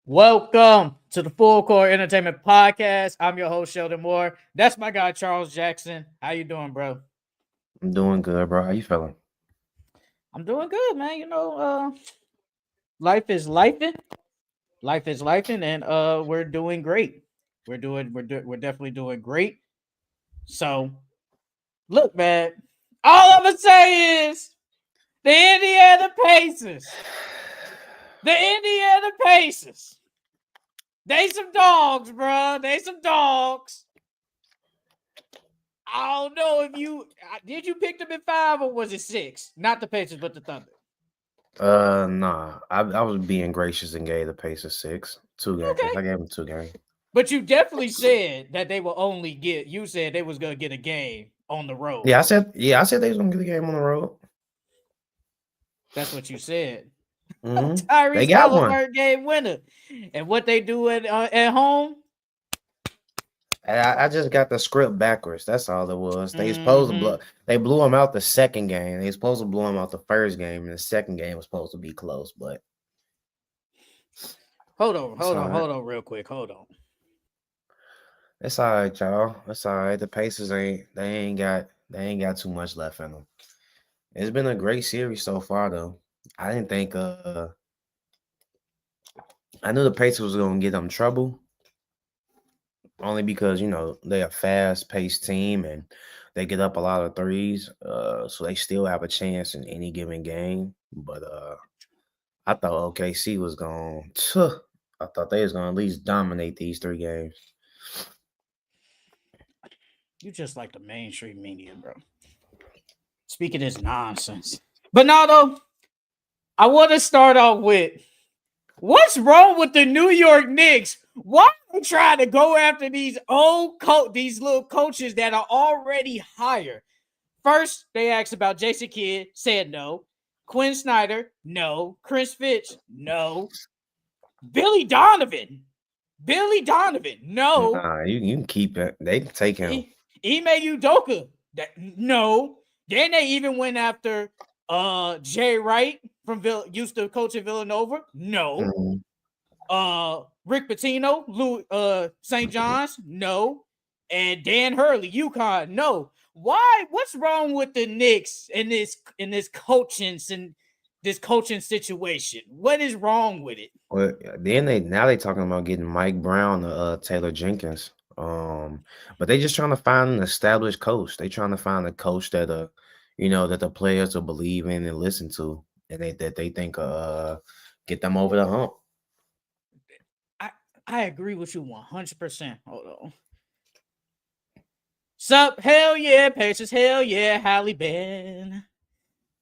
Welcome to the Full Court Entertainment Podcast. I'm your host Sheldon Moore. That's my guy Charles Jackson. How you doing, bro? I'm doing good, bro. How you feeling? I'm doing good, man. Life is lifing. Life is lifing, and we're doing great. We're definitely doing great. So, look, man. All I'm gonna say is the Indiana Pacers. The Indiana Pacers. They some dogs, bro. They some dogs. I don't know if did you pick them in 5 or was it 6? Not the Pacers, but the Thunder. Nah. I was being gracious and gave the Pacers 2 games. I Okay. gave them 2 games. But you definitely said that they will only get you said they was gonna get a game on the road. Yeah, I said they was gonna get a game on the road. That's what you said. They Tyrese got one. Halliburton game winner. And what they do at home? I just got the script backwards. That's all it was. They supposed to Mm-hmm. blow. They blew him out the second game. They supposed to blow him out the first game, and the second game was supposed to be close. But Hold on, it's all right. real quick. Hold on. It's all right, y'all. It's all right. The Pacers ain't got too much left in them. It's been a great series so far, though. I didn't think I knew the Pacers was gonna get them trouble only because they're a fast paced team and they get up a lot of threes. So they still have a chance in any given game. But I thought OKC was going I thought they was gonna at least dominate these 3 games. You just like the mainstream media, bro. Speaking this nonsense. But now though, I want to start off with what's wrong with the New York Knicks? Why are they trying to go after these these little coaches that are already hired? First, they asked about Jason Kidd, said no. Quinn Snyder, no. Chris Fitch, no. Billy Donovan, no. Nah, you can keep it. They can take him. Ime Udoka, no. Then they even went after Jay Wright from used to coach at Villanova, no. Mhm. Rick Pitino, St. John's, no. And Dan Hurley, UConn, no. Why? What's wrong with the Knicks in this coaching situation? What is wrong with it? Well, then they talking about getting Mike Brown to Taylor Jenkins. But they just trying to find an established coach. They trying to find a coach that that the players will believe in and listen to, and they think get them over the hump. I agree with you 100%. Hold on. Sup? Hell yeah, Pacers. Hell yeah, Halle Ben.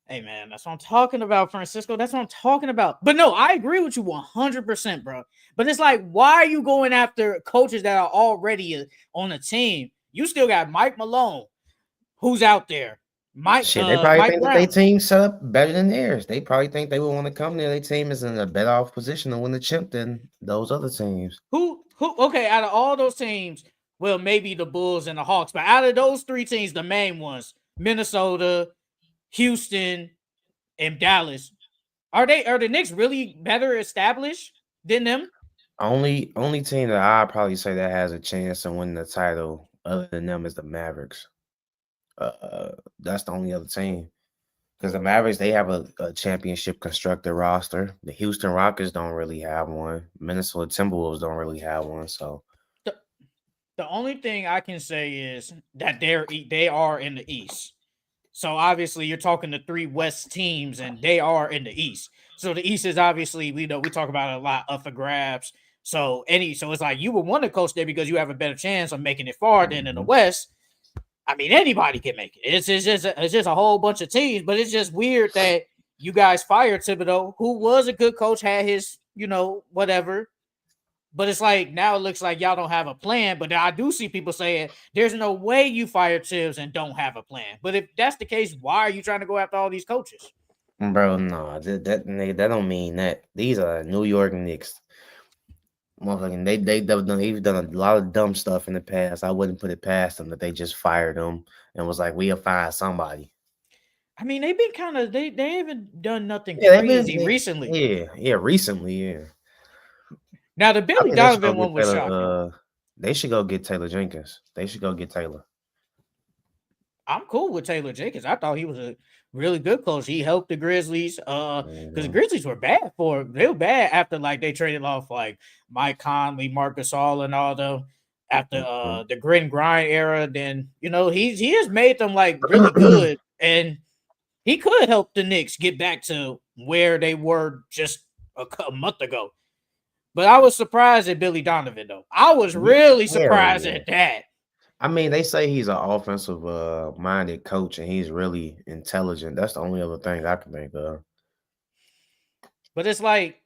Hey man, that's what I'm talking about, Francisco. That's what I'm talking about. But no, I agree with you 100%, bro. But it's like, why are you going after coaches that are already on a team? You still got Mike Malone, who's out there. Shit, they probably Mike think that their Brown. team set up better than theirs. They probably think they would want to come there. Their team is in a better off position to win the chip than those other teams. Who? Okay, out of all those teams, well, maybe the Bulls and the Hawks, but out of those 3 teams, the main ones, Minnesota, Houston, and Dallas, are the Knicks really better established than them? Only team that I probably say that has a chance to win the title other than them is the Mavericks. That's the only other team. Because the Mavericks, they have a championship constructed roster. The Houston Rockets don't really have one. Minnesota Timberwolves don't really have one. So The, the only thing I can say is that they are in the East. So obviously you're talking to 3 West teams and they are in the East. So the East is obviously we talk about it a lot up for grabs. So it's like you would want to coach there because you have a better chance of making it far than in the mhm. West. I mean, anybody can make it. It's just a whole bunch of teams, but it's just weird that you guys fired Thibodeau, who was a good coach, had his, whatever. But it's like now it looks like y'all don't have a plan. But I do see people saying there's no way you fire Tibbs and don't have a plan. But if that's the case, why are you trying to go after all these coaches? Bro, no, that don't mean that. These are New York Knicks. Motherfucking, they've done a lot of dumb stuff in the past. I wouldn't put it past them that they just fired them and was like, we'll find somebody. I mean, they've been kind of they haven't done nothing Yeah, they've been crazy recently. yeah, recently, yeah. Now the I Billy think they should go Donovan get one was shocking. Taylor. They should go get Taylor Jenkins. They should go get Taylor. I'm cool with Taylor Jenkins. I thought he was a really good coach. He helped the Grizzlies. Because the Grizzlies were bad they were bad after like they traded off like Mike Conley, Marc Gasol, and all them after the grit and grind era. Then he has made them like really good, and he could help the Knicks get back to where they were just a month ago. But I was surprised at Billy Donovan though. I was really surprised at that. I mean, they say he's an offensive minded coach and he's really intelligent. That's the only other thing I can think of. But it's like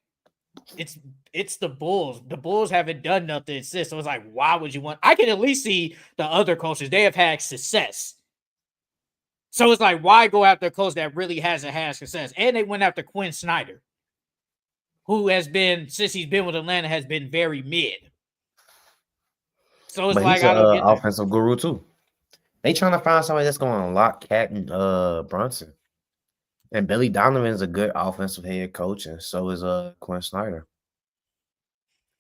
it's the Bulls. The Bulls haven't done nothing since. So it's like, why would you want? I can at least see the other coaches. They have had success. So it's like, why go after a coach that really hasn't had success? And they went after Quinn Snyder, who has been, since he's been with Atlanta, has been very mid. So it's but like, he's I don't get offensive guru too. They trying to find somebody that's going to unlock Cat and Brunson. And Billy Donovan's a good offensive head coach, and so is Quinn Snyder.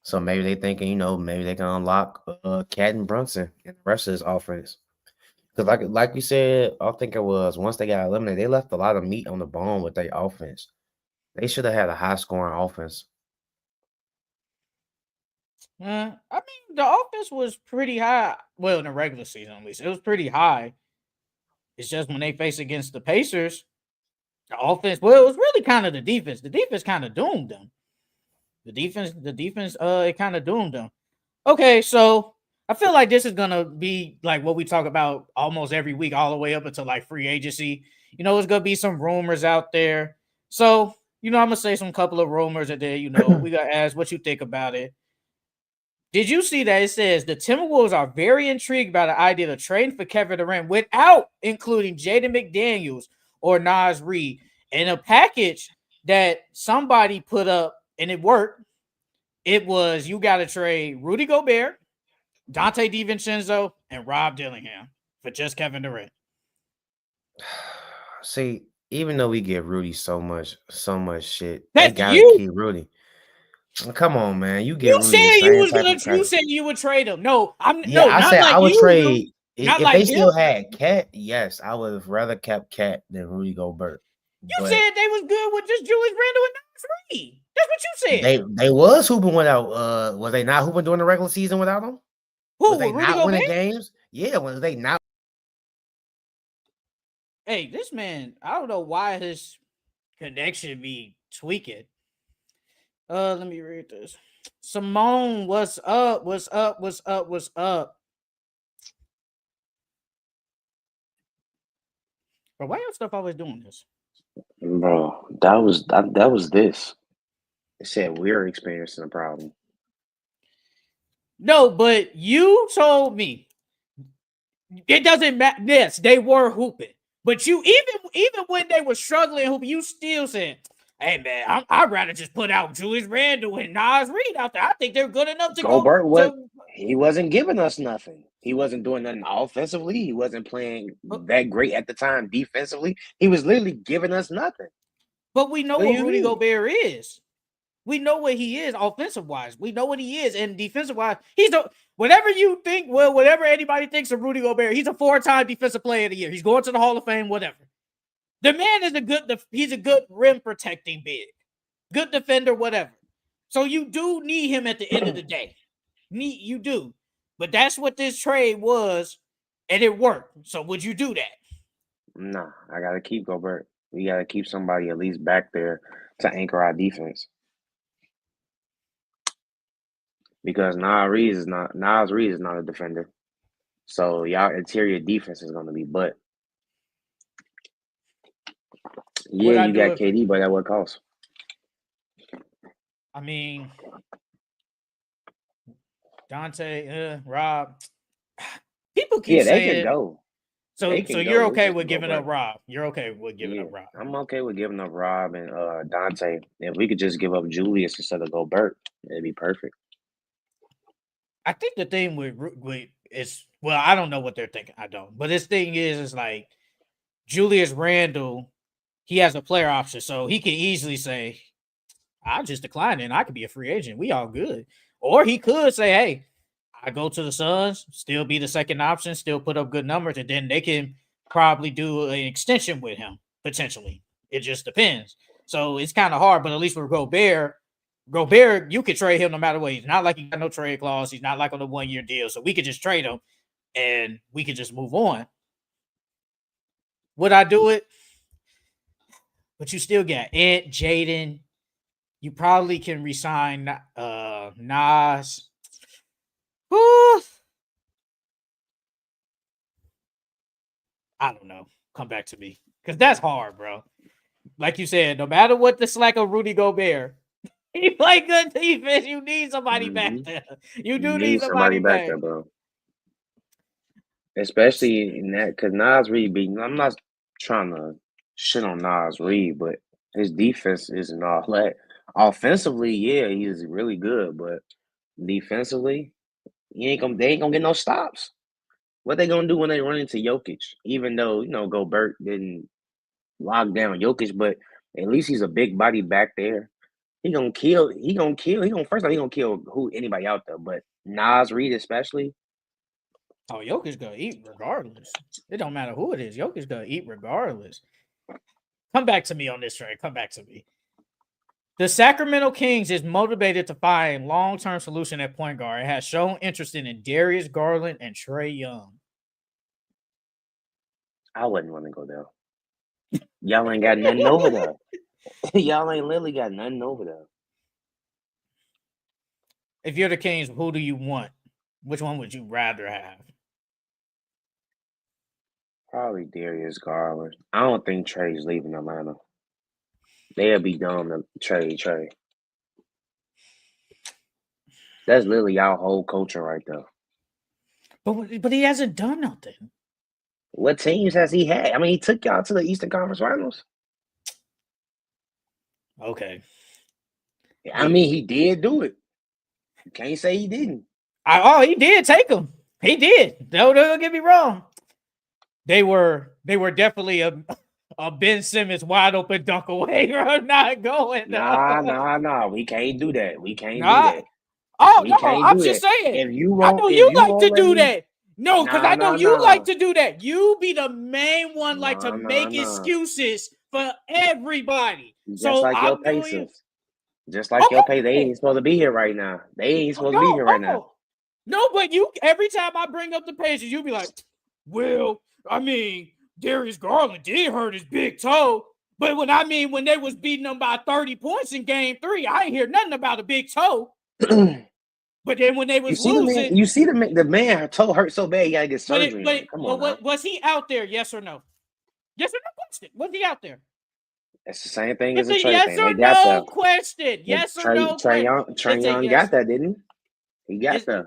So maybe they thinking, maybe they can unlock Cat and Brunson and the rest of his offense. Because like you said, I think it was once they got eliminated, they left a lot of meat on the bone with their offense. They should have had a high scoring offense. I mean, the offense was pretty high. Well, in the regular season, at least, it was pretty high. It's just when they face against the Pacers, the offense. Well, it was really kind of the defense. The defense kind of doomed them. The defense. It kind of doomed them. Okay, so I feel like this is gonna be like what we talk about almost every week, all the way up until like free agency. It's gonna be some rumors out there. So I'm gonna say some couple of rumors, and then we gotta ask what you think about it. Did you see that it says the Timberwolves are very intrigued by the idea of trading for Kevin Durant without including Jaden McDaniels or Naz Reid in a package that somebody put up and it worked? It was you got to trade Rudy Gobert, Dante DiVincenzo, and Rob Dillingham for just Kevin Durant. See, even though we give Rudy so much shit, That's they gotta you. keep Rudy. Come on, man. You said you said you would trade him. No, I said I would trade if like they still had Cat. Yes, I would have rather kept Cat than Rudy Gobert. You said they was good with just Julius Randle and Naz Reid. That's what you said. They was hooping without. Was they not hooping during the regular season without him? Who? Was they Rudy not Gobert? winning games? Yeah, was they not? Hey, this man, I don't know why his connection be tweaking. Let me read this. Simone, what's up? What's up? What's up? What's up? Bro, why your stuff always doing this? Bro, that was this. It said we're experiencing a problem. No, but you told me it doesn't matter. Yes, they were hooping, but you even when they were struggling hooping, you still said, "Hey man, I'd rather just put out Julius Randle and Naz Reid out there. I think they're good enough to Gobert he wasn't giving us nothing. He wasn't doing nothing offensively. He wasn't playing that great at the time defensively. He was literally giving us nothing. But we know what Rudy Gobert is. We know what he is offensive wise. We know what he is, and defensive wise, whatever you think. Well, whatever anybody thinks of Rudy Gobert, he's a 4-time defensive player of the year. He's going to the Hall of Fame. Whatever. The man is he's a good rim protecting big, good defender. Whatever. So you do need him at the end of the day. You do, but that's what this trade was, and it worked. So would you do that? Nah, I gotta keep Gobert. We gotta keep somebody at least back there to anchor our defense. Because Naz Reid is not a defender. So y'all interior defense is gonna be butt. Yeah, you got KD, but at what cost? I mean, Dante, Rob. People keep saying they can go. So you're okay with giving up Rob? You're okay with giving up Rob? I'm okay with giving up Rob and Dante. If we could just give up Julius instead of Gobert, it'd be perfect. I think the thing with is, well, I don't know what they're thinking. I don't. But this thing is like Julius Randle, he has a player option, so he can easily say, I'll just decline it and I could be a free agent. We all good. Or he could say, hey, I go to the Suns, still be the second option, still put up good numbers, and then they can probably do an extension with him, potentially. It just depends. So it's kind of hard, but at least with Gobert, you could trade him no matter what. He's not like he got no trade clause. He's not like on a 1-year deal. So we could just trade him and we could just move on. Would I do it? But you still got Ed, Jaden. You probably can resign Nas. Whew. I don't know. Come back to me. Because that's hard, bro. Like you said, no matter what the slack of Rudy Gobert, he play good defense. You need somebody back there. You do need somebody back there, bro. Especially in that, because Nas Reed beating. I'm not trying to shit on Nas Reed, but his defense isn't all that. Offensively, yeah, he's really good, but defensively, they ain't gonna get no stops. What they gonna do when they run into Jokic? Even though Gobert didn't lock down Jokic, but at least he's a big body back there. He gonna kill. First off, he gonna kill anybody out there, but Nas Reed especially. Oh, Jokic gonna eat regardless. It don't matter who it is. Jokic gonna eat regardless. Come back to me on this trade. Come back to me. The Sacramento Kings is motivated to find long-term solution at point guard. It has shown interest in Darius Garland and Trae Young. I wouldn't want to go there. Y'all ain't got nothing over there. Y'all ain't literally got nothing over there. If you're the Kings, who do you want? Which one would you rather have? Probably Darius Garland. I don't think Trae's leaving Atlanta. They'll be dumb to trade Trae. That's literally our whole culture right there. But he hasn't done nothing. What teams has he had? I mean, he took y'all to the Eastern Conference Finals. Okay. I mean, he did do it. You can't say he didn't. He did take them. He did. Don't get me wrong. They were definitely a Ben Simmons wide open dunk away from not going. Nah. We can't do that. We can't do that. Oh, no, I'm just saying. If you I won't, know you like to do that. No, because I know you like to do that. You be the main one to make excuses for everybody. Just like your Pacers. Just like your Pacers. They ain't supposed to be here right now. No, but every time I bring up the Pacers, you be like, well, I mean, Darius Garland did hurt his big toe. But when they was beating them by 30 points in game 3, I ain't hear nothing about a big toe. But then when they was losing, you see the man toe hurt so bad he gotta get surgery. Was he out there? Yes or no? Yes or no question. Was he out there? It's the same thing as a Trae yes thing. Or no question. Yes or no question. Trae Young got that, didn't he? He got that.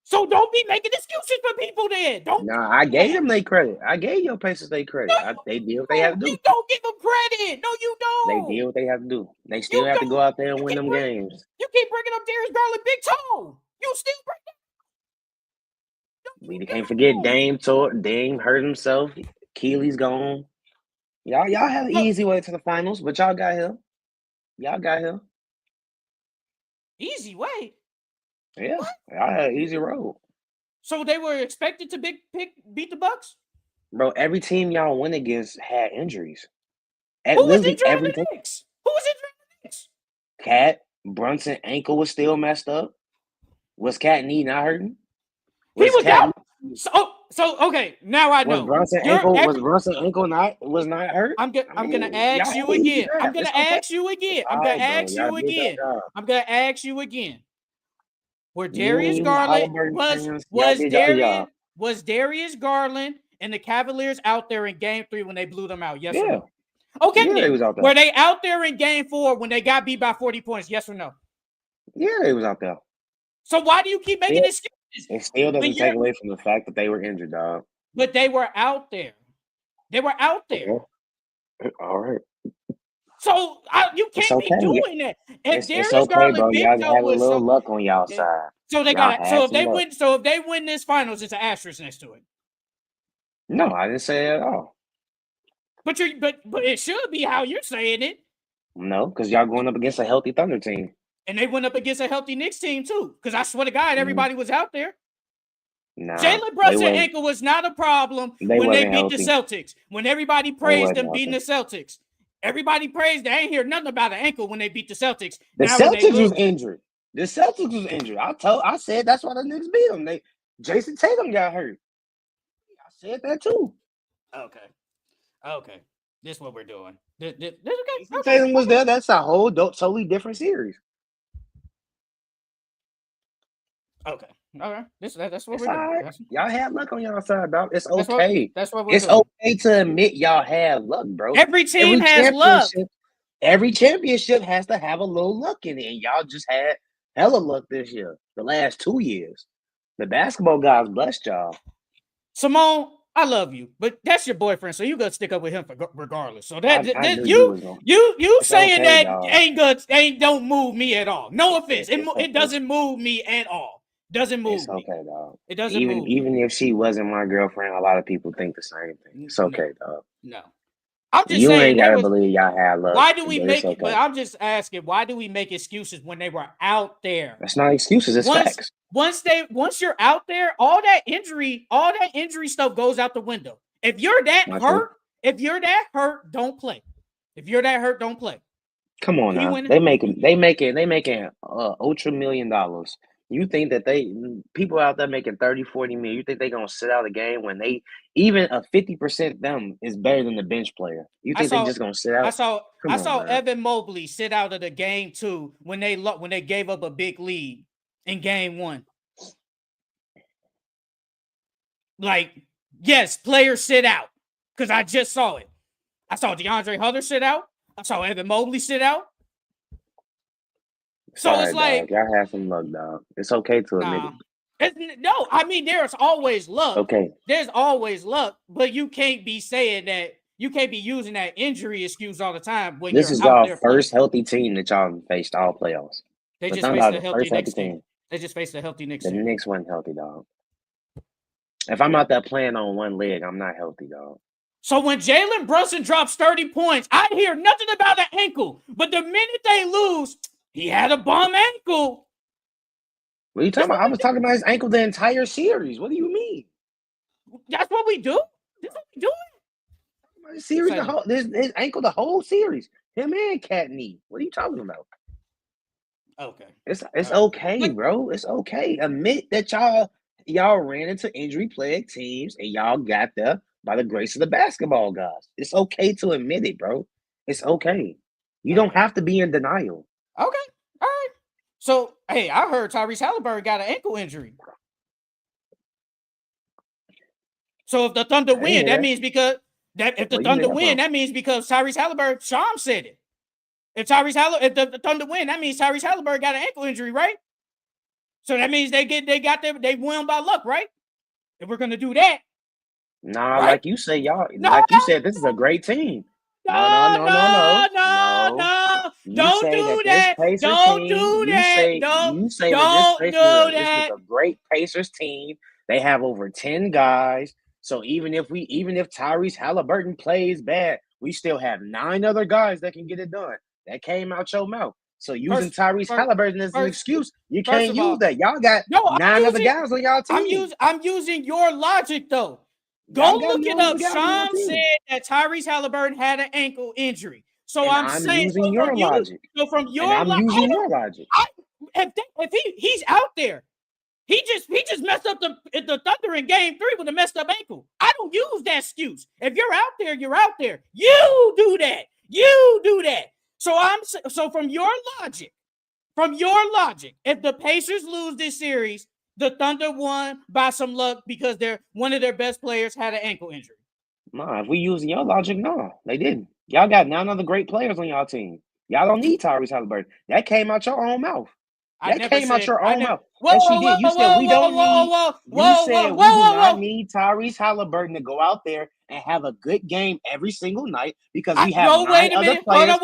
So don't be making excuses for people then. I gave them their credit. I gave your Pacers their credit. They did what they had to do. You don't give them credit. No, you don't. They did what they have to do. They still have to go out there and win them games. You keep bringing up Darius Garland big toe. You still bring We can't forget Dame hurt himself. Keely's gone. Y'all had an easy way to the finals, but y'all got here. Easy way? Yeah, y'all had an easy road. So they were expected to beat the Bucks? Bro, every team y'all went against had injuries. Who was injured in the Knicks? Cat Brunson ankle was still messed up. Was Cat knee not hurting? He was out. So okay, now I know. Was Brunson ankle not hurt? I'm gonna ask you again. I'm gonna ask you again. Were Darius Garland was Darius Garland and the Cavaliers out there in game 3 when they blew them out? Yes or no? Okay, yeah, they was out there. Were they out there in game 4 when they got beat by 40 points? Yes or no? Yeah, they was out there. So why do you keep making excuses? It still doesn't take away from the fact that they were injured, dog. But they were out there. Okay. All right. So you can't be doing that. If it's okay, bro. Y'all have a little luck on y'all side. So they got. So if they win this finals, it's an asterisk next to it. No, I didn't say it at all. But it should be how you're saying it. No, because y'all going up against a healthy Thunder team. And they went up against a healthy Knicks team too. Because I swear to God, everybody was out there. Nah, Jalen Brunson ankle was not a problem when they beat the Celtics. When everybody praised them beating the Celtics. Everybody praised. They ain't hear nothing about an ankle when they beat the Celtics. The Celtics was injured. The Celtics was injured. I said that's why the Knicks beat them. Jason Tatum got hurt. I said that too. Okay. This is what we're doing. Jason Tatum was there. That's a whole totally different series. Okay. All right. That's what it's we're doing. Right. Y'all had luck on y'all side, dog. It's okay. That's what we're doing. It's okay to admit y'all had luck, bro. Every team has luck. Every championship has to have a little luck in it, and y'all just had hella luck this year. The last 2 years, the basketball guys blessed y'all. Simone, I love you, but that's your boyfriend, so you gotta stick up with him regardless. So you saying okay, that ain't don't move me at all. No offense, it doesn't move me at all. Doesn't move it's okay, me. Dog. It doesn't move even if she wasn't my girlfriend, a lot of people think the same thing. It's okay, dog. No. I'm just you saying ain't gotta believe y'all had luck. Why do we make it? But I'm just asking, why do we make excuses when they were out there? That's not excuses, it's facts. Once you're out there, all that injury stuff goes out the window. If you're that hurt, don't play. If you're that hurt, don't play. Come on now. They making ultra $1 million. You think that people out there making 30, 40 million, you think they're gonna sit out a game when they even a 50% them is better than the bench player? You think they're just gonna sit out? I saw Evan Mobley sit out of the game 2 when they gave up a big lead in game 1. Like, yes, players sit out because I just saw it. I saw DeAndre Hunter sit out. I saw Evan Mobley sit out. So sorry, it's like y'all have some luck, dog. It's okay to admit it. No, I mean there's always luck. Okay, there's always luck, but you can't be saying that. You can't be using that injury excuse all the time when this is y'all first healthy team that y'all faced all playoffs. They just faced a healthy Knicks team. They just faced a healthy Knicks team. The Knicks wasn't healthy, dog. If I'm out there playing on one leg, I'm not healthy, dog. So when Jalen Brunson drops 30 points, I hear nothing about the ankle. But the minute they lose, he had a bum ankle. What are you talking about? I was talking about his ankle the entire series. What do you mean? That's what we do. That's what we do. Series, his ankle the whole series. Him and Cat knee. What are you talking about? Okay. It's okay, bro. It's okay. Admit that y'all ran into injury plagued teams and y'all got there by the grace of the basketball guys. It's okay to admit it, bro. It's okay. You don't have to be in denial. Okay. All right. So, hey, I heard Tyrese Halliburton got an ankle injury. So if the Thunder win, that means because if the Thunder win, that means because Tyrese Halliburton, Sham said it. If the Thunder win, that means Tyrese Halliburton got an ankle injury, right? So that means they won by luck, right? If we're gonna do that. Nah, right? Like you say, y'all, like you said, this is a great team. No. Don't do that. Don't do that. You say that this is a great Pacers team. They have over 10 guys. So even if Tyrese Halliburton plays bad, we still have 9 other guys that can get it done. That came out your mouth. So using Tyrese Halliburton as an excuse, you can't use that. Y'all got 9 other guys on y'all team. I'm using your logic though. Go look it up. Sham said that Tyrese Halliburton had an ankle injury. So I'm saying using your logic. So from your using your logic. If he's out there, he just messed up the Thunder in game 3 with a messed up ankle. I don't use that excuse. If you're out there, you're out there. You do that. So from your logic, if the Pacers lose this series, the Thunder won by some luck because one of their best players had an ankle injury. Nah, if we using your logic, no, they didn't. Y'all got 9 other great players on y'all team. Y'all don't need Tyrese Halliburton. That came out your own mouth. That came out your own mouth. Yes, you did. You said we don't need. You said we do not need Tyrese Halliburton to go out there and have a good game every single night because we have 9 other players.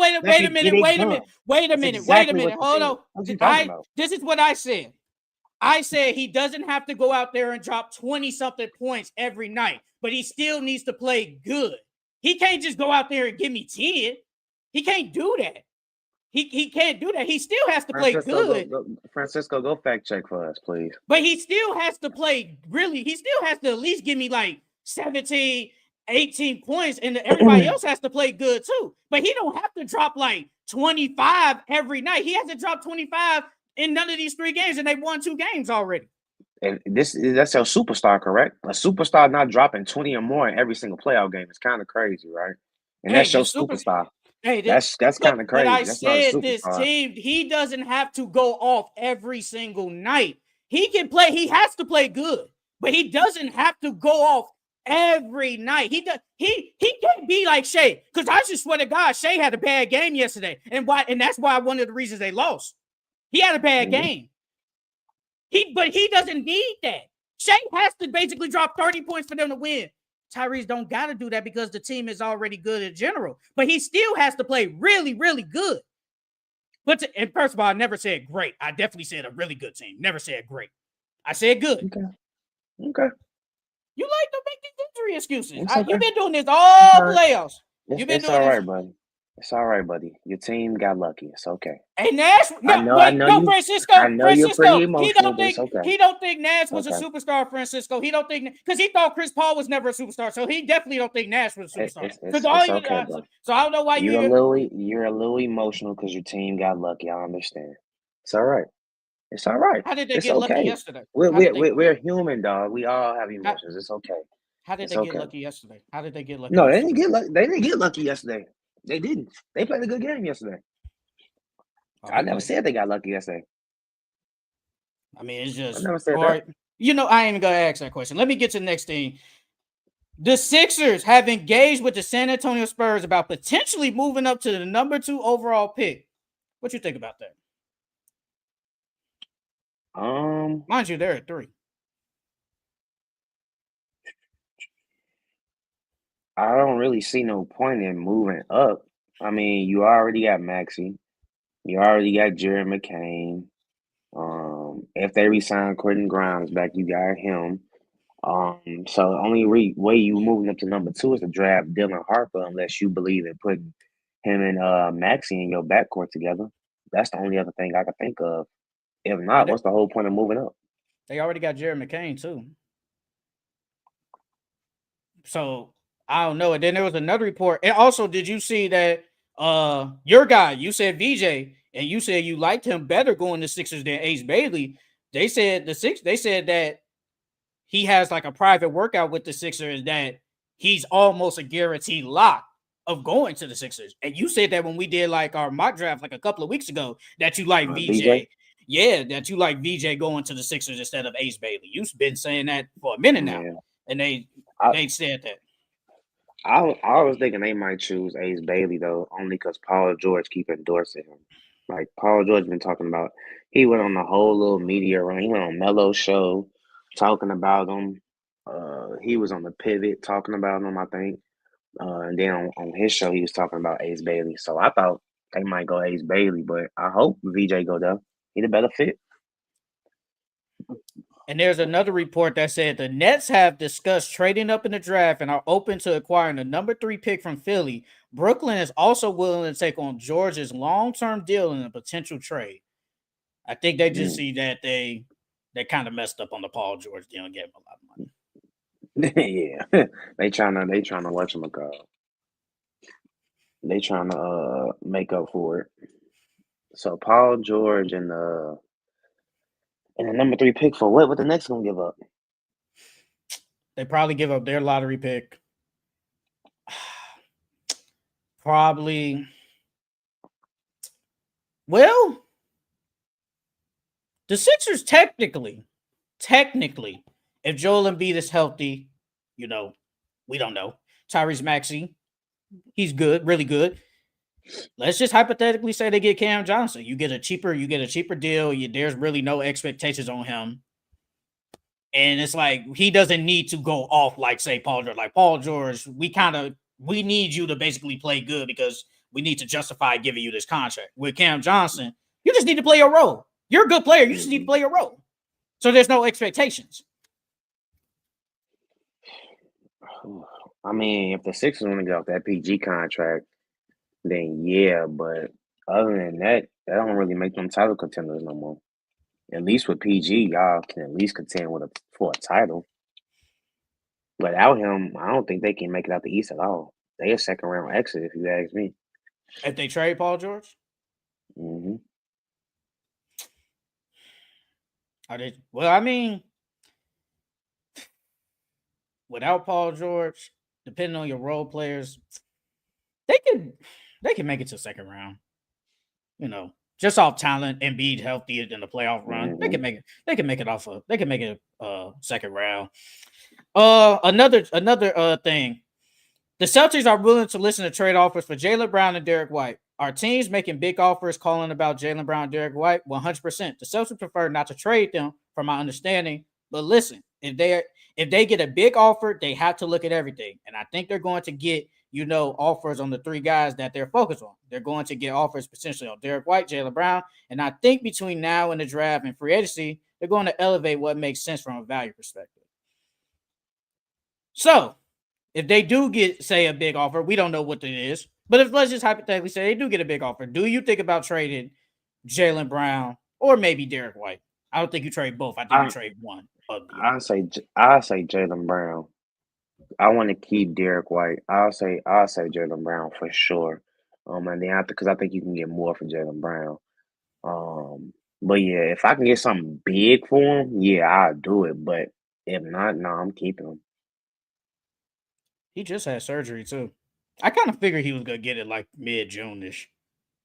Wait a minute. Hold on. This is what I said. I said he doesn't have to go out there and drop 20-something points every night, but he still needs to play good. He can't just go out there and give me 10. He can't do that. He can't do that. He still has to play good. Francisco, go fact check for us, please. But he still has to play really. He still has to at least give me like 17, 18 points, and everybody else has to play good too. But he don't have to drop like 25 every night. He hasn't dropped 25 in none of these 3 games, and they won 2 games already. And that's your superstar, correct? A superstar not dropping 20 or more in every single playoff game is kind of crazy, right? And that's your superstar. Hey, that's kind of crazy. But I that's said this team, he doesn't have to go off every single night. He can play. He has to play good, but he doesn't have to go off every night. He can't be like Shea, because I just swear to God, Shea had a bad game yesterday, and that's why one of the reasons they lost. He had a bad game. But he doesn't need that. Shea has to basically drop 30 points for them to win. Tyrese don't got to do that because the team is already good in general. But he still has to play really, really good. And first of all, I never said great. I definitely said a really good team. Never said great. I said good. Okay. You like to make these injury excuses. Okay. You've been doing this all playoffs. It's all right, buddy. It's all right, buddy. Your team got lucky. It's okay. Hey, Nash. Francisco. I know you're pretty emotional, He okay. He don't think Nash was a superstar, Francisco. He don't think, because he thought Chris Paul was never a superstar. So he definitely don't think Nash was a superstar. It's okay, so I don't know why you're a little emotional because your team got lucky. I understand. It's all right. It's all right. How did they get lucky yesterday? We're human, dog. We all have emotions. It's okay. How did they get lucky yesterday? How did they get lucky? No, they didn't get lucky. They didn't get lucky yesterday. They didn't. They played a good game yesterday. I never said they got lucky yesterday. I mean, it's just, I never said that. I ain't even gonna ask that question. Let me get to the next thing. The Sixers have engaged with the San Antonio Spurs about potentially moving up to the number 2 overall pick. What you think about that? Mind you, they're at 3. I don't really see no point in moving up. I mean, you already got Maxey. You already got Jared McCain. If they resign Quentin Grimes back, you got him. So the only way you moving up to number 2 is to draft Dylan Harper, unless you believe in putting him and Maxey in your backcourt together. That's the only other thing I can think of. If not, what's the whole point of moving up? They already got Jared McCain too. So I don't know. And then there was another report. And also, did you see that your guy, you said VJ, and you said you liked him better going to Sixers than Ace Bailey. They said that he has like a private workout with the Sixers, that he's almost a guaranteed lock of going to the Sixers. And you said that when we did like our mock draft like a couple of weeks ago, that you like VJ. Yeah, that you like VJ going to the Sixers instead of Ace Bailey. You've been saying that for a minute now. Yeah. And they said that. I was thinking they might choose Ace Bailey though, only because Paul George keep endorsing him. Like Paul George been talking about, he went on the whole little media run. He went on Melo's show talking about him. He was on the Pivot talking about him, I think. And then on his show, he was talking about Ace Bailey. So I thought they might go Ace Bailey, but I hope VJ go there. He the better fit. And there's another report that said the Nets have discussed trading up in the draft and are open to acquiring the number 3 pick from Philly. Brooklyn is also willing to take on George's long-term deal in a potential trade. I think they just see that they kind of messed up on the Paul George deal and gave him a lot of money. Yeah, they trying to watch him call. They trying to make up for it. So Paul George and the number 3 pick for what? What the Knicks gonna give up? They probably give up their lottery pick. Probably. Well, the Sixers technically, if Joel Embiid is healthy, we don't know. Tyrese Maxey, he's good, really good. Let's just hypothetically say they get Cam Johnson. You get a cheaper deal. There's really no expectations on him. And it's like he doesn't need to go off like, say, Paul George. Like Paul George, we need you to basically play good because we need to justify giving you this contract. With Cam Johnson, you just need to play your role. You're a good player. You just need to play your role. So there's no expectations. I mean, if the Sixers want to get off that PG contract, then yeah, but other than that, that don't really make them title contenders no more. At least with PG, y'all can at least contend for a title. Without him, I don't think they can make it out the East at all. They a second round exit, if you ask me. If they trade Paul George, hmm are they? Well, I mean, without Paul George, depending on your role players, they can make it to second round. You know, just off talent and be healthy in the playoff run, they can make it. They can make it off of. They can make it second round. Another thing. The Celtics are willing to listen to trade offers for Jaylen Brown and Derek White. Are teams making big offers calling about Jaylen Brown and Derek White? 100%. The Celtics prefer not to trade them, from my understanding. But listen, if they get a big offer, they have to look at everything. And I think they're going to get, offers on the three guys that they're focused on. They're going to get offers potentially on Derek White, Jaylen Brown. And I think between now and the draft and free agency, they're going to elevate what makes sense from a value perspective. So, if they do get, say, a big offer, we don't know what it is. But if let's just hypothetically say they do get a big offer, do you think about trading Jaylen Brown or maybe Derek White? I don't think you trade both. I think you trade one of the I say Jaylen Brown. I want to keep Derek White. I'll say Jaylen Brown for sure. And then because I think you can get more for Jaylen Brown. But yeah, if I can get something big for him, yeah, I'll do it. But if not, no, I'm keeping him. He just had surgery too. I kind of figured he was gonna get it like mid-June-ish,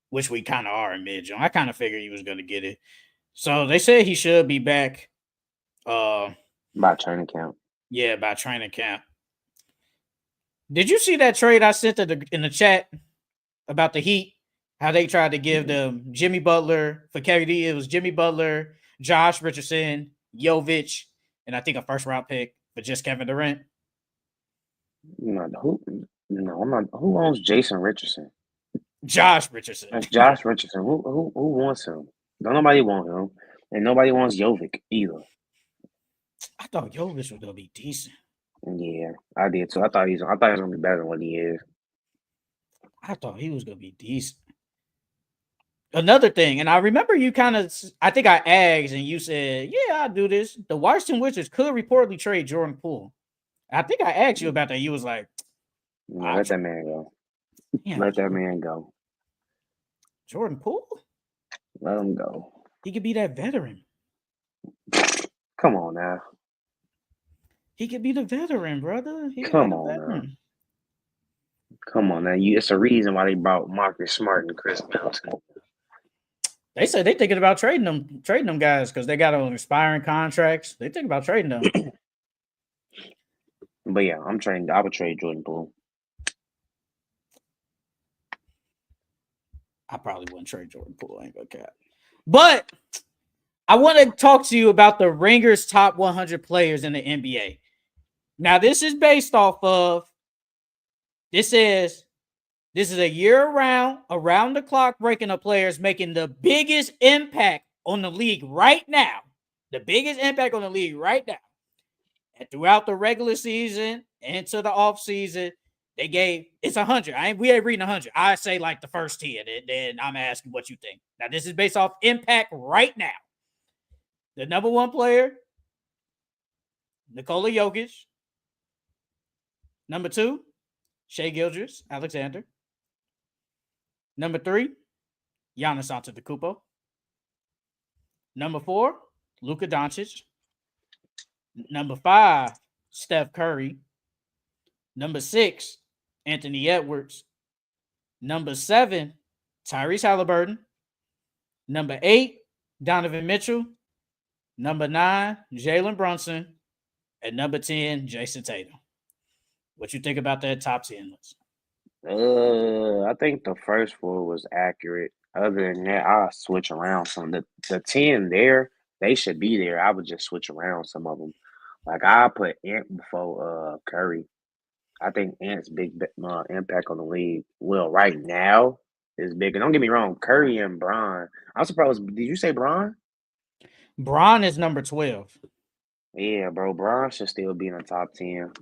which we kind of are in mid-June. I kind of figured he was gonna get it. So they said he should be back. By training camp. Yeah, by training camp. Did you see that trade I sent in the chat about the Heat? How they tried to give them Jimmy Butler for KD. It was Jimmy Butler, Josh Richardson, Jovic, and I think a first round pick for just Kevin Durant. No, I'm not. Who owns Jason Richardson? Josh Richardson. That's Josh Richardson. Who wants him? Don't nobody want him, and nobody wants Jovic either. I thought Jovic was gonna be decent. Yeah, I did too. I thought he was gonna be better than what he is. I thought he was gonna be decent. Another thing, and I remember you I think I asked and you said, yeah, I'll do this. The Washington Wizards could reportedly trade Jordan Poole. I think I asked you about that. You was like, let that man go. Damn, let that man go. Jordan Poole? Let him go. He could be that veteran. Come on now. He could be the veteran, brother. Come on now. It's a reason why they brought Marcus Smart and Chris Middleton. They say they're thinking about trading them guys because they got on expiring contracts. They think about trading them. But yeah, I would trade Jordan Poole. I probably wouldn't trade Jordan Poole. I ain't gonna cap. But I want to talk to you about the Ringer's top 100 players in the NBA. Now, this is based off of, this is a year-round, around-the-clock ranking of players making the biggest impact on the league right now. The biggest impact on the league right now. And throughout the regular season, into the offseason, they gave, it's 100. We ain't reading 100. I say like the first 10, and then I'm asking what you think. Now, this is based off impact right now. The number one player, Nikola Jokic. Number 2, Shai Gilgeous-Alexander. Number 3, Giannis Antetokounmpo. Number 4, Luka Doncic. Number 5, Steph Curry. Number 6, Anthony Edwards. Number 7, Tyrese Halliburton. Number 8, Donovan Mitchell. Number 9, Jalen Brunson. And number 10, Jason Tatum. What you think about that top 10 list? I think the first 4 was accurate. Other than that, I'll switch around some. The 10 there, they should be there. I would just switch around some of them. Like I put Ant before Curry. I think Ant's big impact on the league. Well, right now is big. And don't get me wrong, Curry and Bron. I'm surprised. Did you say Bron? Bron is number 12. Yeah, bro. Bron should still be in the top 10.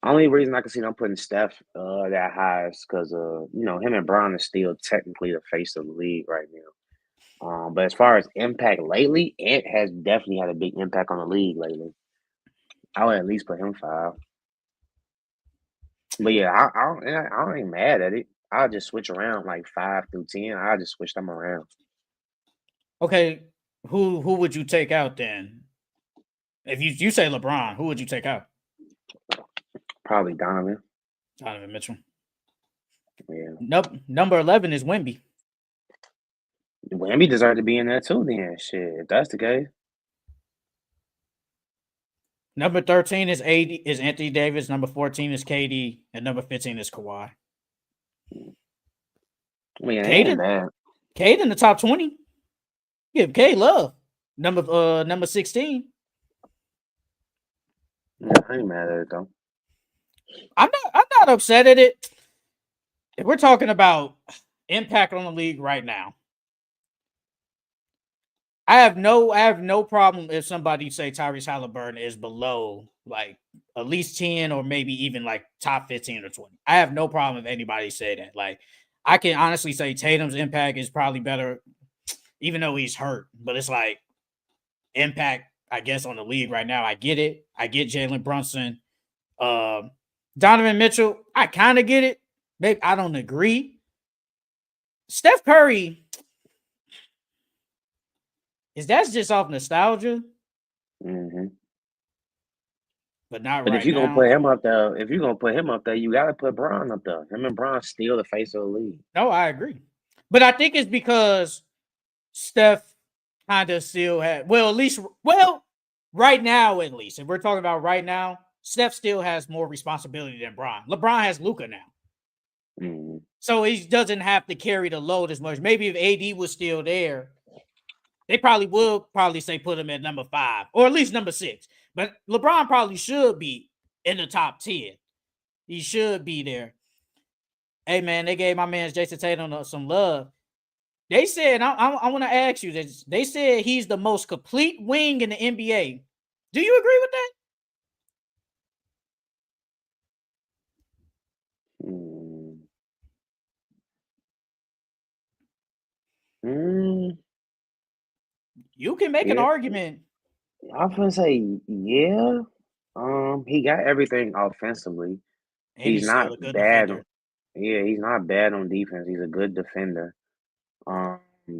Only reason I can see them putting Steph that high is because him and Bron is still technically the face of the league right now. But as far as impact lately, Ant has definitely had a big impact on the league lately. I would at least put him 5. But yeah, I ain't mad at it. I'll just switch around like 5 through 10. I'll just switch them around. Okay, who would you take out then? If you say LeBron, who would you take out? Probably Donovan. Donovan Mitchell. Yeah. Nope. Number 11 is Wemby. Wemby deserved to be in there too then. Shit, if that's the case. Number 13 is Anthony Davis. Number 14 is KD. And number 15 is Kawhi. I mean, it ain't bad. Cade in the top 20. Give Cade love. Number 16. Yeah, I ain't mad at it though. I'm not upset at it. If we're talking about impact on the league right now, I have no problem if somebody say Tyrese Halliburton is below like at least 10 or maybe even like top 15 or 20. I have no problem if anybody say that. Like I can honestly say Tatum's impact is probably better, even though he's hurt. But it's like impact, I guess, on the league right now. I get it. I get Jalen Brunson. Donovan Mitchell, I kind of get it. Maybe I don't agree. Steph Curry, that's just off nostalgia. Mm-hmm. But not but right if you're now. gonna put him up there, you gotta put Bron up there. Him and Bron still the face of the league. No, I agree. But I think it's because Steph kind of still had right now, at least. If we're talking about right now, Steph still has more responsibility than Bron. LeBron has Luka now. Mm-hmm. So he doesn't have to carry the load as much. Maybe if AD was still there, they probably would say put him at number 5 or at least number 6. But LeBron probably should be in the top 10. He should be there. Hey, man, they gave my man Jason Tatum some love. They said, I want to ask you this. They said he's the most complete wing in the NBA. Do you agree with that? You can make an argument. I was gonna say, yeah. He got everything offensively. And he's not a good defender. He's not bad on defense. He's a good defender.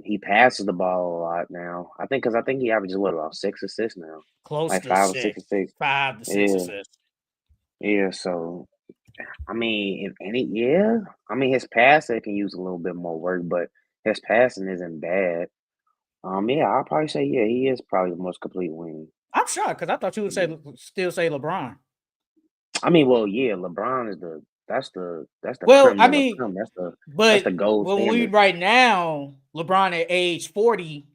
He passes the ball a lot now. I think he averages about 6 assists now. Close like to 5 6. or 6 assists. 5 to 6 assists. Yeah, so I mean, his passing can use a little bit more work, but his passing isn't bad. I'll probably say he is probably the most complete wing. I'm shocked because I thought you would still say LeBron. I mean, well, yeah, LeBron is that's the well, I mean, that's the gold standard. Right now, LeBron at age 40,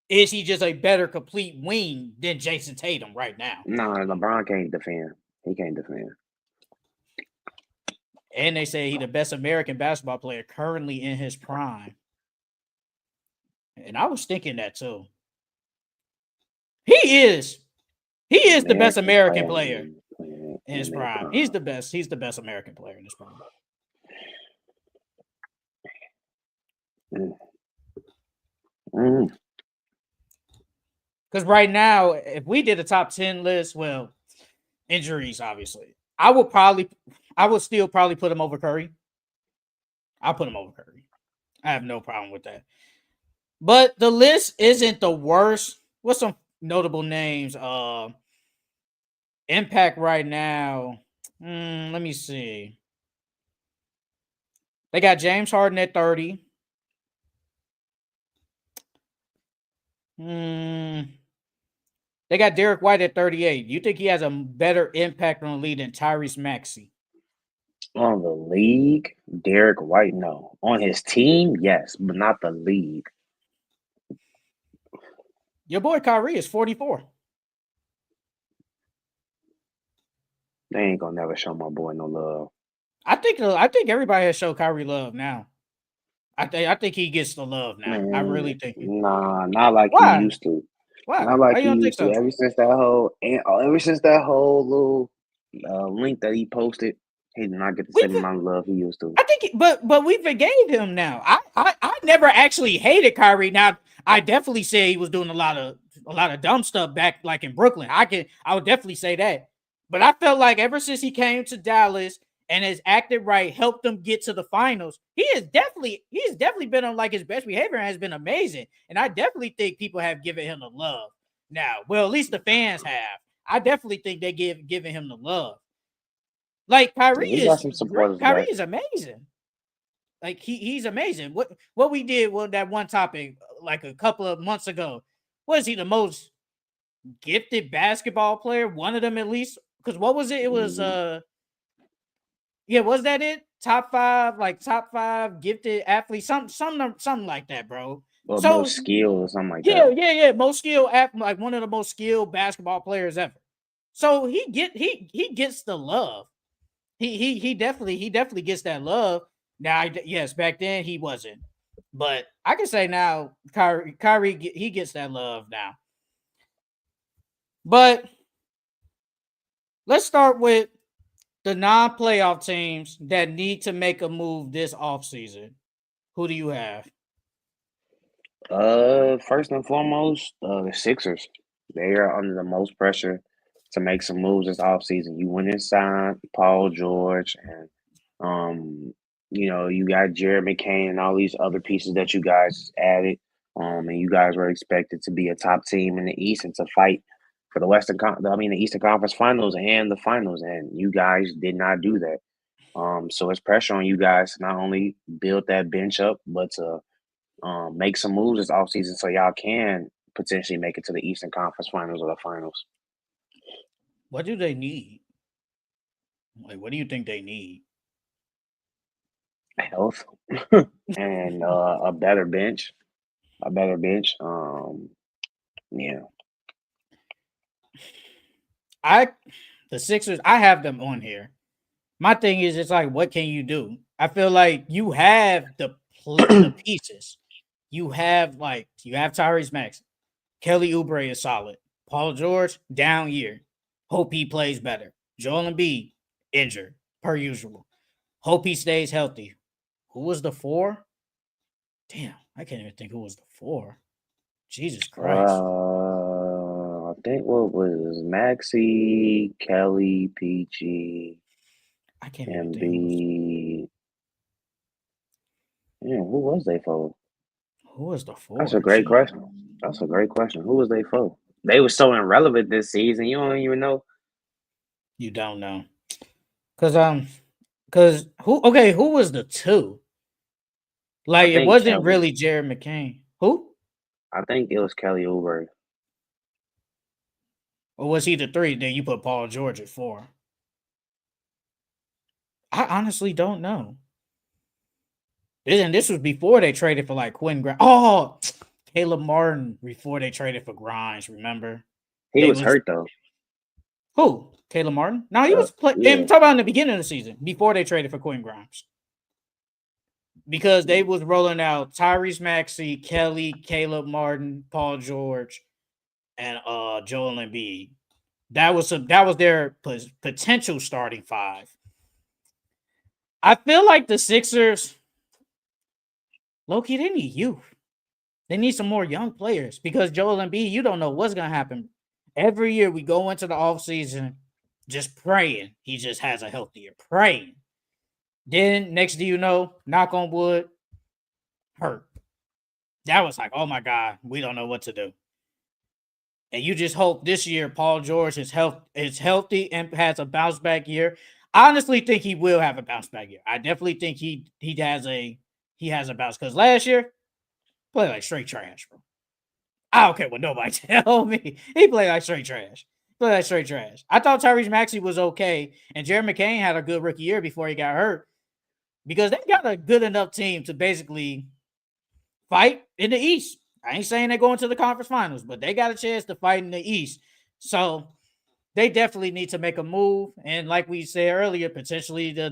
is he just a better complete wing than Jason Tatum right now? No, LeBron can't defend. He can't defend. And they say he's the best American basketball player currently in his prime. And I was thinking that too. He is the best American player in his prime. He's the best. He's the best American player in his prime. Because right now, if we did a top 10 list, well, injuries, obviously. I would still probably put him over Curry. I'll put him over Curry. I have no problem with that. But the list isn't the worst. What's some notable names? Impact right now. Let me see. They got James Harden at 30. They got Derek White at 38. You think he has a better impact on the league than Tyrese Maxey? On the league, Derek White, no. On his team, yes, but not the league. Your boy Kyrie is 44. They ain't gonna never show my boy no love. I think everybody has showed Kyrie love now. I think he gets the love now. Man, I really think. Nah, not like he used to. Why? Not like he used to. Ever since that whole little, link that he posted. He did not get the We same for- amount of love he used to. I think, but we forgave him now. I never actually hated Kyrie. Now I definitely say he was doing a lot of dumb stuff back like in Brooklyn. I would definitely say that. But I felt like ever since he came to Dallas and has acted right, helped them get to the finals, he's definitely been on like his best behavior and has been amazing. And I definitely think people have given him the love now. Well, at least the fans have. I definitely think they giving him the love. Like Kyrie Yeah, he got some supporters Kyrie back. is amazing. Like he's amazing. What we did with that one topic like a couple of months ago, was he the most gifted basketball player? One of them at least. Because what was it? It was was that it? Top five gifted athletes, something like that, bro. Or So most skilled or something like that. yeah, most skilled like one of the most skilled basketball players ever. So he gets the love. He definitely gets that love. Now, yes, back then he wasn't, but I can say now Kyrie he gets that love now. But let's start with the non-playoff teams that need to make a move this offseason. Who do you have? First and foremost, the Sixers. They are under the most pressure to make some moves this offseason. You went and signed Paul George, and you got Jared McCain and all these other pieces that you guys added. And you guys were expected to be a top team in the East and to fight for the Eastern Conference Finals and the finals, and you guys did not do that. So it's pressure on you guys to not only build that bench up, but to make some moves this offseason so y'all can potentially make it to the Eastern Conference Finals or the Finals. What do they need? Like, what do you think they need? Health and a better bench. Yeah. The Sixers, I have them on here. My thing is, it's like, what can you do? I feel like you have the pieces. You have Tyrese Maxey. Kelly Oubre is solid. Paul George, down year. Hope he plays better. Joel Embiid, injured, per usual. Hope he stays healthy. Who was the 4? Damn, I can't even think who was the 4. Jesus Christ. I think what was Maxey, Kelly, PG, I can't even think Embiid. Yeah, who was they for? who was the 4. That's a great question. Who was they for? They were so irrelevant this season. You don't even know. You don't know. Cause who was the 2? Like it wasn't Kelly. really Jared McCain. Who? I think it was Kelly Oubre. Or was he the 3? Then you put Paul George at 4. I honestly don't know. And this was before they traded for like Quinn Grimes. Oh, Caleb Martin before they traded for Grimes. Remember? He was hurt though. Who? Caleb Martin? No, he was playing. Yeah. I'm talking about in the beginning of the season before they traded for Quinn Grimes. Because they was rolling out Tyrese Maxey, Kelly, Caleb Martin, Paul George, and Joel Embiid. That was their potential starting 5. I feel like the Sixers, low-key, they need youth. They need some more young players because Joel Embiid, you don't know what's going to happen. Every year we go into the offseason just praying he just has a healthier, praying. Then next do you know, knock on wood, hurt. That was like, oh my God, we don't know what to do. And you just hope this year Paul George is healthy and has a bounce back year. I honestly think he will have a bounce back year. I definitely think he has a bounce because last year played like straight trash, bro. I don't care what nobody tell me. He played like straight trash. I thought Tyrese Maxey was okay, and Jared McCain had a good rookie year before he got hurt because they got a good enough team to basically fight in the East. I ain't saying they're going to the conference finals, but they got a chance to fight in the East. So they definitely need to make a move. And like we said earlier, potentially the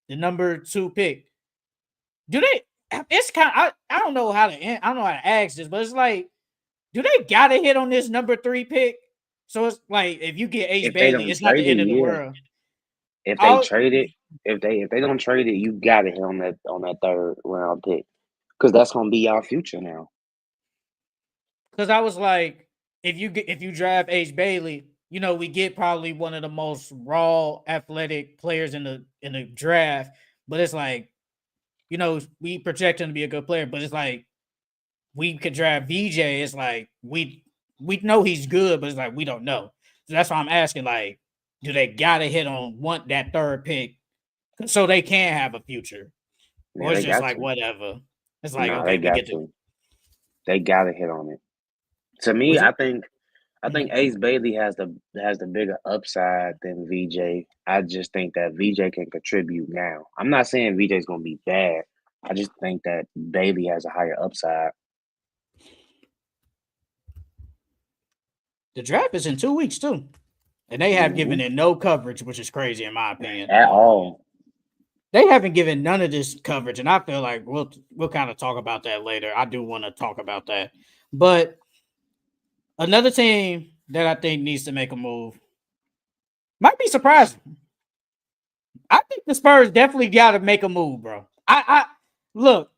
number 2 pick. Do they? It's kind of I don't know how to ask this, but it's like, do they gotta hit on this number 3 pick? So it's like if you get Ace If they Bailey, don't it's not the trade it, end of the yeah. world. If they I'll trade it, if they don't trade it, you gotta hit on that third round pick. Because that's gonna be our future now. because I was like, if you draft Ace Bailey, you know, we get probably one of the most raw athletic players in the draft. But it's like, you know, we project him to be a good player, but it's like we could draft VJ. It's like we know he's good, but it's like we don't know. So that's why I'm asking, like, do they gotta hit on that third pick so they can have a future? Or Yeah, it's they just got like to. whatever. It's like, Nah, okay, they we got get to to. They gotta hit on it. To me, was it I think Ace Bailey has the bigger upside than VJ. I just think that VJ can contribute now. I'm not saying VJ's gonna be bad. I just think that Bailey has a higher upside. the draft is in 2 weeks too. And they have given Hmm. it no coverage, which is crazy in my opinion. At all. They haven't given none of this coverage, and I feel like we'll kind of talk about that later. I do want to talk about that. But another team that I think needs to make a move might be surprising. I think the Spurs definitely got to make a move, bro. I look,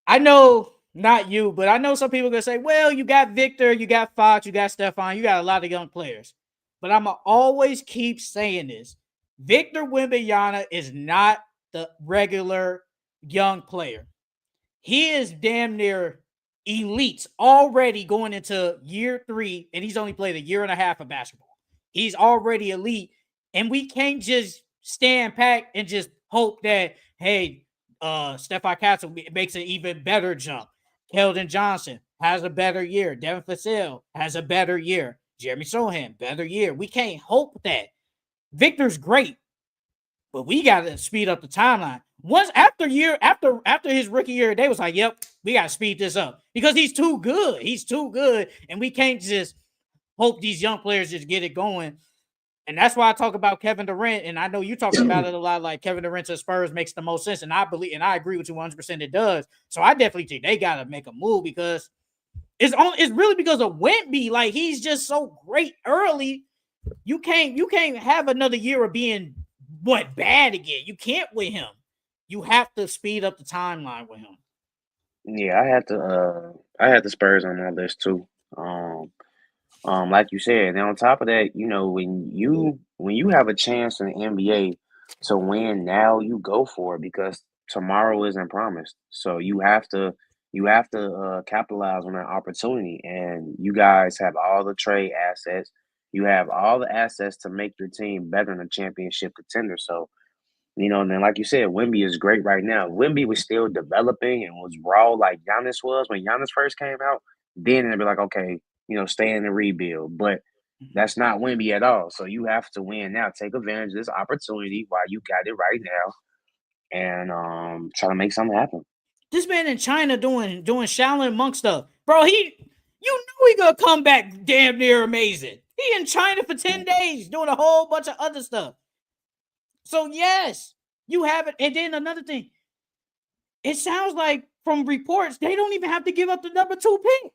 I know not you, but I know some people gonna say, well, you got Victor, you got Fox, you got Stephon, you got a lot of young players. But I'ma always keep saying this. Victor Wembanyama is not the regular young player. He is damn near elite already going into year 3, and he's only played a year and a half of basketball. He's already elite, and we can't just stand back and just hope that, hey, Stephon Castle makes an even better jump. Keldon Johnson has a better year. Devin Vassell has a better year. Jeremy Sohan, better year. We can't hope that. Victor's great, but we got to speed up the timeline. Once after his rookie year, they was like, "Yep, we got to speed this up because he's too good. He's too good, and we can't just hope these young players just get it going." And that's why I talk about Kevin Durant, and I know you talking about it a lot. Like Kevin Durant to Spurs makes the most sense, and I believe and I agree with you 100%. It does. So I definitely think they got to make a move because it's really because of Wemby. Like he's just so great early. You can't have another year of being bad again. You can't with him. You have to speed up the timeline with him. Yeah, I had the Spurs on my list too. Like you said, and on top of that, you know, when you have a chance in the NBA to win now, you go for it because tomorrow isn't promised. So you have to capitalize on that opportunity. And you guys have all the trade assets. You have all the assets to make your team better than a championship contender. So you know, and then like you said, Wemby is great right now. Wemby was still developing and was raw like Giannis was when Giannis first came out. Then it'd be like, okay, you know, stay in the rebuild. But that's not Wemby at all. So you have to win now. Take advantage of this opportunity while you got it right now and try to make something happen. This man in China doing Shaolin monk stuff, bro. You know he gonna come back damn near amazing. He in China for 10 days doing a whole bunch of other stuff. So yes, you have it. And then another thing, it sounds like from reports they don't even have to give up the number 2 pick.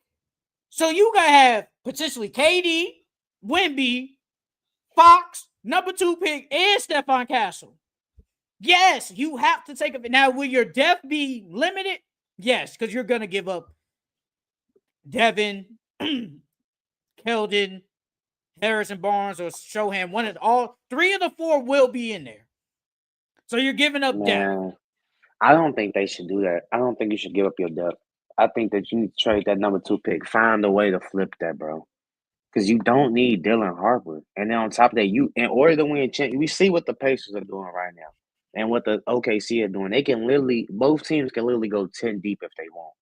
So you gotta have potentially KD, Wemby, Fox, number 2 pick, and Stephon Castle. Yes, you have to take it. Now, will your depth be limited? Yes, because you're gonna give up Devin, Keldon, Harrison Barnes, or Shohan. All 3 of the 4 will be in there. So you're giving up depth. Man, I don't think they should do that. I don't think you should give up your depth. I think that you need to trade that number 2 pick. Find a way to flip that, bro. Because you don't need Dylan Harper. And then on top of that, you in order to win we see what the Pacers are doing right now. And what the OKC are doing. They can literally both teams can literally go 10 deep if they want.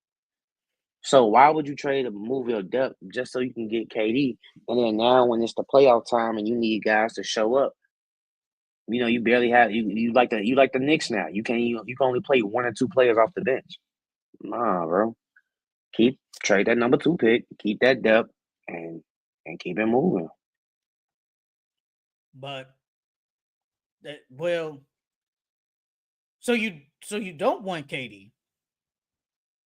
So why would you trade a move your depth just so you can get KD? And then now when it's the playoff time and you need guys to show up, you know, you barely have you like the Knicks now. You can only play 1 or 2 players off the bench. Nah, bro. Trade that number 2 pick, keep that depth, and keep it moving. But so you don't want KD.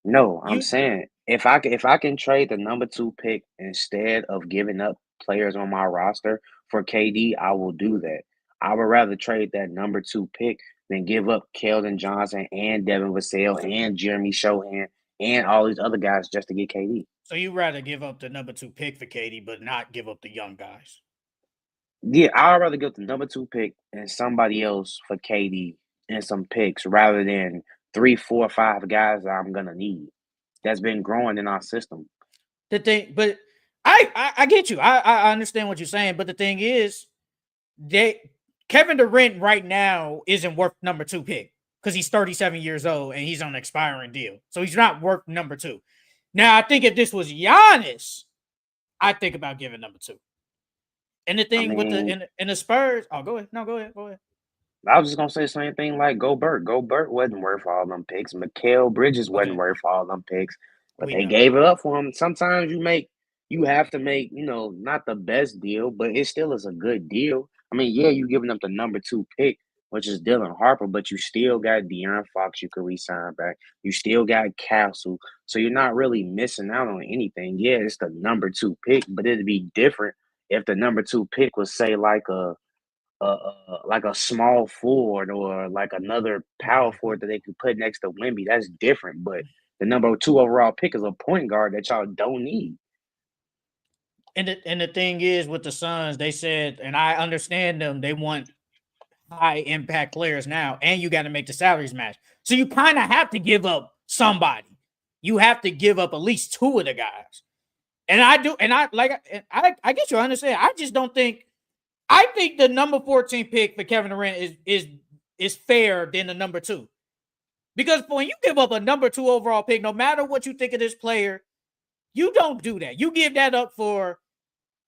No, I'm You saying if I can trade the number 2 pick instead of giving up players on my roster for KD, I will do that. I would rather trade that number 2 pick than give up Keldon Johnson and Devin Vassell and Jeremy Shohan and all these other guys just to get KD. So you rather give up the number 2 pick for KD, but not give up the young guys? Yeah, I'd rather give the number 2 pick and somebody else for KD and some picks rather than 3, 4, 5 guys that I'm gonna need. That's been growing in our system. The thing, but I get you. I understand what you're saying, but the thing is, Kevin Durant right now isn't worth number 2 pick because he's 37 years old and he's on an expiring deal, so he's not worth number 2. Now, I think if this was Giannis, I think about giving number 2. And the thing with the Spurs, go ahead. No, go ahead. I was just gonna say the same thing like Gobert. Gobert wasn't worth all them picks. Mikal Bridges wasn't worth all them picks, but they gave it up for him. Sometimes you have to make, not the best deal, but it still is a good deal. I mean, yeah, you giving up the number 2 pick, which is Dylan Harper, but you still got De'Aaron Fox you could re-sign back. You still got Castle, so you're not really missing out on anything. Yeah, it's the number 2 pick, but it'd be different if the number 2 pick was say like a small forward or like another power forward that they could put next to Wemby. That's different. But the number 2 overall pick is a point guard that y'all don't need. And the thing is with the Suns, they said, and I understand them, they want high impact players now, and you got to make the salaries match. So you kind of have to give up somebody. You have to give up at least 2 of the guys. And I do, and I get you. I understand. I just don't think. I think the number 14 pick for Kevin Durant is fair than the number 2, because when you give up a number 2 overall pick, no matter what you think of this player, you don't do that. You give that up for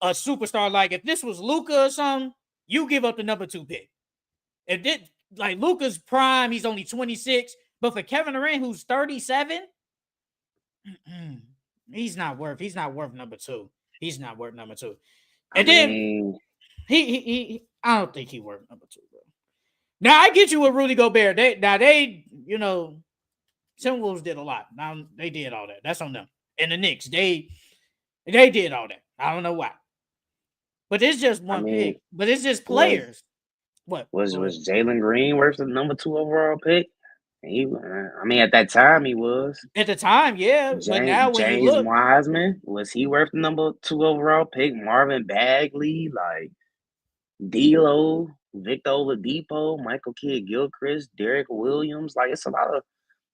a superstar. Like if this was Luka or something, you give up the number 2 pick. If this, like Luka's prime, he's only 26, but for Kevin Durant, who's 37, he's not worth number 2. He's not worth number 2. And then he I don't think he worth number 2, bro. Now I get you with Rudy Gobert. They Timberwolves did a lot. Now they did all that. That's on them. And the Knicks, they did all that. I don't know why. But it's just one pick. But it's just players. What was Jalen Green worth the number 2 overall pick? At that time he was. At the time, yeah. But now when James you look, Wiseman, was he worth the number 2 overall pick? Marvin Bagley, like D'Lo, Victor Oladipo, Michael Kidd-Gilchrist, Derek Williams. Like it's a lot of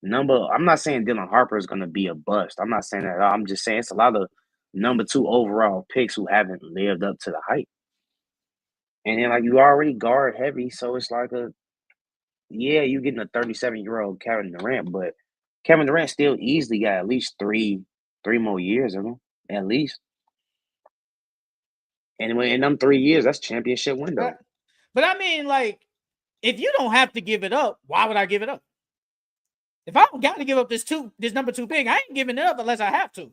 number. I'm not saying Dylan Harper is going to be a bust. I'm not saying that at all. I'm just saying it's a lot of number 2 overall picks who haven't lived up to the hype. And then, like, you already guard heavy, so it's like you getting a 37-year-old Kevin Durant, but Kevin Durant still easily got at least three more years in him, at least. Anyway, in them 3 years, that's championship window. But I mean, like, if you don't have to give it up, why would I give it up? If I don't got to give up this number 2 pick, I ain't giving it up unless I have to.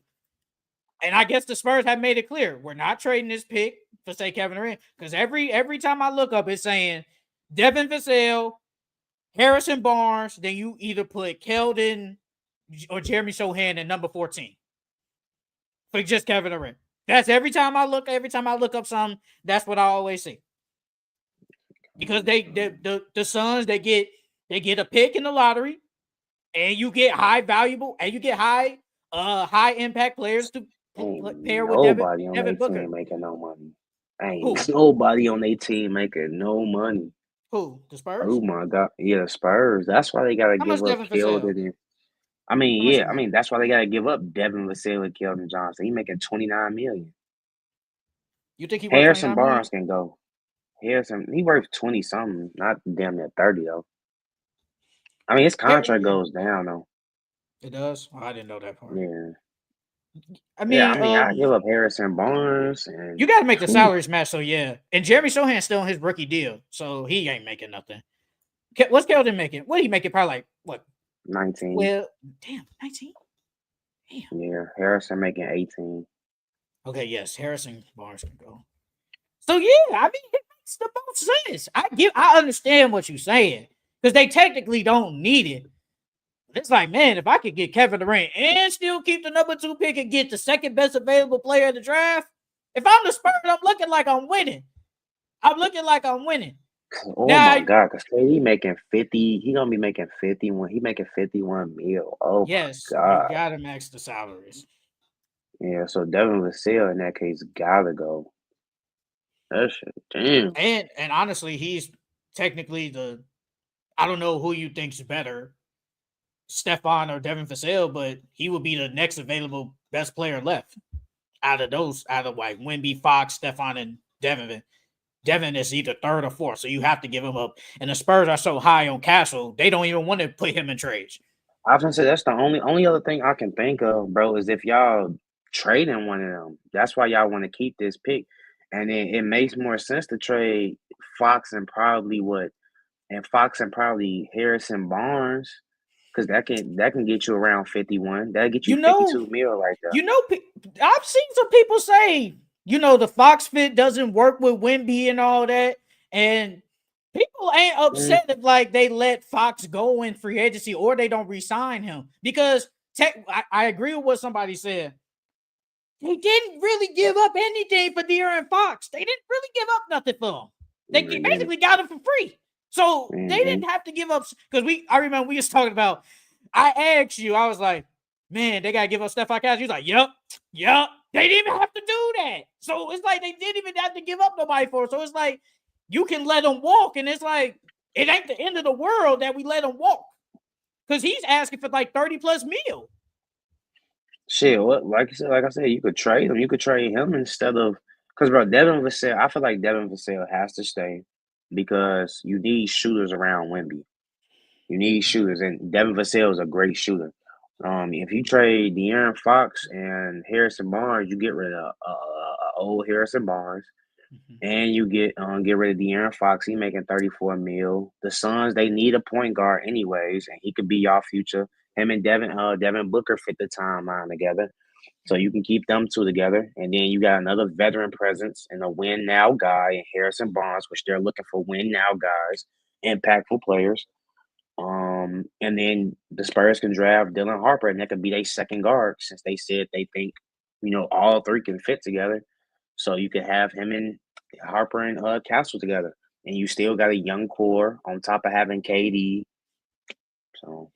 And I guess the Spurs have made it clear we're not trading this pick for say Kevin Durant, because every time I look up, it's saying Devin Vassell, Harrison Barnes. Then you either put Keldon or Jeremy Shohan in number 14 for just Kevin Durant. That's every time I look up something. That's what I always see. Because the Suns they get a pick in the lottery, and you get high valuable and you get high impact players to pair with nobody Devin on Booker. their team making no money. Ain't nobody on their team making no money. Who? The Spurs? Oh my God, yeah, the Spurs. That's why they gotta give up Keldon. That's why they gotta give up Devin Vassell and Keldon Johnson. He making $29 million. You think he Harrison Barnes can go? Harrison, he worth 20 something, not damn near 30 though. I mean, his contract goes down though. It does. Oh, I didn't know that part. Yeah. I I give up Harrison Barnes, and you got to make the salaries match. So yeah, and Jeremy Shohan's still on his rookie deal, so he ain't making nothing. What's Keldon making? What he making? Probably like what? 19. Well, damn, 19. Damn. Yeah, Harrison making 18. Okay, yes, Harrison Barnes can go. So yeah, I mean, it makes the most sense. I understand what you're saying because they technically don't need it. It's like, man, if I could get Kevin Durant and still keep the number 2 pick and get the second best available player in the draft, If I'm the Spurs, I'm looking like I'm winning. Oh Now, my God, because he making 50. He gonna be making 51. He making 51 mil. Oh my yes, you God. gotta max the salaries. Yeah, so Devin Vassell in that case gotta go. That shit, damn. And honestly, he's technically I don't know who you think's better, Stephon or Devin Vassell, but he would be the next available best player left out of like Wemby, Fox, Stephon, and Devin. Devin is either third or fourth, so you have to give him up. And the Spurs are so high on Castle, they don't even want to put him in trades. I was gonna say that's the only other thing I can think of, bro, is if y'all trading one of them. That's why y'all want to keep this pick. And then it makes more sense to trade Fox and probably Harrison Barnes, because that can get you around 51. That'll get you You know, 52 mil right there. I've seen some people say, the Fox fit doesn't work with Wemby and all that, and people ain't upset if like they let Fox go in free agency or they don't re-sign him because I agree with what somebody said. They didn't really give up anything for De'Aaron Fox. They didn't really give up nothing for him. They basically got him for free. So they didn't have to give up because I remember we was talking about. I asked you, I was like, man, they gotta give up Stephon Castle. You was like, yep. They didn't even have to do that. So it's like they didn't even have to give up nobody for it. So it's like you can let them walk, and it's like it ain't the end of the world that we let him walk. Because he's asking for like 30 plus mil. Shit, like I said, you could trade him. You could trade him instead of because bro, Devin Vassell. I feel like Devin Vassell has to stay because you need shooters around Wemby. You need shooters, and Devin Vassell is a great shooter. If you trade De'Aaron Fox and Harrison Barnes, you get rid of old Harrison Barnes, and you get rid of De'Aaron Fox. He making 34 mil. The Suns, they need a point guard anyways, and he could be your future. Him and Devin Booker fit the timeline together. So you can keep them two together. And then you got another veteran presence and a win now guy in Harrison Barnes, which they're looking for win now guys, impactful players. And then the Spurs can draft Dylan Harper, and that could be their second guard since they said they think, all three can fit together. So you could have him and Harper and Castle together. And you still got a young core on top of having KD. So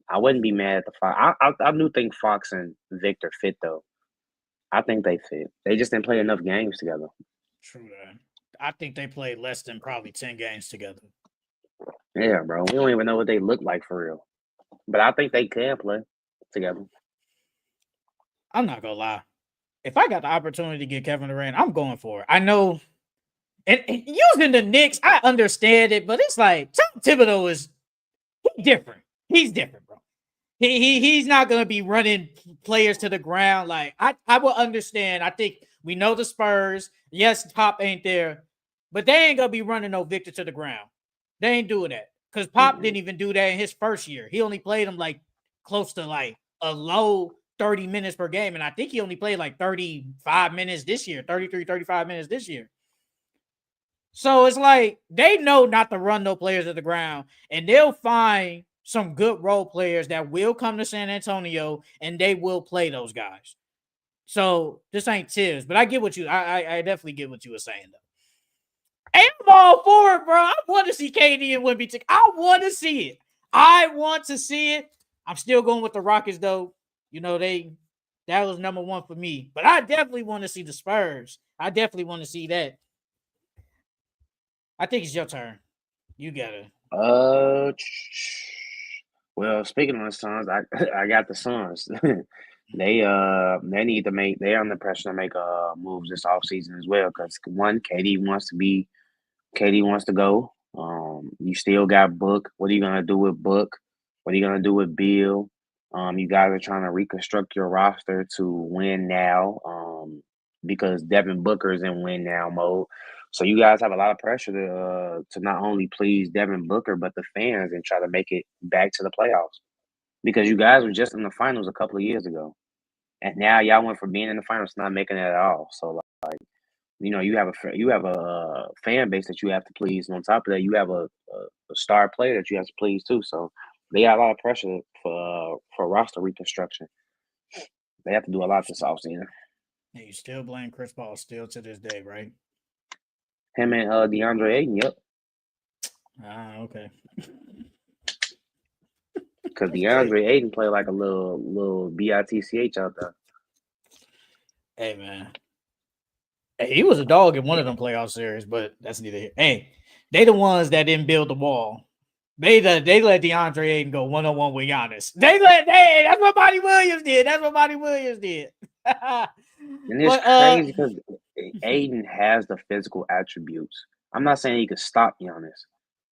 I wouldn't be mad at the Fox. I do think Fox and Victor fit though. I think they fit. They just didn't play enough games together. True that. I think they played less than probably 10 games together. Yeah, bro. We don't even know what they look like for real. But I think they can play together. I'm not gonna lie. If I got the opportunity to get Kevin Durant, I'm going for it. I know, and using the Knicks, I understand it, but it's like Tom Thibodeau he's different. He's different, bro. He's not gonna be running players to the ground. Like I will understand. I think we know the Spurs. Yes, Pop ain't there, but they ain't gonna be running no Victor to the ground. They ain't doing that because Pop didn't even do that in his first year. He only played him like close to like a low 30 minutes per game, and I think he only played like 35 minutes this year, 33, 35 minutes this year. So it's like they know not to run no players to the ground, and they'll find some good role players that will come to San Antonio and they will play those guys. So this ain't Tibbs, but I get what I definitely get what you were saying though. And I'm all for it, bro. I want to see KD and Wemby. I want to see it. I'm still going with the Rockets though. That was number one for me. But I definitely want to see the Spurs. I definitely want to see that. I think it's your turn. You got it. Well, speaking of the Suns, I got the Suns. They need to make. They're under pressure to make moves this offseason as well because one, KD wants to go. You still got Book. What are you gonna do with Book? What are you gonna do with Bill? You guys are trying to reconstruct your roster to win now. Because Devin Booker's in win now mode. So you guys have a lot of pressure to not only please Devin Booker but the fans and try to make it back to the playoffs. Because you guys were just in the finals a couple of years ago, and now y'all went from being in the finals to not making it at all. So like, you have a fan base that you have to please. And on top of that, you have a star player that you have to please too. So they got a lot of pressure for roster reconstruction. They have to do a lot this offseason. And you still blame Chris Paul still to this day, right? Him and DeAndre Ayton, yep. Ah, okay. Because DeAndre Ayton played like a little bitch out there. Hey, man. Hey, he was a dog in one of them playoff series, but that's neither here. Hey, they the ones that didn't build the wall. They let DeAndre Ayton go 1-on-1 with Giannis. That's what Monty Williams did. That's what Monty Williams did. And it's crazy because Ayton has the physical attributes. I'm not saying he could stop Giannis,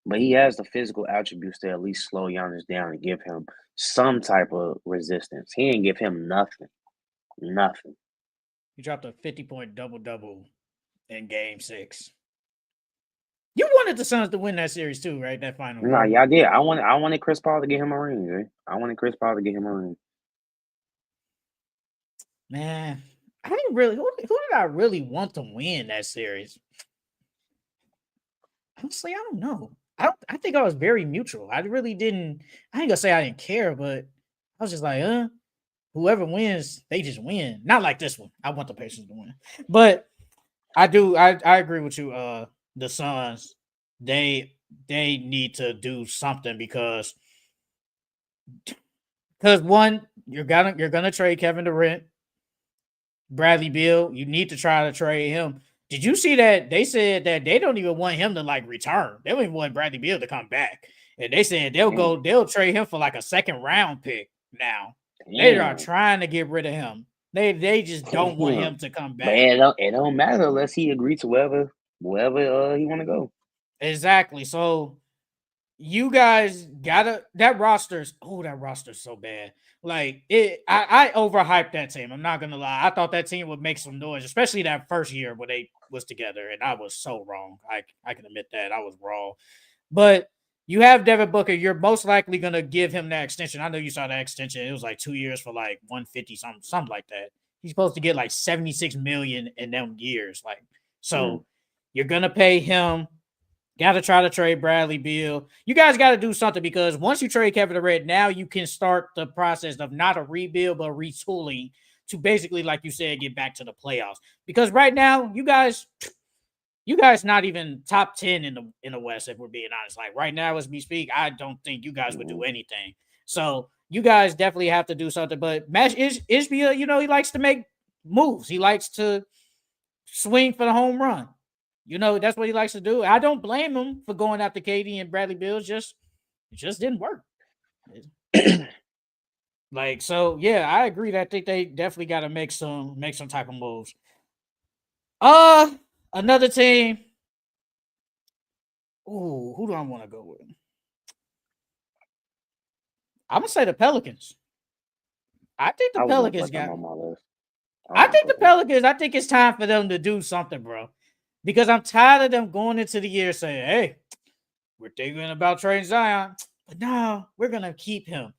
but he has the physical attributes to at least slow Giannis down and give him some type of resistance. He didn't give him nothing. Nothing. He dropped a 50-point double-double in Game 6. You wanted the Suns to win that series too, right? That final. No, yeah, I did. I wanted Chris Paul to get him a ring, right? I wanted Chris Paul to get him a ring. Man, I didn't really. Who did I really want to win that series? Honestly, I don't know. I think I was very neutral. I really didn't. I ain't gonna say I didn't care, but I was just like, whoever wins, they just win. Not like this one. I want the Pacers to win, but I do. I agree with you. The Suns, they need to do something because one, you're gonna trade Kevin Durant, Bradley Beal. You need to try to trade him. Did you see that they said that they don't even want him to like return? They don't even want Bradley Beal to come back, and they said they'll trade him for like a second round pick. Now they are trying to get rid of him. They just don't want him to come back. But it don't matter unless he agrees to wherever he want to go. Exactly. So you guys gotta that roster's so bad. Like I overhyped that team. I'm not gonna lie. I thought that team would make some noise, especially that first year when they was together, and I was so wrong. I can admit that I was wrong. But you have Devin Booker. You're most likely gonna give him that extension. I know you saw that extension. It was like 2 years for like 150 something like that. He's supposed to get like 76 million in them years. Like so, you're gonna pay him. Got to try to trade Bradley Beal. You guys got to do something because once you trade Kevin Durant, now you can start the process of not a rebuild, but retooling to basically, like you said, get back to the playoffs. Because right now, you guys not even top 10 in the West, if we're being honest. Like right now, as we speak, I don't think you guys would do anything. So you guys definitely have to do something. But Ishbia, he likes to make moves. He likes to swing for the home run. That's what he likes to do. I don't blame him for going after KD and Bradley Beal. It just didn't work. So, yeah, I agree that I think they definitely got to make some type of moves. Another team. Ooh, who do I want to go with? I'm gonna say the Pelicans. I think the Pelicans got. I think the Pelicans. I think it's time for them to do something, bro. Because I'm tired of them going into the year saying, hey, we're thinking about trading Zion. But no, we're going to keep him.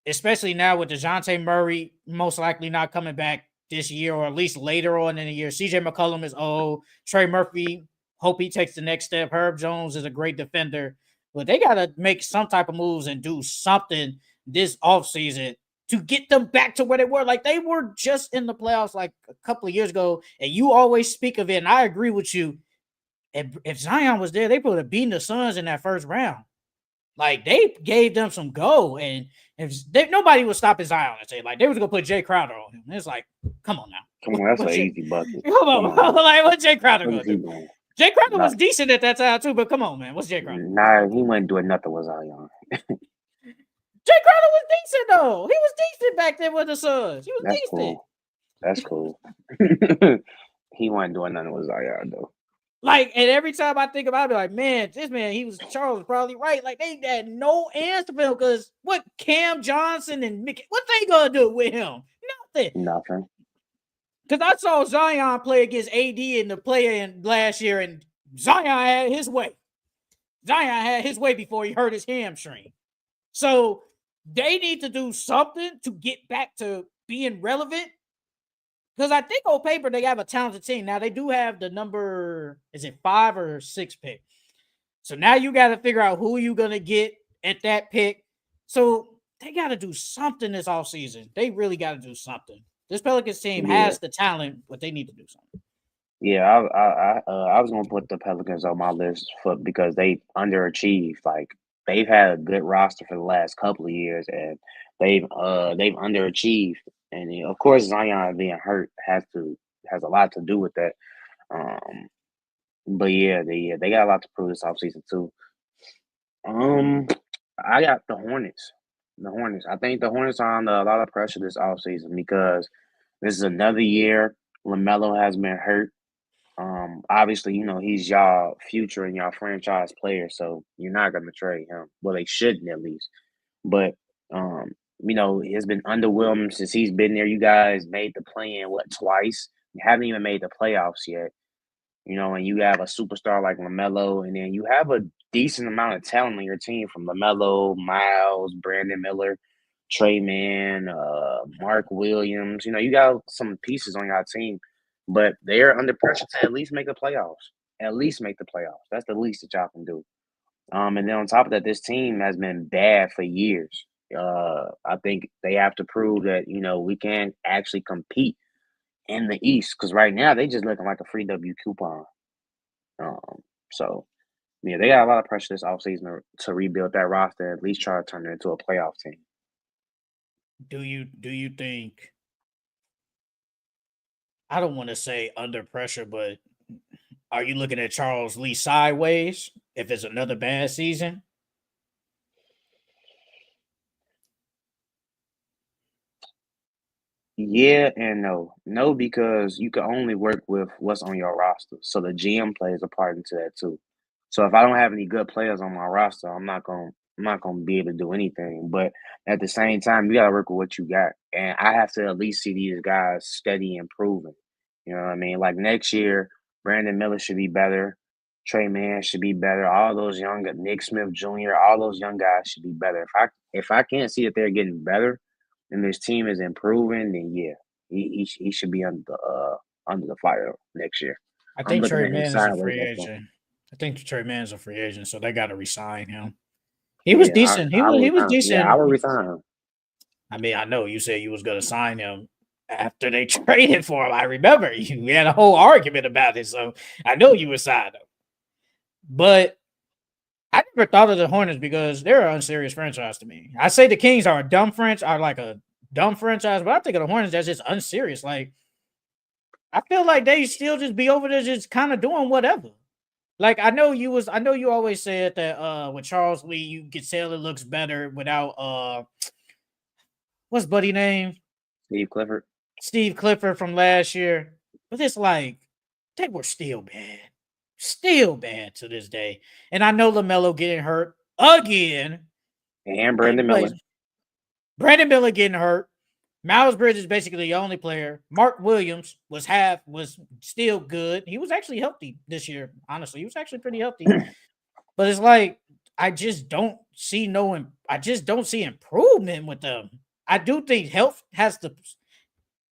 Especially now with DeJounte Murray most likely not coming back this year or at least later on in the year. CJ McCollum is old. Trey Murphy, hope he takes the next step. Herb Jones is a great defender. But they got to make some type of moves and do something this offseason to get them back to where they were. Like, they were just in the playoffs like a couple of years ago, and you always speak of it, and I agree with you. If Zion was there, they would have beaten the Suns in that first round. Like, they gave them some go, and nobody was stopping Zion. And say, like, they was going to put Jay Crowder on him. It's like, come on now. Come on, that's an easy bucket. Come on. Like, what's Jay Crowder going to do? Jay Crowder was decent at that time, too, but come on, man. What's Jay Crowder? Nah, he wasn't doing nothing with Zion. Jay Crowder was decent, though. He was decent back then with the Suns. He was decent. Cool. That's cool. He wasn't doing nothing with Zion, though. Like, and every time I think about it, I be like, man, this man, Charles was probably right. Like, they had no answer for him because what Cam Johnson and Mickey, what they going to do with him? Nothing. Because I saw Zion play against AD in the play-in last year, and Zion had his way. Zion had his way before he hurt his hamstring. So they need to do something to get back to being relevant. Because I think on paper they have a talented team. Now they do have the number, is it 5 or 6 pick? So now you got to figure out who you're going to get at that pick. So they got to do something this offseason. They really got to do something. This Pelicans team Yeah. has the talent, but they need to do something. Yeah, I was gonna put the Pelicans on my list because they underachieved. Like they've had a good roster for the last couple of years, and they've underachieved. And of course, Zion being hurt has a lot to do with that. Um, but yeah, they got a lot to prove this offseason too. I got the Hornets. The Hornets. I think the Hornets are under a lot of pressure this offseason because this is another year LaMelo has been hurt. Obviously, he's y'all future and y'all franchise player, so you're not gonna trade him. Well, they shouldn't at least. But it's been underwhelming since he's been there. You guys made the play-in twice? You haven't even made the playoffs yet. And you have a superstar like LaMelo, and then you have a decent amount of talent on your team from LaMelo, Miles, Brandon Miller, Trey Mann, Mark Williams. You got some pieces on your team, but they're under pressure to at least make the playoffs. At least make the playoffs. That's the least that y'all can do. And then on top of that, this team has been bad for years. I think they have to prove that, we can actually compete in the East, because right now they just looking like a free W coupon. So yeah, they got a lot of pressure this offseason to rebuild that roster, at least try to turn it into a playoff team. Do you think, I don't want to say under pressure, but are you looking at Charles Lee sideways if it's another bad season? Yeah and no. No, because you can only work with what's on your roster. So the GM plays a part into that too. So if I don't have any good players on my roster, I'm not gonna be able to do anything. But at the same time, you gotta work with what you got. And I have to at least see these guys steady improving. You know what I mean? Like next year, Brandon Miller should be better. Trey Mann should be better. All those young Nick Smith Jr., all those young guys should be better. If I can't see that they're getting better and this team is improving, then yeah, he should be under the fire next year. I I'm think looking Trey at him Man is a sideways. free That's all. agent. I think Trey Man is a free agent, so they got to resign him. He was Yeah, decent. He I was would. Yeah, I decent. would resign him. I mean, I know you said you was going to sign him after they traded for him. I remember we had a whole argument about it, so I know you would sign him. But I never thought of the Hornets because they're an unserious franchise to me. I say the Kings are a dumb franchise, but I think of the Hornets that's just unserious. Like, I feel like they still just be over there just kind of doing whatever. Like, I know you always said that with Charles Lee, you could tell it looks better without what's buddy name? Steve Clifford. Steve Clifford from last year. But it's like they were still bad. Still bad to this day. And I know LaMelo getting hurt again. And Brandon Miller. Brandon Miller getting hurt. Miles Bridges is basically the only player. Mark Williams was still good. He was actually healthy this year. Honestly, he was actually pretty healthy. But it's like I just don't see improvement with them. I do think health has to.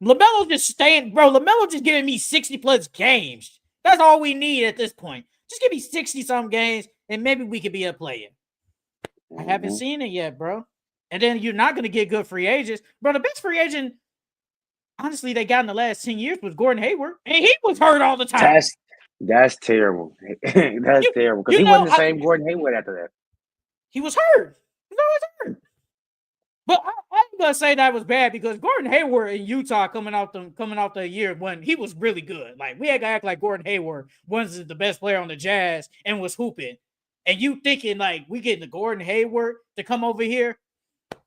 LaMelo just staying, bro. LaMelo just giving me 60 plus games. That's all we need at this point. Just give me 60 some games, and maybe we could be a player. I haven't seen it yet, bro. And then you're not going to get good free agents. Bro, the best free agent, honestly, they got in the last 10 years was Gordon Hayward. And he was hurt all the time. That's terrible. That's terrible. Because he wasn't the same Gordon Hayward after that. He was hurt. He was always hurt. But I'm going to say that was bad because Gordon Hayward in Utah coming off the year when he was really good. Like, we had to act like Gordon Hayward was the best player on the Jazz and was hooping. And you thinking, like, we getting the Gordon Hayward to come over here.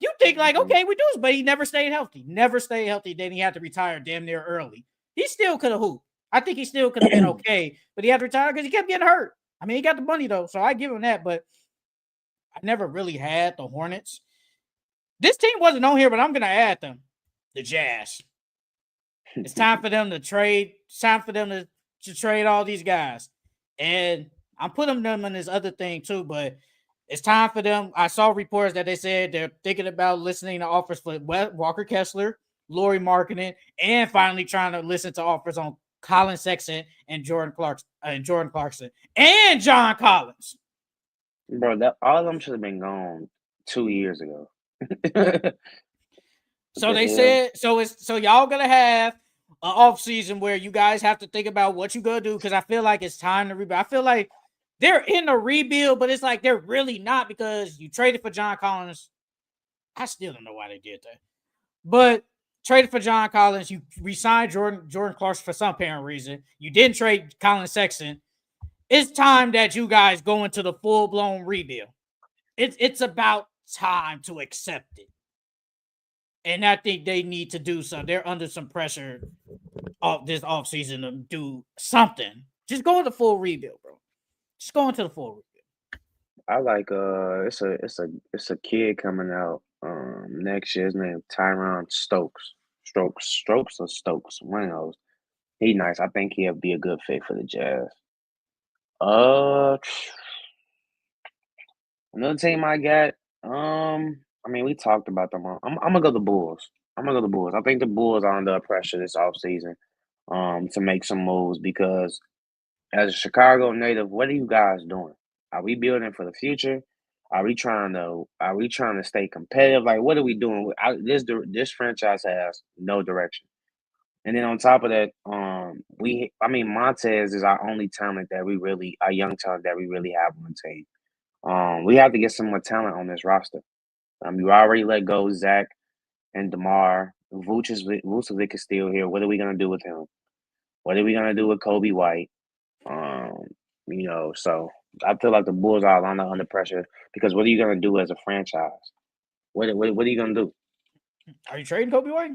You think like, okay, we do this, but he never stayed healthy. Then he had to retire damn near early. He still could have hooped. I think he still could have been okay, but he had to retire because he kept getting hurt. I mean, he got the money though, so I give him that. But I never really had the Hornets. This team wasn't on here, but I'm gonna add them. The Jazz. It's time for them to trade. It's time for them to trade all these guys, and I'm putting them in this other thing too, but. It's time for them. I saw reports that they said they're thinking about listening to offers for Walker Kessler, Lauri Markkanen, and finally trying to listen to offers on Colin Sexton and Jordan Clarkson, and John Collins. Bro, all of them should have been gone 2 years ago. So they said, so y'all gonna have an off season where you guys have to think about what you gonna do, because I feel like it's time to rebuild. I feel like they're in a rebuild, but it's like they're really not, because you traded for John Collins. I still don't know why they did that, but traded for John Collins. You re-signed Jordan Clarkson for some apparent reason. You didn't trade Colin Sexton. It's time that you guys go into the full-blown rebuild. It's about time to accept it. And I think they need to do so. They're under some pressure this offseason to do something. Just go into full rebuild, bro. Just go into the full rebuild. I like it's a kid coming out next year. His name Tyron Stokes. Strokes or Stokes. One of those. He nice. I think he'll be a good fit for the Jazz. Another team I got. I mean, we talked about them. I'm gonna go the Bulls. I think the Bulls are under pressure this offseason to make some moves, because as a Chicago native, what are you guys doing? Are we building for the future? Are we trying to stay competitive? Like, what are we doing? This franchise has no direction. And then on top of that, Montez is our only talent our young talent that we really have on the team. We have to get some more talent on this roster. You already let go Zach and DeMar. Vucevic is still here. What are we gonna do with him? What are we gonna do with Kobe White? So I feel like the Bulls are under pressure, because what are you gonna do as a franchise? What are you gonna do? Are you trading Kobe White?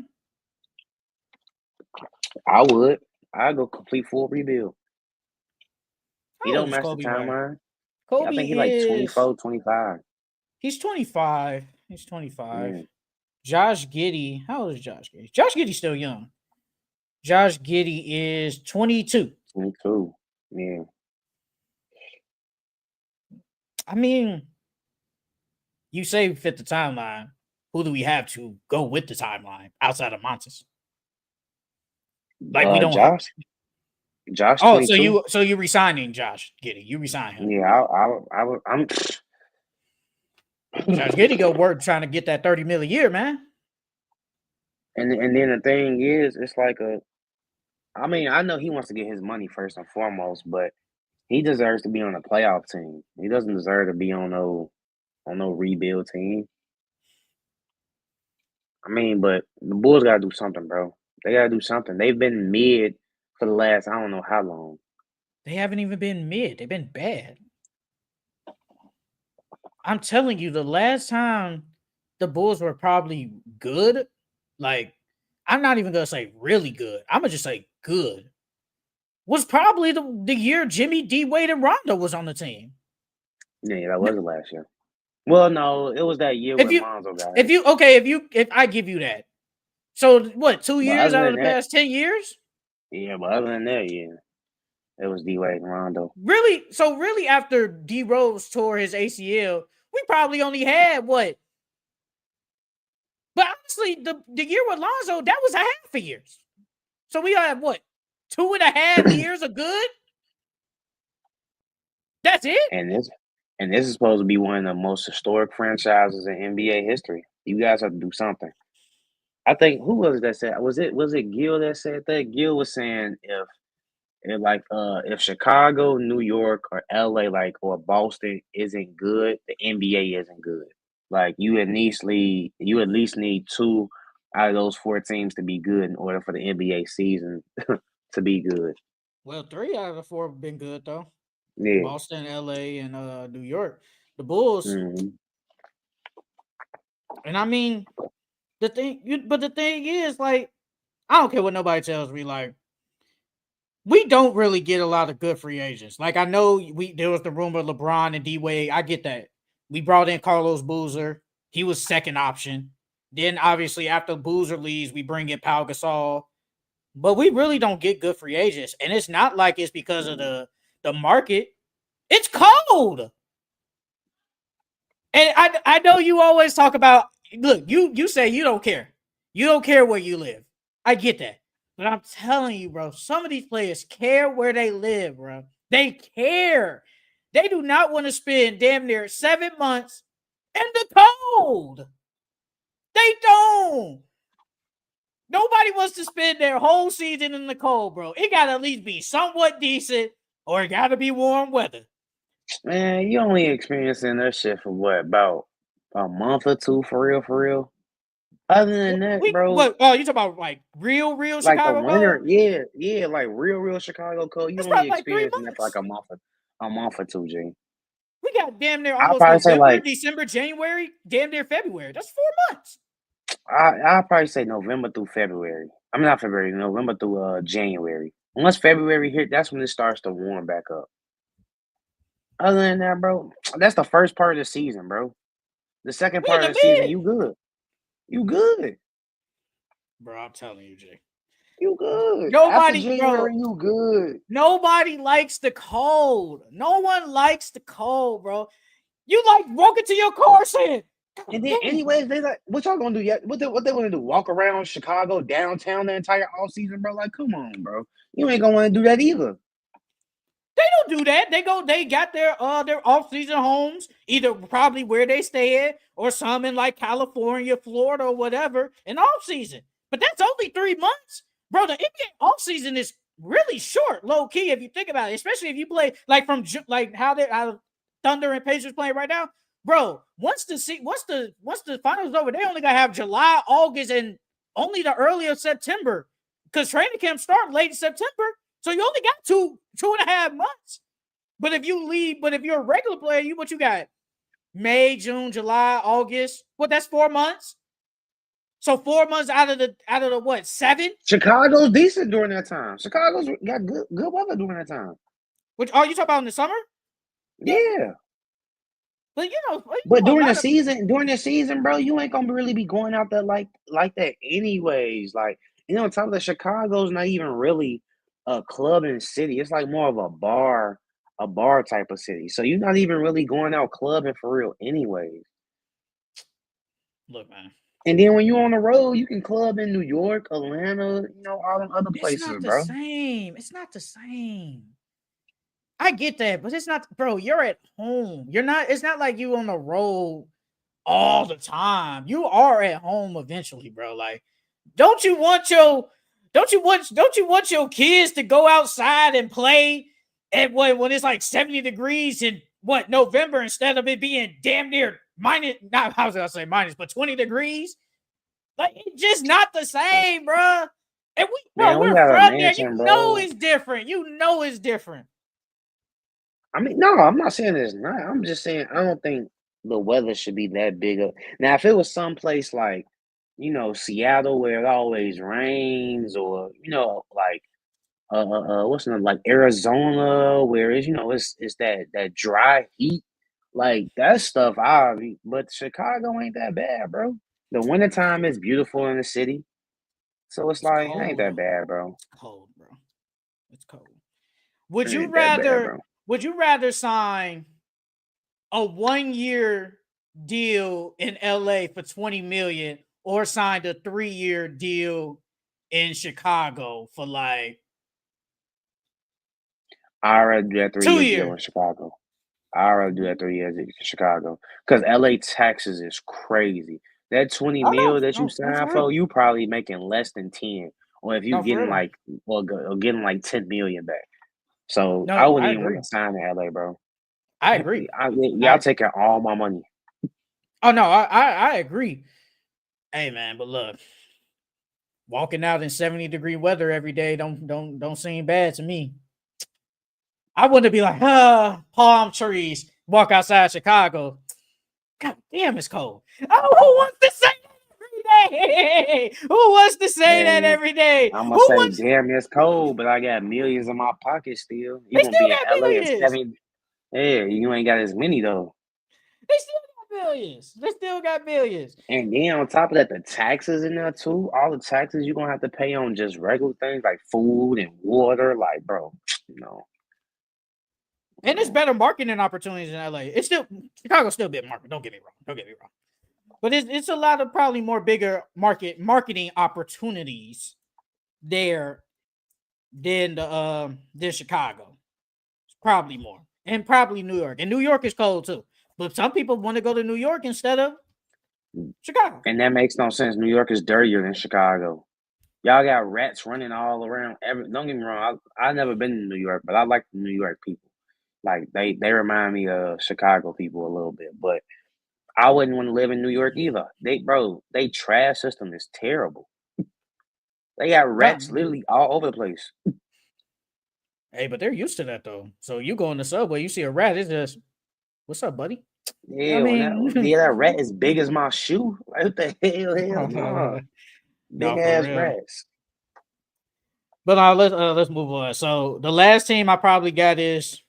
I would. I'd go complete full rebuild. He How don't old is match the Kobe White? timeline. Kobe I think he's like 24, 25. He's 25. He's 25. Yeah. Josh Giddey. How old is Josh Giddey? Josh Giddey's still young. Josh Giddey is 22. 22. Yeah. I mean, you say fit the timeline. Who do we have to go with the timeline outside of Montes? Like, we don't Josh. Josh. Oh, 22. so you resigning Josh Giddey? You resign him? Yeah, I'm. Josh Giddey go work trying to get that $30 million a year, man. And then the thing is, it's like I know he wants to get his money first and foremost, but he deserves to be on a playoff team. He doesn't deserve to be on no rebuild team. I mean, but the Bulls gotta do something, bro. They gotta do something. They've been mid for the last I don't know how long. They haven't even been mid. They've been bad. I'm telling you, the last time the Bulls were probably good, like, I'm not even gonna say really good. I'm gonna just say good. Was probably the year Jimmy, D Wade, and Rondo was on the team. Yeah, that was the last year. Well, no, it was that year when Lonzo got hurt. If I give you that, so what? 2 years out of the past 10 years? Yeah, but other than that, yeah, it was D Wade and Rondo. Really? So really, after D Rose tore his ACL, we probably only had what? But honestly, the year with Lonzo, that was a half a year. So we had what? 2.5 years of good? That's it? And this is supposed to be one of the most historic franchises in NBA history. You guys have to do something. I think who was it that said? Was it Gil that said that? Gil was saying if Chicago, New York, or LA, or Boston isn't good, the NBA isn't good. Like you at least need 2 out of those 4 teams to be good in order for the NBA season to be good. Well, 3 out of the 4 have been good though. Yeah. Boston, LA, and New York. The Bulls. Mm-hmm. And I mean, the thing is, like, I don't care what nobody tells me, like, we don't really get a lot of good free agents. Like, I know there was the rumor of LeBron and D Wade. I get that. We brought in Carlos Boozer. He was second option. Then obviously after Boozer leaves, we bring in Pau Gasol. But we really don't get good free agents. And it's not like it's because of the market. It's cold. And I know you always talk about, look, you say you don't care. You don't care where you live. I get that. But I'm telling you, bro, some of these players care where they live, bro. They care. They do not want to spend damn near 7 months in the cold. They don't. Nobody wants to spend their whole season in the cold, bro. It gotta at least be somewhat decent, or it gotta be warm weather. Man, you only experiencing that shit for what, about a month or two, for real, for real. Other than that, bro, Oh, you talking about like real like the Chicago cold? winter, yeah, like real Chicago cold. You That's only probably like 3 experiencing that for like months. a month or two, G. We got damn near I'll almost probably say November, like December, January, damn near February. That's 4 months. I'll probably say November through February. I mean not February, November through January. Once February hit, that's when it starts to warm back up. Other than that, bro, that's the first part of the season, bro. The second We in part the of the season, mid. you good. You good. Bro, I'm telling you, Jay. You good. After Nobody, bro. January, you good. Nobody likes the cold. No one likes the cold, bro. You like walking to your car saying, And then, anyways, they like, what y'all gonna do yet? What they gonna do? Walk around Chicago downtown the entire off season, bro? Like, come on, bro. You ain't gonna want to do that either. They don't do that. They got their off-season homes, either probably where they stay at, or some in like California, Florida, or whatever, in off-season. But that's only 3 months. Bro, the NBA off-season is really short, low-key, if you think about it, especially if you play like from like how Thunder and Pacers playing right now. Bro, once the finals over, they only gotta have July, August, and only the earlier September. Because training camp start late September. So you only got 2.5 months. But if you're a regular player, what you got? May, June, July, August. What, that's 4 months? So 4 months out of the what, 7? Chicago's decent during that time. Chicago's got good weather during that time. Which are you talking about in the summer? Yeah. But But during the season, bro, you ain't gonna really be going out there like that anyways. Like, on top of that, Chicago's not even really a clubbing city. It's like more of a bar type of city. So you're not even really going out clubbing for real anyways. Look, man. And then when you're on the road, you can club in New York, Atlanta, all them other places, It's not the bro. same. It's not the same. I get that, but it's not, bro. You're at home. It's not like you on the road all the time. You are at home eventually, bro. Like, don't you want your kids to go outside and play at when it's like 70 degrees in November, instead of it being damn near minus, not how was I say minus, but 20 degrees? Like, it's just not the same, bro. And we're got a from there. mansion, You know bro. it's different. You know it's different. I mean, no, I'm not saying it's not. I'm just saying I don't think the weather should be that big of. Now, if it was someplace like, Seattle where it always rains, or like what's another, like Arizona where it's that dry heat, like that stuff. But Chicago ain't that bad, bro. The wintertime is beautiful in the city, so it's like it ain't Cold, that bad, bro. It's cold, bro. It's cold. Would It you ain't that bad, rather? bro. Would you rather sign a 1-year deal in LA for $20 million, or signed a 3-year deal in Chicago for like I'd rather do that 3 2 year deal years? in Chicago. I'd rather do that 3 years in Chicago, because LA taxes is crazy. That 20 mil that you No, sign for for, real. you probably making less than 10, or if you No, for getting real. like or getting like 10 million back. So I No, wouldn't I even want agree. to sign in LA, bro. I agree. Y'all taking all my money. Oh no, I agree. Hey man, but look, walking out in 70-degree weather every day don't seem bad to me. I wouldn't be like, palm trees, walk outside Chicago. God damn, it's cold. Oh, who wants to say that every day? Who wants to say that Man, every day? I'm Who gonna say, wants? damn, it's cold, but I got millions in my pocket still. You They gonna still be in got LA in millions. 7? Yeah, you ain't got as many though. They still got millions. They still got millions. And then on top of that, the taxes in there too. All the taxes you're gonna have to pay on just regular things like food and water. Like, bro, no. And it's better marketing opportunities in LA. It's still Chicago's still a bit market. Don't get me wrong. But it's a lot of probably more bigger marketing opportunities there than Chicago. It's probably more. And probably New York. And New York is cold too. But some people want to go to New York instead of Chicago. And that makes no sense. New York is dirtier than Chicago. Y'all got rats running all around. Don't get me wrong. I never been to New York, but I like the New York people. Like they remind me of Chicago people a little bit, but I wouldn't want to live in New York either. They trash system is terrible. They got Nah, rats literally all over the place. hey, but they're used to that though. So you go in the subway, you see a rat, it's just, what's up, buddy? I Yeah, mean, that rat is big as my shoe. Like, what the hell? Hell no. Big no, for ass real. rats. But let's move on. So the last team I probably got is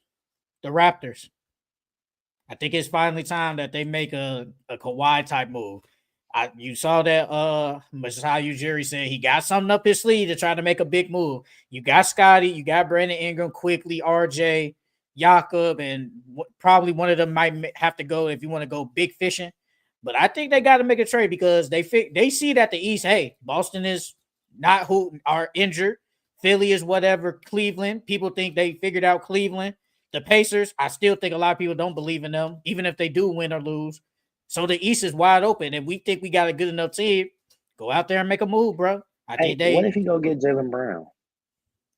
the Raptors. I think it's finally time that they make a Kawhi type move. You saw that much as how you Jerry said he got something up his sleeve to try to make a big move. You got Scotty, you got Brandon Ingram, quickly RJ, Jakob, and probably one of them might have to go if you want to go big fishing. But I think they got to make a trade because they see that the East, hey, Boston is not who are injured. Philly is whatever. Cleveland, people think they figured out Cleveland. The Pacers, I still think a lot of people don't believe in them, even if they do win or lose. So the East is wide open, and we think we got a good enough team. Go out there and make a move, bro. I Hey, think what if he go get Jaylen Brown?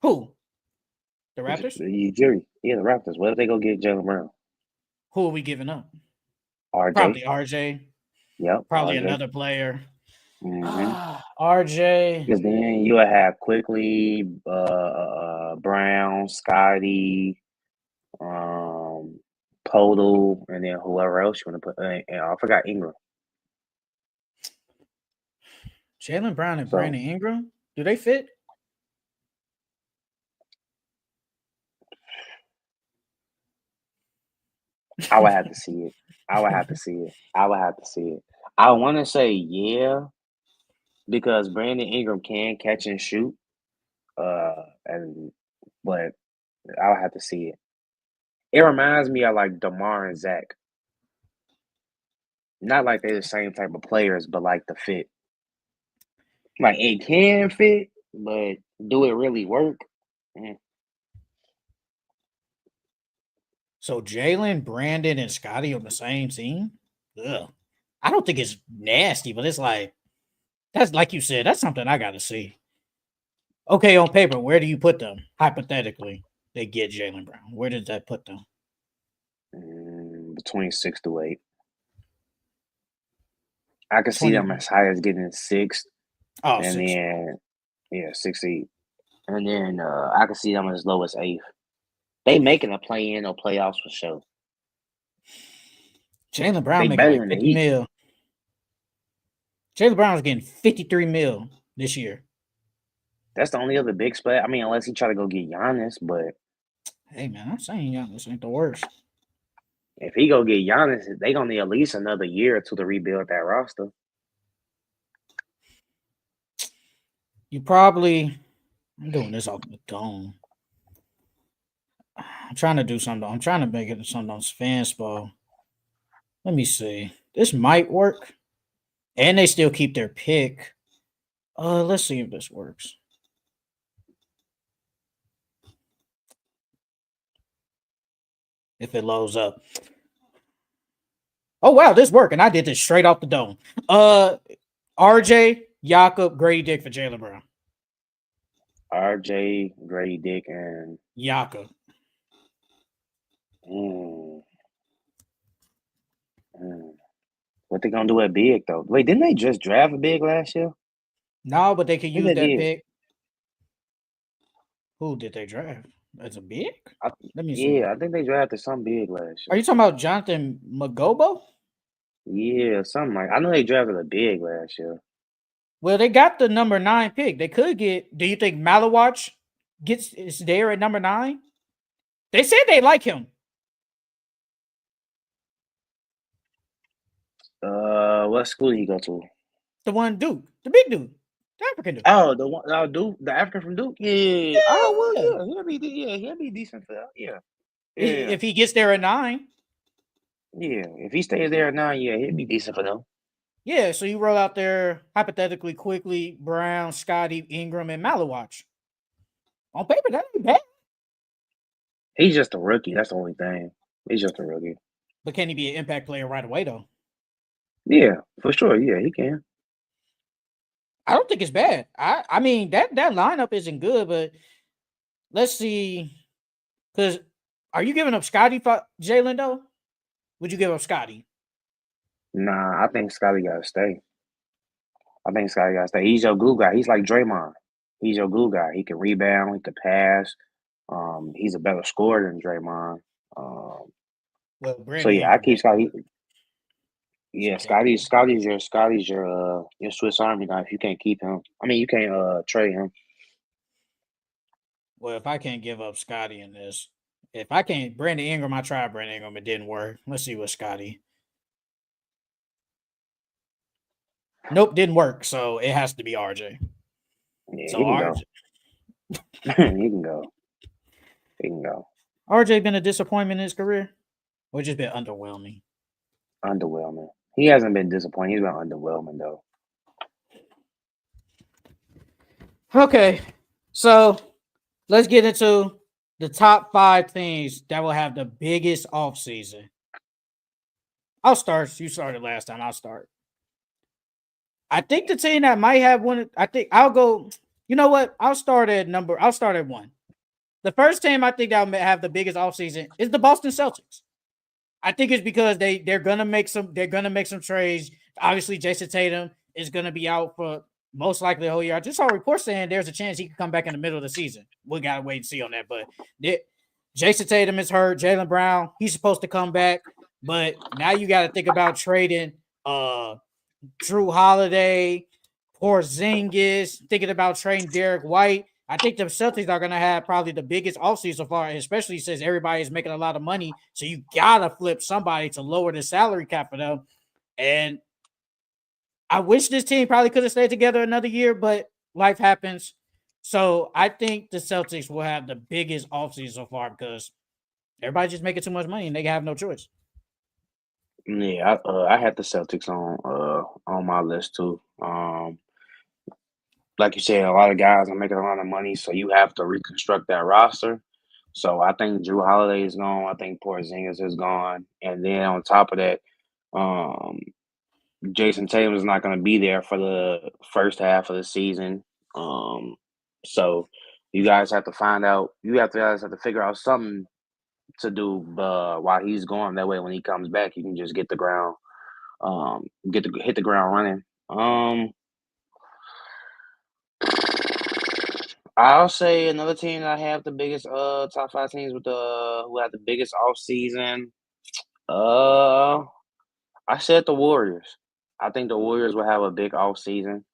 Who? The Raptors? Jerry. Yeah, the Raptors. What if they go get Jaylen Brown? Who are we giving up? RJ. Probably RJ. Yep. Probably RJ. another player. Mm-hmm. RJ. Because then you will have quickly Brown, Scotty, Podol, and then whoever else you want to put. And I forgot Ingram. Jaylen Brown and Brandon Ingram? Do they fit? I would have to see it. I would have to see it. I want to say yeah, because Brandon Ingram can catch and shoot. But I would have to see it. It reminds me of like DeMar and Zach. Not like they're the same type of players, but like the fit. Like it can fit, but do it really work? So Jaylen, Brandon, and Scotty on the same team? Ugh. I don't think it's nasty, but it's like, that's like you said, that's something I got to see. Okay, on paper, where do you put them? Hypothetically, they get Jaylen Brown. Where does that put them? Between 6 to 8. I could see them as high as getting 6th. Oh, and 6. Then 6, 8. And then I could see them as low as 8th. They making a play-in or playoffs for sure. Jaylen Brown making like 50 mil. Jaylen Brown is getting 53 mil this year. That's the only other big split. I mean, unless he try to go get Giannis, but hey man, I'm saying Giannis ain't the worst. If he go get Giannis, they gonna need at least another year or two to rebuild that roster. I'm doing this off the dome. I'm trying to do something. I'm trying to make it something on Fanspo. Let me see. This might work. And they still keep their pick. Let's see if this works. If it loads up. Oh wow, this worked. And I did this straight off the dome. RJ, Jakob, Grady Dick for Jaylen Brown. RJ, Grady Dick, and Jakob. What they gonna do at big though? Wait, didn't they just draft a big last year? No, but they could use that pick. Who did they draft? As a big? Let me see. Yeah, I think they drafted some big last year. Are you talking about Jonathan Magobo? Yeah, something like I know they drafted a big last year. Well, they got the number 9 pick. They could get. Do you think Malawatch is there at number 9? They said they like him. What school did he go to? The one Duke, the big dude, the African dude. Oh, the one, Duke, the African from Duke. Yeah. Oh well, yeah, he'll be decent for that. Yeah. If he gets there at 9. Yeah, if he stays there at 9, yeah, he'll be decent for them. Yeah, so you roll out there hypothetically quickly Brown, Scotty, Ingram, and Malawatch. On paper, that ain't bad. He's just a rookie. That's the only thing. He's just a rookie. But can he be an impact player right away though? Yeah, for sure. Yeah, he can. I don't think it's bad. I mean that lineup isn't good, but let's see. Because are you giving up Scotty for Jalen though? Would you give up Scotty? Nah, I think Scotty gotta stay. He's your glue guy. He's like Draymond. He's your glue guy. He can rebound. He can pass. He's a better scorer than Draymond. Well, So Brandon yeah, I Ingram. keep Scotty. You Yeah, can't keep him. Scotty's your Swiss Army knife. You can't keep him. I mean, you can't trade him. Well, if I can't give up Scotty in this, if I can't Brandon Ingram, I tried Brandon Ingram, it didn't work. Let's see what Scotty. Nope, didn't work. So it has to be RJ. Yeah, So he can RJ, go. He can go. He can go. RJ been a disappointment in his career, or just been underwhelming. Underwhelming. He hasn't been disappointing. He's been underwhelming though. Okay, so let's get into the top 5 things that will have the biggest offseason. I'll start. You started last time. I'll start. I think the team that might have one. I think I'll go. You know what? I'll start at 1. The first team I think that will have the biggest offseason is the Boston Celtics. I think it's because they're gonna make some trades. Obviously, Jason Tatum is gonna be out for most likely the whole year. I just saw reports saying there's a chance he could come back in the middle of the season. We gotta wait and see on that. But Jason Tatum is hurt. Jaylen Brown, he's supposed to come back, but now you got to think about trading Drew Holiday, Porzingis, thinking about trading Derek White. I think the Celtics are going to have probably the biggest offseason so far, especially since everybody's making a lot of money. So you got to flip somebody to lower the salary cap for them. And I wish this team probably could have stayed together another year, but life happens. So I think the Celtics will have the biggest offseason so far because everybody's just making too much money and they have no choice. Yeah, I had the Celtics on my list too. Like you said, a lot of guys are making a lot of money, so you have to reconstruct that roster. So I think Drew Holiday is gone. I think Porzingis is gone, and then on top of that, um, Jason Tatum is not going to be there for the first half of the season. So you guys have to find out. Guys have to figure out something to do while he's gone. That way, when he comes back, you can just hit the ground running. I'll say another team that have the biggest top 5 teams with the who have the biggest off season. I said the Warriors. I think the Warriors will have a big off season.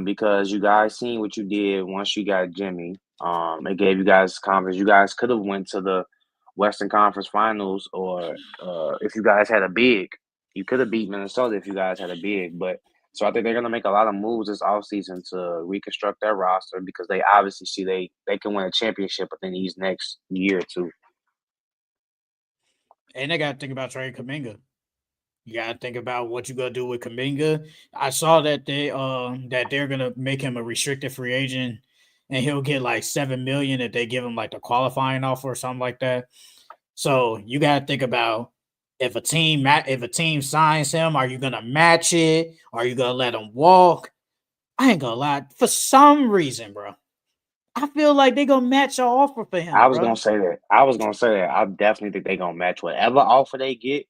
Because you guys seen what you did once you got Jimmy. It gave you guys confidence. You guys could have went to the Western Conference Finals, or if you guys had a big, you could have beat Minnesota if you guys had a big. But so I think they're gonna make a lot of moves this offseason to reconstruct their roster because they obviously see they can win a championship within these next year or two. And they got to think about trading Kuminga. You got to think about what you're gonna do with Kuminga. I saw that they're gonna make him a restricted free agent, and he'll get like $7 million if they give him like the qualifying offer or something like that. So you got to think about if a team signs him, are you gonna match it? Are you gonna let him walk? I ain't gonna lie. For some reason, bro, I feel like they gonna match your offer for him, I was bro. gonna say that. I definitely think they're gonna match whatever offer they get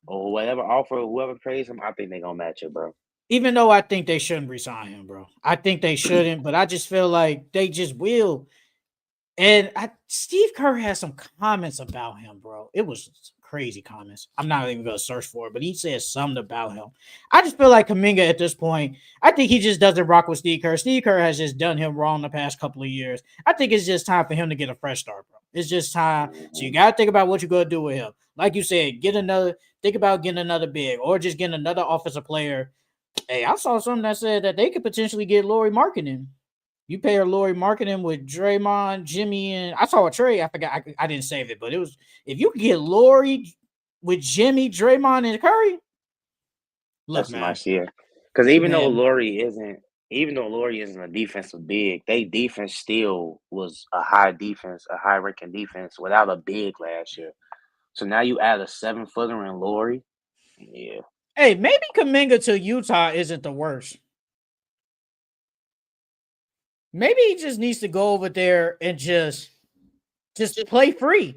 or whatever offer whoever pays him. I think they're gonna match it, bro. Even though I think they shouldn't resign him, bro. I think they shouldn't, but I just feel like they just will. And Steve Kerr has some comments about him, bro. It was crazy comments. I'm not even gonna search for it, but he said something about him. I just feel like Kuminga at this point, I think he just doesn't rock with Steve Kerr. Steve Kerr has just done him wrong the past couple of years. I think it's just time for him to get a fresh start, bro. It's just time. So you gotta think about what you're gonna do with him. Like you said, think about getting another big or just getting another offensive player. Hey, I saw something that said that they could potentially get Lauri Markkanen. You pair Lauri Markkanen with Draymond, Jimmy, and I saw a trade. I forgot. I didn't save it, but it was if you could get Lauri with Jimmy, Draymond, and Curry. Look, That's man, nice, yeah. Because even though man, Laurie isn't a defensive big, they defense still was a high ranking defense without a big last year. So now you add a 7-footer in Laurie. Yeah. hey, maybe Kuminga to Utah isn't the worst. Maybe he just needs to go over there and just play free.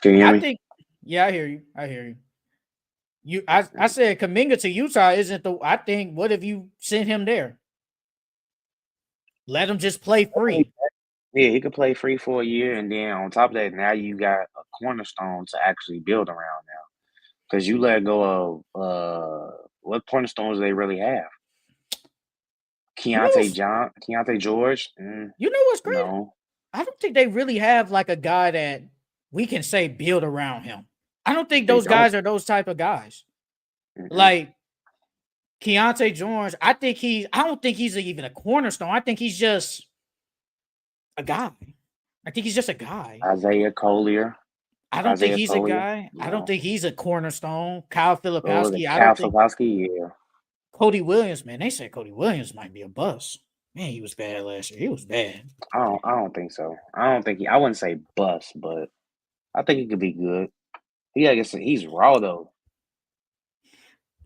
Can you hear me? I hear you. I said Kuminga to Utah isn't the. I think what if you send him there? Let him just play free. Yeah, he could play free for a year, and then on top of that, now you got a cornerstone to actually build around now. Because you let go of what cornerstones they really have. Keontae George. You know what's great? No, I don't think they really have like a guy that we can say build around him. I don't think those guys are those type of guys. Mm-hmm. Like Keontae George, I don't think he's even a cornerstone. I think he's just a guy. I think he's just a guy. Isaiah Collier. I don't think he's a guy. No. I don't think he's a cornerstone. Kyle Filipowski. Yeah. Cody Williams, man. They said Cody Williams might be a bust. Man, he was bad last year. He was bad. I don't think so. I wouldn't say bust, but I think he could be good. I guess he's raw though.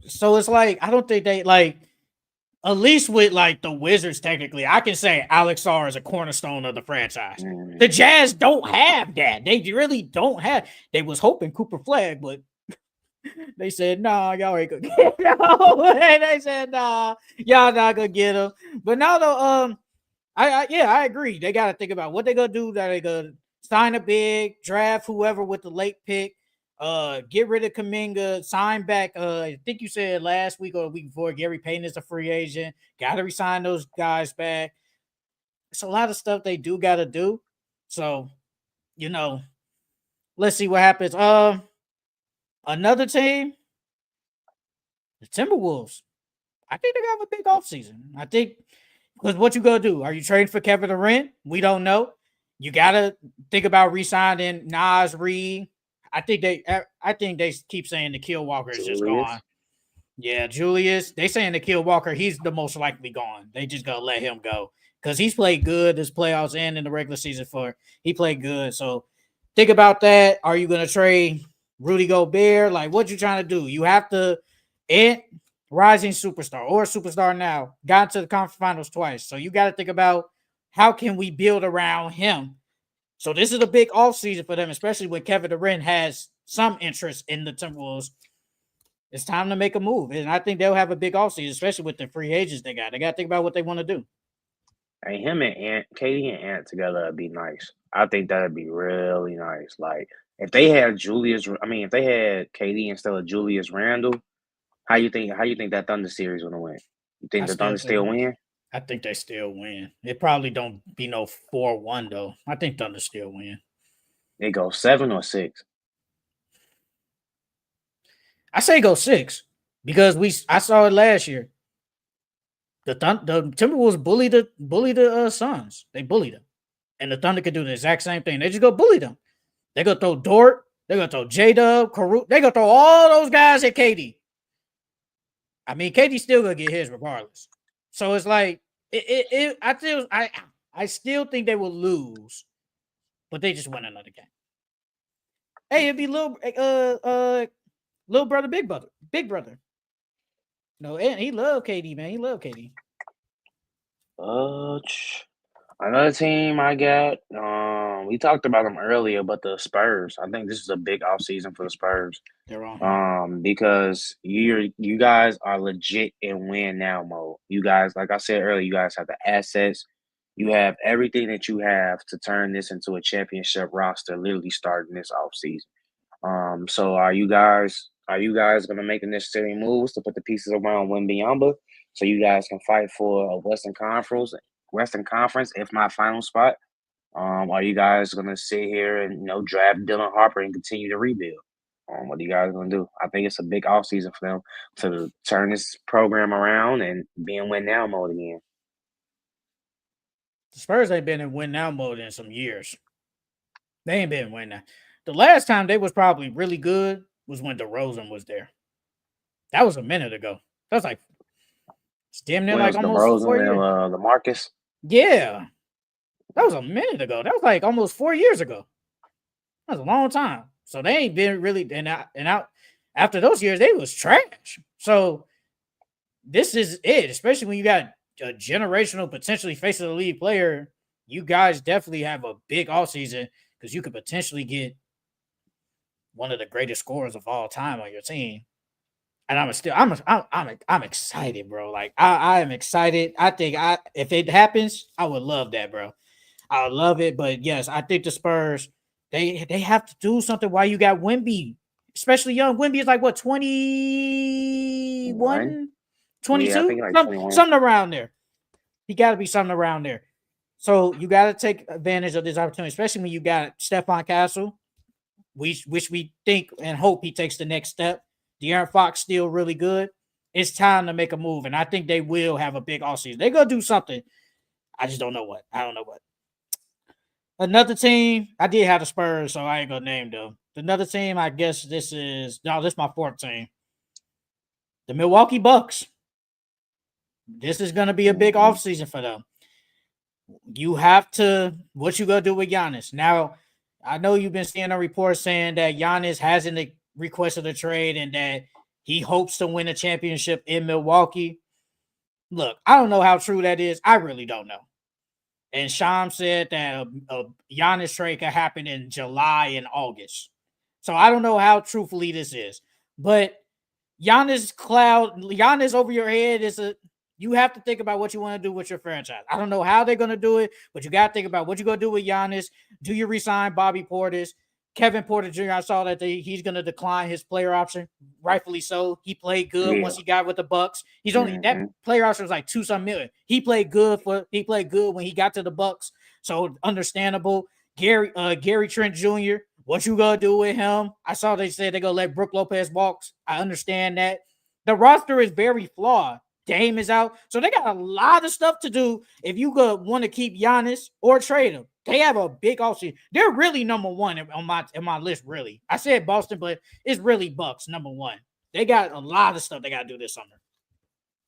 So it's like I don't think they like. At least with like the Wizards, technically, I can say Alex Sarr is a cornerstone of the franchise. Mm. The Jazz don't have that. They really don't have. They was hoping Cooper Flagg, but they said, "Nah, y'all ain't gonna get him." They said, "Nah, y'all not gonna get him." But now, though, I agree. They got to think about what they gonna do. That they gonna sign a big, draft whoever with the late pick. Get rid of Kuminga, sign back. I think you said last week or the week before, Gary Payton is a free agent. Got to resign those guys back. It's a lot of stuff they do got to do. So, let's see what happens. Another team, the Timberwolves. I think they have a big offseason. I think because what you gonna do? Are you trading for Kevin Durant? We don't know. You got to think about re-signing Naz Reid. I think they keep saying Nikhil Walker is just gone. Yeah, Julius. They saying Nikhil Walker, he's the most likely gone. They just gonna let him go because he's played good this playoffs and in the regular season. He played good. So think about that. Are you gonna trade Rudy Gobert? Like, what you trying to do? You have to rising superstar or superstar now. Got to the conference finals twice. So you got to think about how can we build around him. So this is a big offseason for them, especially when Kevin Durant has some interest in the Timberwolves. It's time to make a move. And I think they'll have a big offseason, especially with the free agents they got. They got to think about what they want to do. Hey, him and KD and Ant together would be nice. I think that would be really nice. Like, if they had KD instead of Julius Randle, how you think that Thunder series gonna win? You think the Thunder still win? I think they still win. It probably don't be no 4-1 though. I think Thunder still win. They go 7 or 6. I say go 6 because I saw it last year. The Timberwolves bullied the Suns. They bullied them, and the Thunder could do the exact same thing. They just go bully them. They gonna throw Dort. They gonna throw J-Dub, Caruso. They gonna throw all those guys at KD. I mean, KD still gonna get his regardless. So it's like I still think they will lose, but they just win another game. Hey, it'd be little brother, big brother. No, and he loved KD, man. He loved KD. Another team I got. We talked about them earlier, but the Spurs. I think this is a big offseason for the Spurs. They're on. Because you guys are legit in win now mode. You guys, like I said earlier, you guys have the assets. You have everything that you have to turn this into a championship roster, literally starting this offseason. So are you guys gonna make the necessary moves to put the pieces around Wembanyama so you guys can fight for a Western Conference, if not final spot? Are you guys gonna sit here and draft Dylan Harper and continue to rebuild? What are you guys gonna do? I think it's a big offseason for them to turn this program around and be in win now mode again. The Spurs ain't been in win now mode in some years. They ain't been in win now. The last time they was probably really good was when DeRozan was there. That was a minute ago. That was like damn near like almost 4 years. LaMarcus. Yeah, that was a minute ago. That was like almost 4 years ago. That was a long time. So they ain't been really and out. After those years, they was trash. So this is it, especially when you got a generational, potentially face of the league player. You guys definitely have a big offseason because you could potentially get one of the greatest scorers of all time on your team. And I'm excited, bro. Like I am excited. I think if it happens, I would love that, bro. I would love it. But yes, I think the Spurs they have to do something while you got Wemby, especially young Wemby is like what 1? 21, Yeah, I 22? think like 21. Something around there. He got to be something around there. So you got to take advantage of this opportunity, especially when you got Stephon Castle, which we think and hope he takes the next step. De'Aaron Fox still really good. It's time to make a move, and I think they will have a big offseason. They're going to do something. I just don't know what. I don't know what. Another team, I did have the Spurs, so I ain't going to name them. Another team, I guess this is my fourth team. The Milwaukee Bucks. This is going to be a big offseason for them. You have to, what you going to do with Giannis? Now, I know you've been seeing a report saying that Giannis hasn't requested a trade and that he hopes to win a championship in Milwaukee. Look, I don't know how true that is. I really don't know. And Sham said that a Giannis trade could happen in July and August. So I don't know how truthfully this is. But Giannis over your head is you have to think about what you want to do with your franchise. I don't know how they're going to do it, but you got to think about what you're going to do with Giannis. Do you resign Bobby Portis? Kevin Porter Jr., I saw that he's going to decline his player option, rightfully so. He played good once he got with the Bucks. He's only that player option was like $2-some million. He played good when he got to the Bucks, so understandable. Gary Trent Jr., what you gonna do with him? I saw they said they're gonna let Brook Lopez walk. I understand that. The roster is very flawed. Dame is out, so they got a lot of stuff to do if you want to keep Giannis or trade him. They have a big offseason. They're really number one on my list, really. I said Boston, but it's really Bucks number one. They got a lot of stuff they got to do this summer.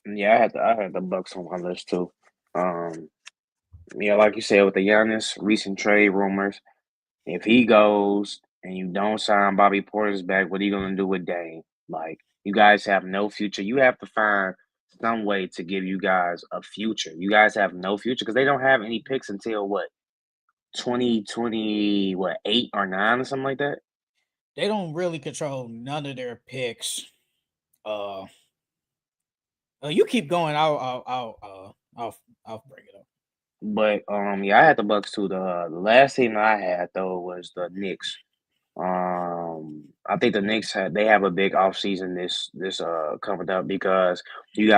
Yeah, I had the Bucks on my list too. Yeah, like you said with the Giannis recent trade rumors, if he goes and you don't sign Bobby Portis back, what are you gonna do with Dame? Like, you guys have no future. You have to find some way to give you guys a future. You guys have no future because they don't have any picks until what 2020, what 8 or 9 or something like that. They don't really control none of their picks. You keep going. I'll bring it up. But yeah, I had the Bucks too. The last team I had though was the Knicks. I think the Knicks they have a big offseason this coming up because you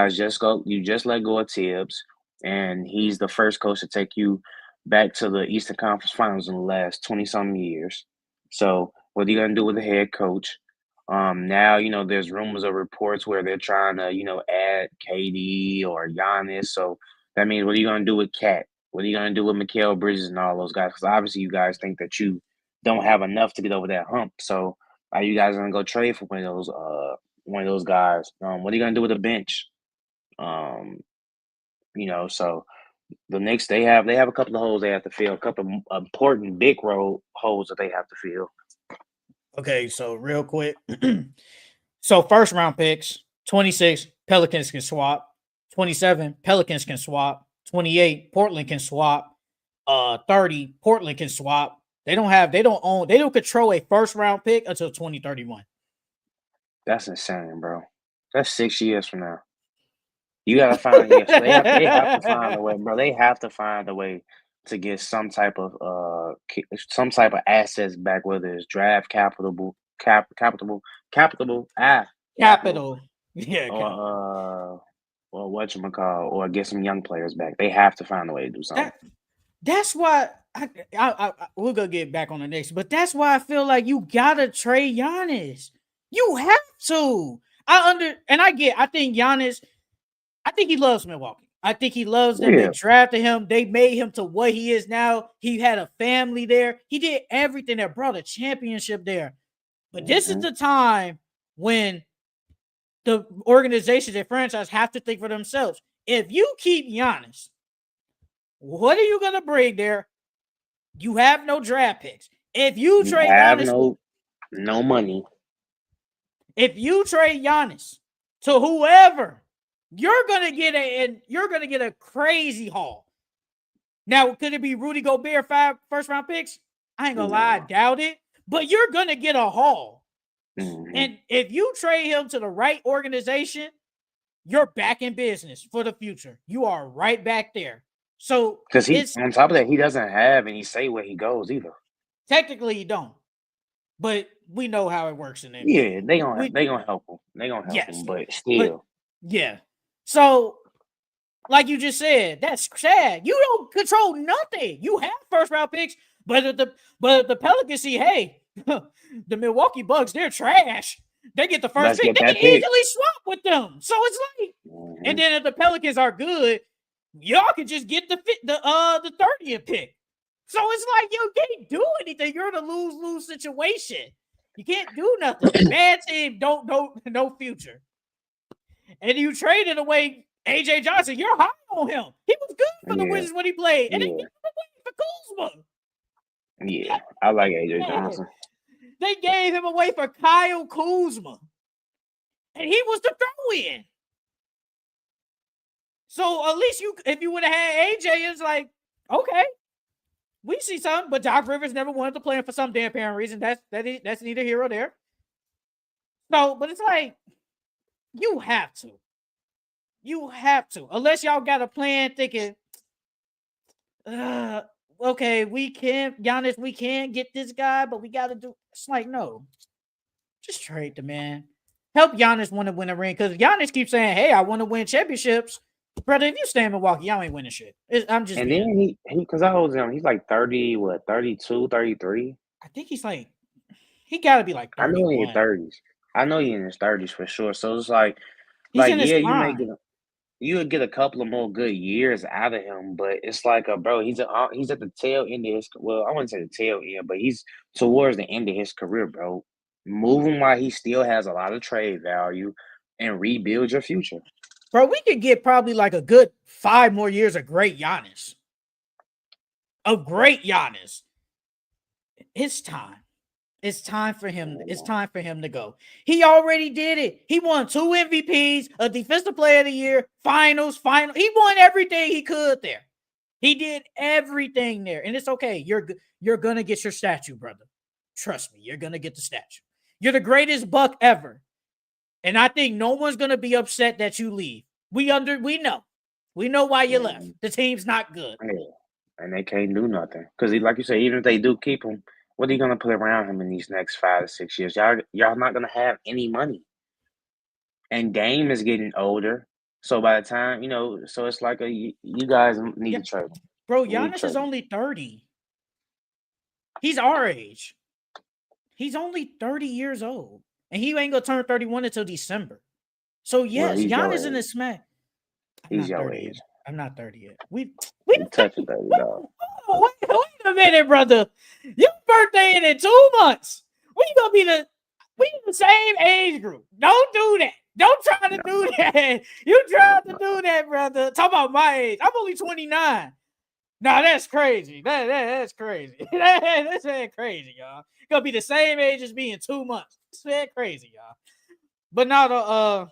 just let go of Tibbs, and he's the first coach to take you back to the Eastern Conference Finals in the last 20-some years. So what are you gonna do with the head coach? Now there's rumors or reports where they're trying to add KD or Giannis. So that means what are you gonna do with Cat? What are you gonna do with Mikal Bridges and all those guys? Because obviously you guys think that you don't have enough to get over that hump. So are you guys gonna go trade for one of those guys? What are you gonna do with the bench? So the Knicks they have a couple of holes they have to fill, a couple of important big holes that they have to fill. Okay, so real quick. So first round picks, 26, Pelicans can swap. 27, Pelicans can swap. 28, Portland can swap. 30, Portland can swap. They don't control a first round pick until 2031. That's insane, bro. That's 6 years from now. You gotta find they have to find a way, bro. They have to find a way to get some type of assets back, whether it's draft capital. Yeah. Or whatchamacall, or get some young players back. They have to find a way to do something. That's why we're gonna get back on the next, but that's why I feel like you gotta trade Giannis. You have to. I think Giannis, I think he loves Milwaukee. I think he loves them. They drafted him. They made him to what he is now. He had a family there. He did everything that brought a championship there. But this is the time when the organizations and franchise have to think for themselves. If you keep Giannis, what are you going to bring there? You have no draft picks. If you trade Giannis, no money. If you trade Giannis to whoever, you're gonna get a crazy haul. Now, could it be Rudy Gobert 5 first-round picks? I ain't gonna lie, I doubt it. But you're gonna get a haul. And if you trade him to the right organization, you're back in business for the future. You are right back there. So because on top of that, he doesn't have any say where he goes either. Technically, you don't. But we know how it works in the NBA. Yeah, they gonna help him. They gonna help him, but still. Yeah. So, like you just said, that's sad. You don't control nothing. You have first-round picks, but if the Pelicans see, hey, the Milwaukee Bucks, they're trash. They get the first pick. They can easily swap with them. So it's like, and then if the Pelicans are good, y'all can just get the 30th pick. So it's like you can't do anything. You're in a lose-lose situation. You can't do nothing. Bad team, no future. And you traded away AJ Johnson. You're high on him. He was good for the Wizards when he played, and they gave him away for Kuzma. Yeah, I like AJ Johnson. They gave him away for Kyle Kuzma. And he was the throw-in. So at least if you would have had AJ, it's like, okay, we see something. But Doc Rivers never wanted to play him for some damn apparent reason. That's neither here or there. So, but it's like, you have to. You have to. Unless y'all got a plan thinking, okay, we can get this guy, but we got to do. It's like, no. Just trade the man. Help Giannis want to win a ring. Because Giannis keeps saying, hey, I want to win championships. Brother, if you stay in Milwaukee, y'all ain't winning shit. I'm just. And then he because I was him, he's like 30, 32, 33? I think he's like, he got to be like 31. I know he in 30s. I know he in his 30s for sure. So it's like, he's in his prime. You would get a couple of more good years out of him, but it's like, bro, he's at the tail end of his. Well, I wouldn't say the tail end, but he's towards the end of his career, bro. Move him while he still has a lot of trade value, and rebuild your future. Bro, we could get probably like a good 5 more years of great Giannis. It's time. It's time for him. It's time for him to go. He already did it. He won 2 MVPs, a Defensive Player of the Year, finals. He won everything he could there. He did everything there, and it's okay. You're gonna get your statue, brother. Trust me, you're gonna get the statue. You're the greatest Buck ever, and I think no one's gonna be upset that you leave. We know why you left. The team's not good, and they can't do nothing because, like you say, even if they do keep him. What are you gonna put around him in these next 5 to 6 years? Y'all not gonna have any money. And Dame is getting older, so by the time so it's like you guys need to trade him. Bro, Giannis is only 30. He's our age. He's only 30 years old, and he ain't gonna turn 31 until December. So yes, Giannis in his smack. He's your age. Yet. I'm not 30 yet. We touching 30, dog. Wait a minute, brother. Your birthday in 2 months. We the same age group. Don't do that. Don't try to do that. You tried to do that, brother. Talk about my age. I'm only 29. Nah, that's crazy. That's crazy. That's crazy, y'all. Gonna be the same age as me in 2 months. That's crazy, y'all. But now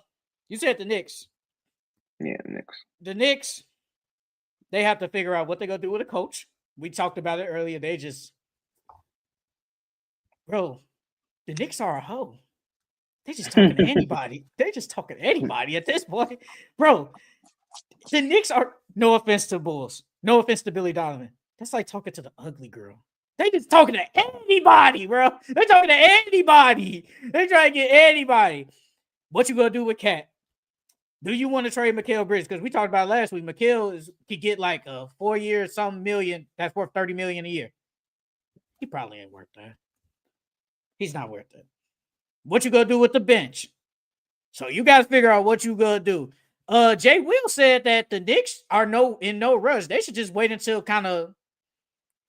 you said the Knicks. Yeah, the Knicks. The Knicks, they have to figure out what they're gonna do with a coach. We talked about it earlier. Bro, the Knicks are a hoe. They just talking to anybody. They're just talking to anybody at this point. Bro, the Knicks are, no offense to Bulls. No offense to Billy Donovan. That's like talking to the ugly girl. They just talking to anybody, bro. They're talking to anybody. They trying to get anybody. What you gonna do with Cat? Do you want to trade Mikal Bridges? Because we talked about last week. Mikal could get like a 4 year, some million. That's worth $30 million a year. He probably ain't worth that. He's not worth it. What you gonna do with the bench? So you got to figure out what you gonna do. Jay Will said that the Knicks are in no rush. They should just wait until kind of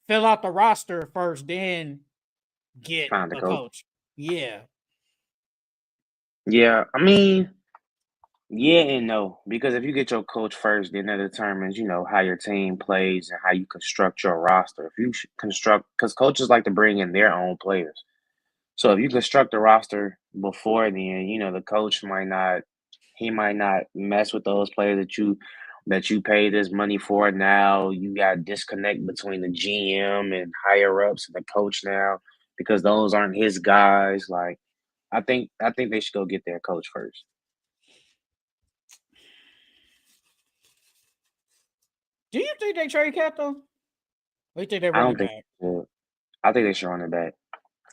fill out the roster first, then get a coach. Yeah. Yeah, I mean, yeah and no. Because if you get your coach first, then that determines, how your team plays and how you construct your roster. If you construct, because coaches like to bring in their own players. So if you construct a roster before then, the coach might not mess with those players that you pay this money for. Now you got disconnect between the GM and higher ups and the coach now because those aren't his guys. Like I think they should go get their coach first. Do you think they trade Cat though? Or you think they I run don't it think back? they should. I think they should run it back.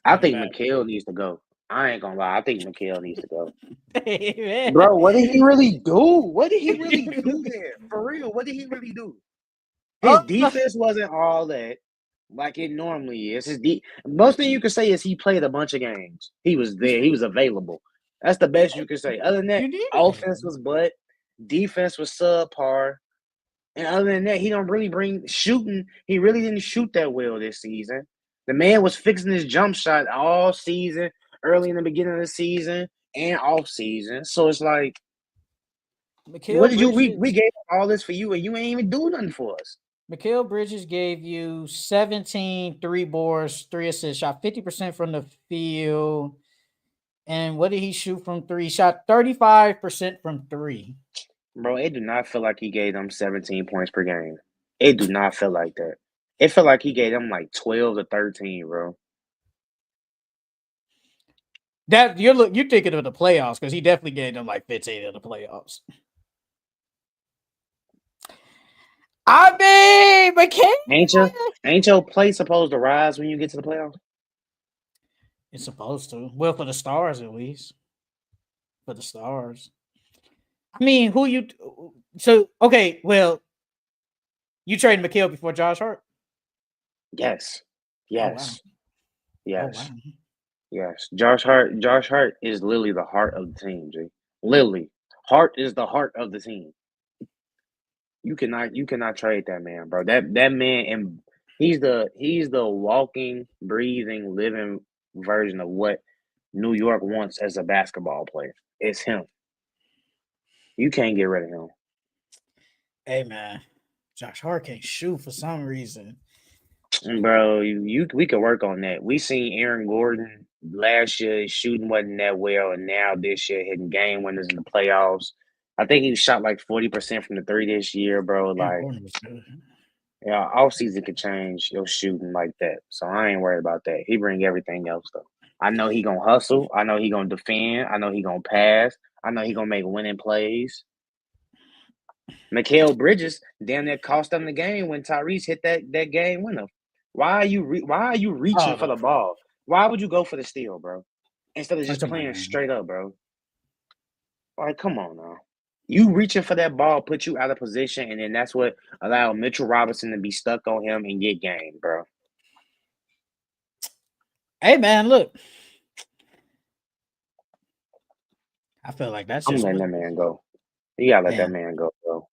I Run it think back. McHale needs to go. I ain't gonna lie. I think McHale needs to go. Hey, man. Bro, what did he really do? What did he really do there? For real, what did he really do? His defense wasn't all that like it normally is. Most thing you can say is he played a bunch of games. He was there. He was available. That's the best you can say. Other than that, You need offense was butt. Defense was subpar. And other than that, he don't really bring shooting. He really didn't shoot that well this season. The man was fixing his jump shot all season, early in the beginning of the season and off season. So it's like, what did you? We gave all this for you, and you ain't even do nothing for us. Mikal Bridges gave you 17 3 boards, 3 assists, shot 50% from the field. And what did he shoot from 3? He shot 35% from 3. Bro, it do not feel like he gave them 17 points per game. It do not feel like that. It felt like he gave them like 12 to 13, bro. That you're thinking of the playoffs because he definitely gave them like 15 in the playoffs. I mean, McKay. Ain't your play supposed to rise when you get to the playoffs? It's supposed to. Well, for the Stars at least. For the Stars. I mean, okay, well, you traded McHale before Josh Hart? Yes. Yes. Oh, wow. Yes. Oh, wow. Yes. Josh Hart is literally the heart of the team, G. Literally. Hart is the heart of the team. You cannot trade that man, bro. That man, and he's the walking, breathing, living version of what New York wants as a basketball player. It's him. You can't get rid of him. Hey man, Josh Hart can't shoot for some reason. Bro, we could work on that. We seen Aaron Gordon last year shooting wasn't that well, and now this year hitting game winners in the playoffs. I think he shot like 40% from the three this year, bro. Like, yeah, offseason could change your shooting like that. So I ain't worried about that. He bring everything else though. I know he gonna hustle. I know he gonna defend. I know he gonna pass. I know he gonna make winning plays. Mikal Bridges damn near cost them the game when Tyrese hit that game winner. Why are you reaching for the ball? Why would you go for the steal, bro? Instead of just playing straight up, bro. Like, come on now. You reaching for that ball put you out of position, and then that's what allowed Mitchell Robinson to be stuck on him and get game, bro. Hey man, look. I feel like that's just I'm letting that man go. You gotta let that man go, bro.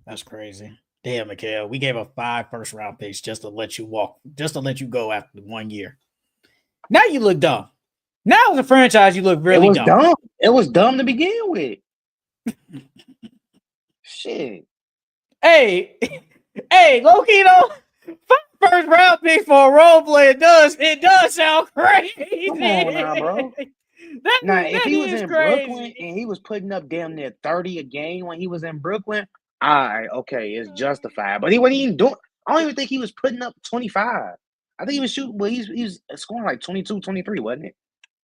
That's crazy. Damn, Mikal. We gave up 5 first-round picks just to let you go after 1 year. Now you look dumb. Now as a franchise, you look really dumb. It was dumb to begin with. Shit. Hey, low-key though, 5 first-round picks for a role player does sound crazy. Come on now, bro. If he was in Brooklyn and he was putting up damn near 30 a game when he was in Brooklyn, all right, okay, it's justified. But he wasn't even doing. I don't even think he was putting up 25. I think he was shooting. Well, he was scoring like 22, 23, wasn't it?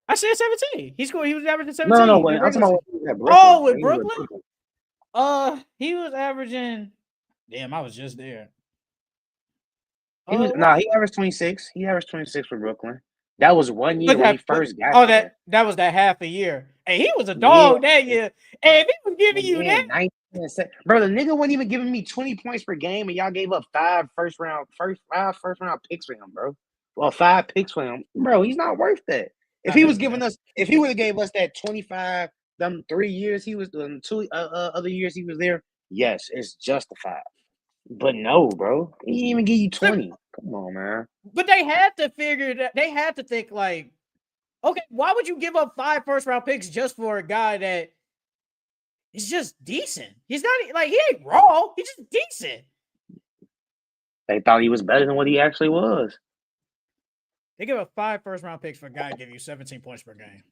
I said 17. He was averaging 17. No. I'm talking about when he was at Brooklyn. Oh, with Brooklyn? He was averaging. Damn, I was just there. He averaged 26. He averaged 26 for Brooklyn. That was 1 year when he first got there. That was that half a year. Hey, he was a dog that year. And if he was giving you that, 19, bro, the nigga wasn't even giving me 20 points per game, and y'all gave up 5 first round picks for him, bro. Well, 5 picks for him, bro. He's not worth that. If he would have gave us that 25, them 3 years he was doing, 2 other years he was there, yes, it's justified. But no, bro, he didn't even give you 20. Come on, man. But they had to figure that. They had to think like, okay, why would you give up 5 first-round picks just for a guy that is just decent? He's not like he ain't raw. He's just decent. They thought he was better than what he actually was. They give up 5 first-round picks for a guy to give you 17 points per game.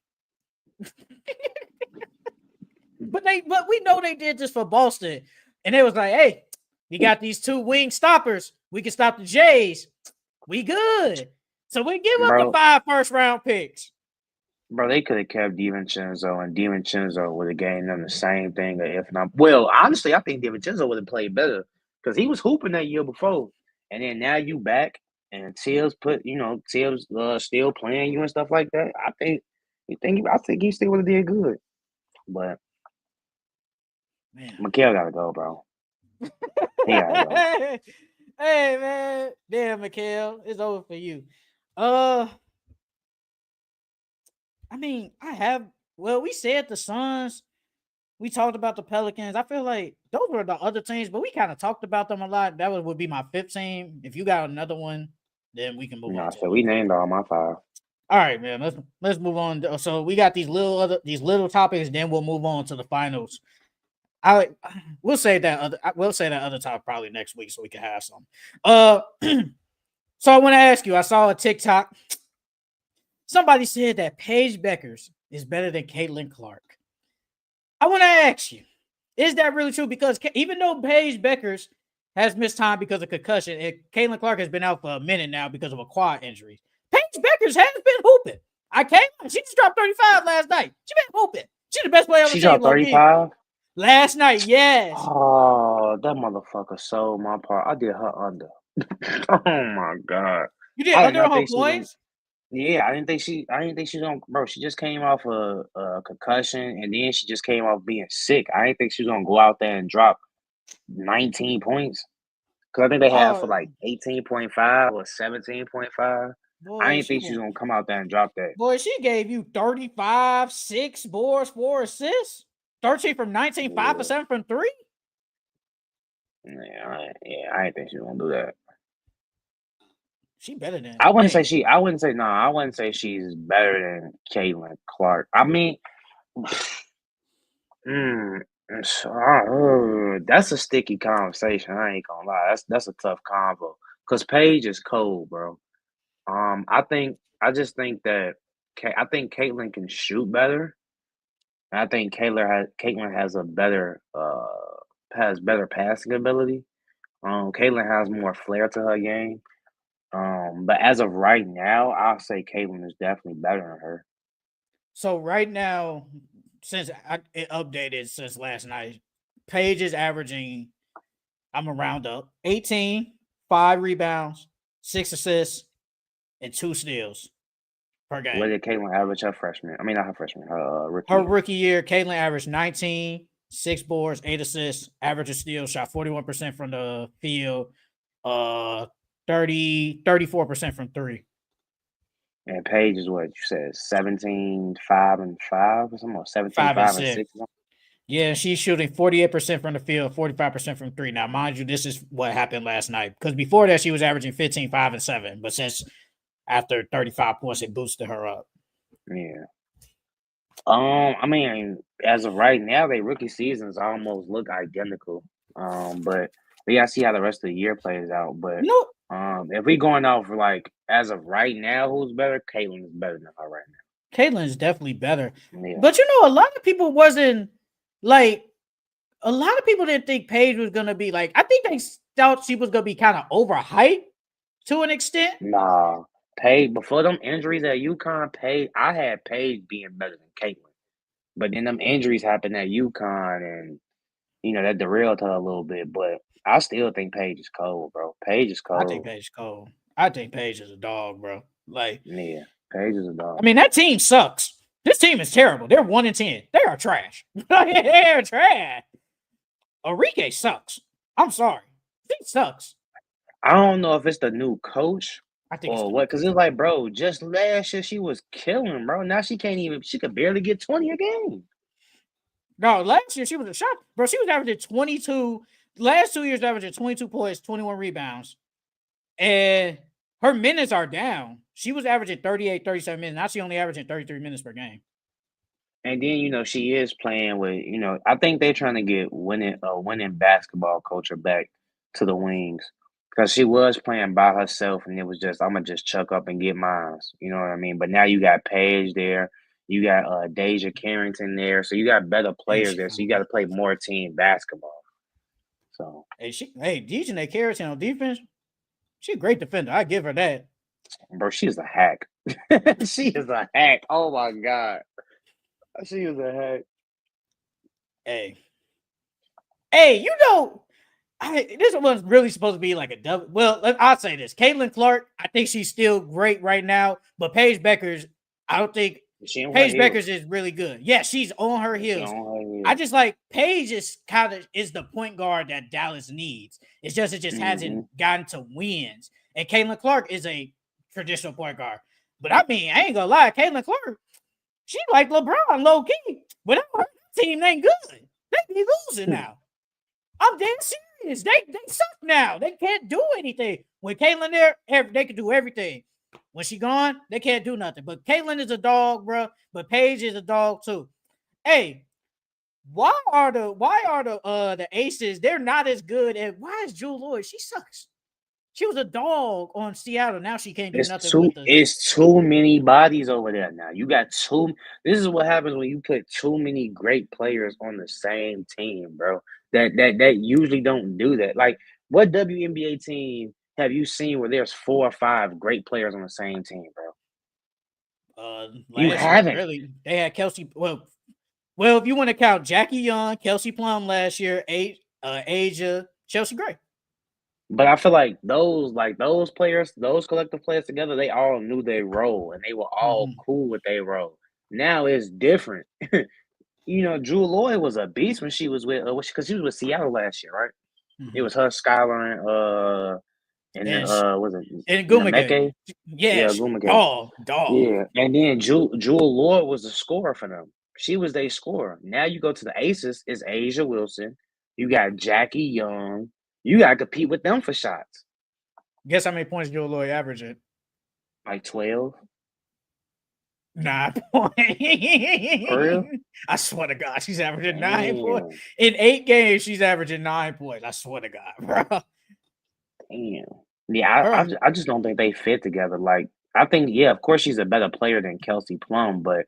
But we know they did this for Boston. And it was like, hey, we got these 2 wing stoppers. We can stop the Jays. We good. So we give up the 5 first-round picks. Bro, they could have kept DiVincenzo, and DiVincenzo would have gained them the same thing. If not, well, honestly, I think DiVincenzo would have played better because he was hooping that year before, and then now you back, and Tibbs still playing you and stuff like that. I think he still would have did good, but Mikal gotta go, bro. He gotta go. Hey man, damn Mikal, it's over for you. I mean, we said the Suns. We talked about the Pelicans. I feel like those were the other teams, but we kind of talked about them a lot. That would be my 5th team. If you got another one, then we can move on. So we named all my 5. All right, man. Let's move on. So we got these little topics, then we'll move on to the finals. We'll say that other topic probably next week so we can have some. So I want to ask you. I saw a TikTok. Somebody said that Paige Bueckers is better than Caitlin Clark. I want to ask you, is that really true? Because even though Paige Bueckers has missed time because of concussion, and Caitlin Clark has been out for a minute now because of a quad injury, Paige Bueckers has been hooping. She just dropped 35 last night. She been hooping. She's the best player on the team. She dropped 35? Last night, yes. Oh, that motherfucker sold my part. I did her under. Oh my god. You did under her points? Yeah, I didn't think she was on. Bro, she just came off a concussion, and then she just came off being sick. I didn't think she was gonna go out there and drop 19 points. Because I think they had for like 18.5 or 17.5. I didn't think she was gonna come out there and drop that. Boy, she gave you 35, 6 boards, 4 assists, 13 from 19, 5 for 7 from 3. Yeah, I didn't think she was gonna do that. She better than. I wouldn't say she's better than Caitlin Clark. I mean, that's a sticky conversation. I ain't gonna lie. That's a tough convo because Paige is cold, bro. I think Caitlin can shoot better. And I think Caitlin has better passing ability. Caitlin has more flair to her game. But as of right now, I'll say Caitlin is definitely better than her. So right now, since it updated since last night, Paige is averaging, I'm gonna round up, 18, 5 rebounds, 6 assists, and 2 steals per game. What did Caitlin average her freshman? I mean, not her freshman, her rookie. Her rookie year, Caitlin averaged 19, 6 boards, 8 assists, average of steals, shot 41% from the field, 34% from 3. And Paige is what you said, 17, 5, and 5 or something, or 17, 5 and 6. Yeah, she's shooting 48% from the field, 45% from 3. Now, mind you, this is what happened last night. Because before that, she was averaging 15, 5, and 7. But since after 35 points, it boosted her up. Yeah. I mean, as of right now, their rookie seasons almost look identical. But we gotta see how the rest of the year plays out. But if we going off like as of right now, who's better? Caitlin is better than her right now. Caitlin is definitely better. Yeah. But a lot of people didn't think Paige was gonna be like. I think they thought she was gonna be kind of overhyped to an extent. Nah, Paige before them injuries at UConn, I had Paige being better than Caitlin. But then them injuries happened at UConn, and that derailed her a little bit. But I still think Paige is cold, bro. Paige is cold. I think Paige is cold. I think Paige is a dog, bro. Like, yeah, Paige is a dog. I mean, that team sucks. This team is terrible. They're 1-10. They are trash. They're trash. Enrique sucks. I'm sorry. He sucks. I don't know if it's the new coach I think or what, because it's like, bro, just last year she was killing, bro. Now she could barely get 20 a game. No, last year she was a shot. Bro, she was averaging 22. Last 2 years, averaging 22 points, 21 rebounds. And her minutes are down. She was averaging 38, 37 minutes. Now she's only averaging 33 minutes per game. And then, she is playing with, I think they're trying to get winning basketball culture back to the wings. Because she was playing by herself, and it was just, I'm going to just chuck up and get mine. You know what I mean? But now you got Paige there. You got Deja Carrington there, so you got better players there. So you got to play more team basketball. So DJ Carrington on defense, she's a great defender. I give her that. bro, she is a hack. She is a hack. Oh my god, she is a hack. Hey, you know, this was really supposed to be like a double. Well, I'll say this: Caitlin Clark, I think she's still great right now, but Paige Bueckers, I don't think Paige Bueckers is really good. Yeah, she's on her heels. I just like Paige is the point guard that Dallas needs. It's just hasn't gotten to wins. And Caitlin Clark is a traditional point guard. But I mean, I ain't gonna lie, Caitlin Clark, she like LeBron low key. Without her team ain't good. They be losing now. I'm dead serious. They suck now. They can't do anything. When Caitlin there, they can do everything. When she gone, they can't do nothing. But Caitlin is a dog, bro. But Paige is a dog too. Hey, why are the Aces? They're not as good. And why is Jewel Lloyd? She sucks. She was a dog on Seattle. Now she can't do nothing. It's too many bodies over there now. You got two. This is what happens when you put too many great players on the same team, bro. That usually don't do that. Like, what WNBA team have you seen where there's 4 or 5 great players on the same team, bro? You haven't. Really, they had Kelsey. Well, if you want to count Jackie Young, Kelsey Plum last year, Asia, Chelsea Gray. But I feel like those players, those collective players together, they all knew their role and they were all cool with their role. Now it's different. You know, Jewel Lloyd was a beast when she was with, because she was with Seattle last year, right? It was her, Skylar, and Gumake. Yeah, Gumake. Dog. Yeah, and then Jewel Lloyd was the scorer for them. She was their scorer. Now you go to the Aces, it's Asia Wilson. You got Jackie Young. You got to compete with them for shots. Guess how many points Jewel Lloyd averaging? Like 12. 9 points. For real? I swear to God, she's averaging 9 points. In 8 games, she's averaging 9 points. I swear to God, bro. Damn. Yeah, I just don't think they fit together. Like, I think, yeah, of course she's a better player than Kelsey Plum, but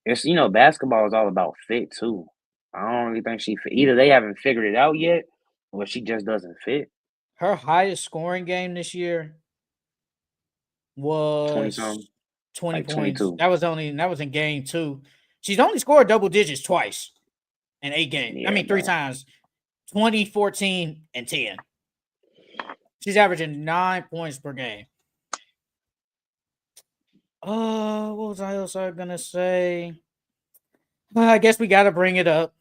it's, basketball is all about fit too. I don't really think she fit. Either they haven't figured it out yet, or she just doesn't fit. Her highest scoring game this year was 20 points. 22. That was in game 2. She's only scored double digits twice in 8 games. Yeah, 3 times. 20, 14, and 10. She's averaging 9 points per game. What was I also gonna say? I guess we gotta bring it up.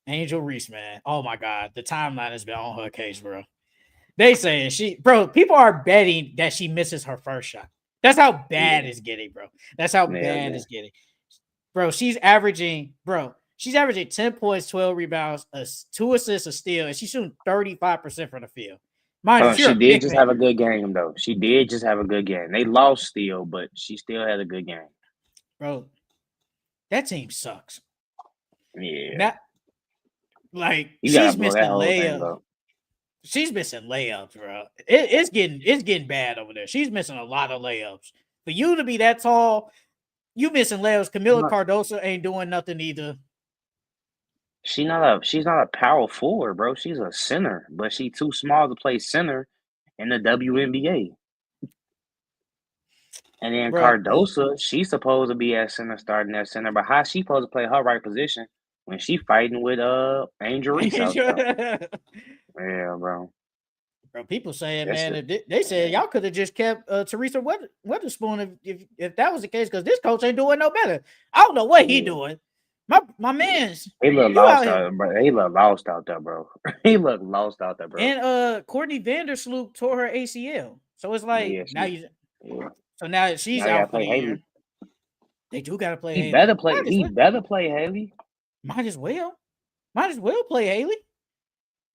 Angel Reese, man. Oh my God. The timeline has been on her case, bro. They say people are betting that she misses her first shot. That's how bad it's getting, bro. That's how bad it's getting. Bro, she's averaging 10 points, 12 rebounds, 2 assists, a steal, and she's shooting 35% from the field. She did just have a good game, though. She did just have a good game. They lost still, but she still had a good game. Bro, that team sucks. Yeah. She's missing layups. She's missing layups, bro. It's getting bad over there. She's missing a lot of layups. For you to be that tall, you missing layups. Camila Cardoso ain't doing nothing either. She's not a power forward, bro. She's a center, but she's too small to play center in the WNBA. And then Cardoso, she's supposed to be at center, starting at center, but how she supposed to play her right position when she fighting with Angel Reese out there? Yeah, bro. Bro, people saying, man, they said y'all could have just kept Teresa Weatherspoon if that was the case, because this coach ain't doing no better. I don't know what he doing. My man's he look lost out there, bro. He look lost out there, bro. He look lost out there, bro. And Courtney Vandersloot tore her ACL, so it's like so now she's out for the year. They do gotta play. He better play. He better play Haley. Might as well play Haley.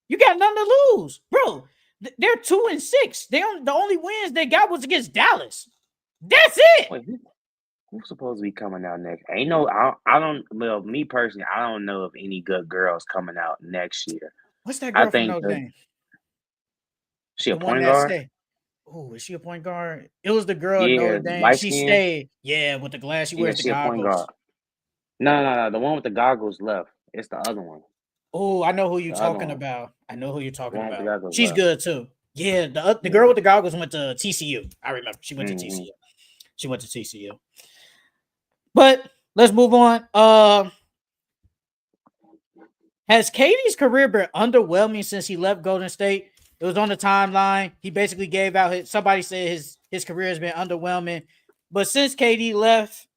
You got nothing to lose, bro. They're 2-6. The only wins they got was against Dallas. That's it. Wait, who's supposed to be coming out next? Ain't no. I don't. Well, me personally, I don't know of any good girls coming out next year. What's that girl from Notre Dame? She a point guard. Oh, is she a point guard? It was the girl at Yeah, Notre Dame. light She skin. stayed. Yeah, with the glass. She Yeah, wears the she a point guard. goggles. No. The one with the goggles left. It's the other one. Oh, I know who you're The other talking one. about. I know who you're The talking one with the about. goggles She's left. good too. Yeah, the girl Yeah. with the goggles went to TCU. I remember. She went to Mm-hmm. TCU. She went to TCU. But let's move on. Has Katie's career been underwhelming since he left Golden State? It was on the timeline. He basically gave out somebody said his career has been underwhelming. But since KD left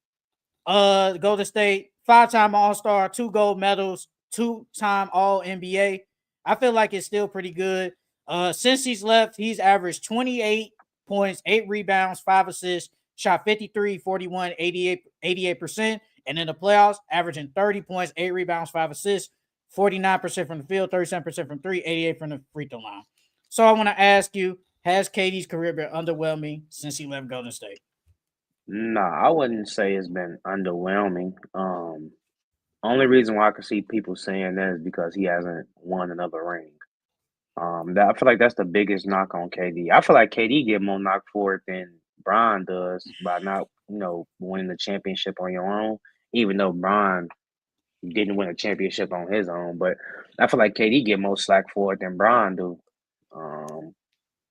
Golden State, 5-time All-Star, 2 gold medals, 2-time All NBA. I feel like it's still pretty good. Since he's left, he's averaged 28 points, 8 rebounds, 5 assists, shot 53, 41, 88%. And in the playoffs, averaging 30 points, 8 rebounds, 5 assists, 49% from the field, 37% from 3, 88 from the free throw line. So I want to ask you, has KD's career been underwhelming since he left Golden State? Nah, I wouldn't say it's been underwhelming. Only reason why I could see people saying that is because he hasn't won another ring. I feel like that's the biggest knock on KD. I feel like KD get more knock for it than Bron does by not, winning the championship on your own. Even though Bron didn't win a championship on his own, but I feel like KD get more slack for it than Bron do.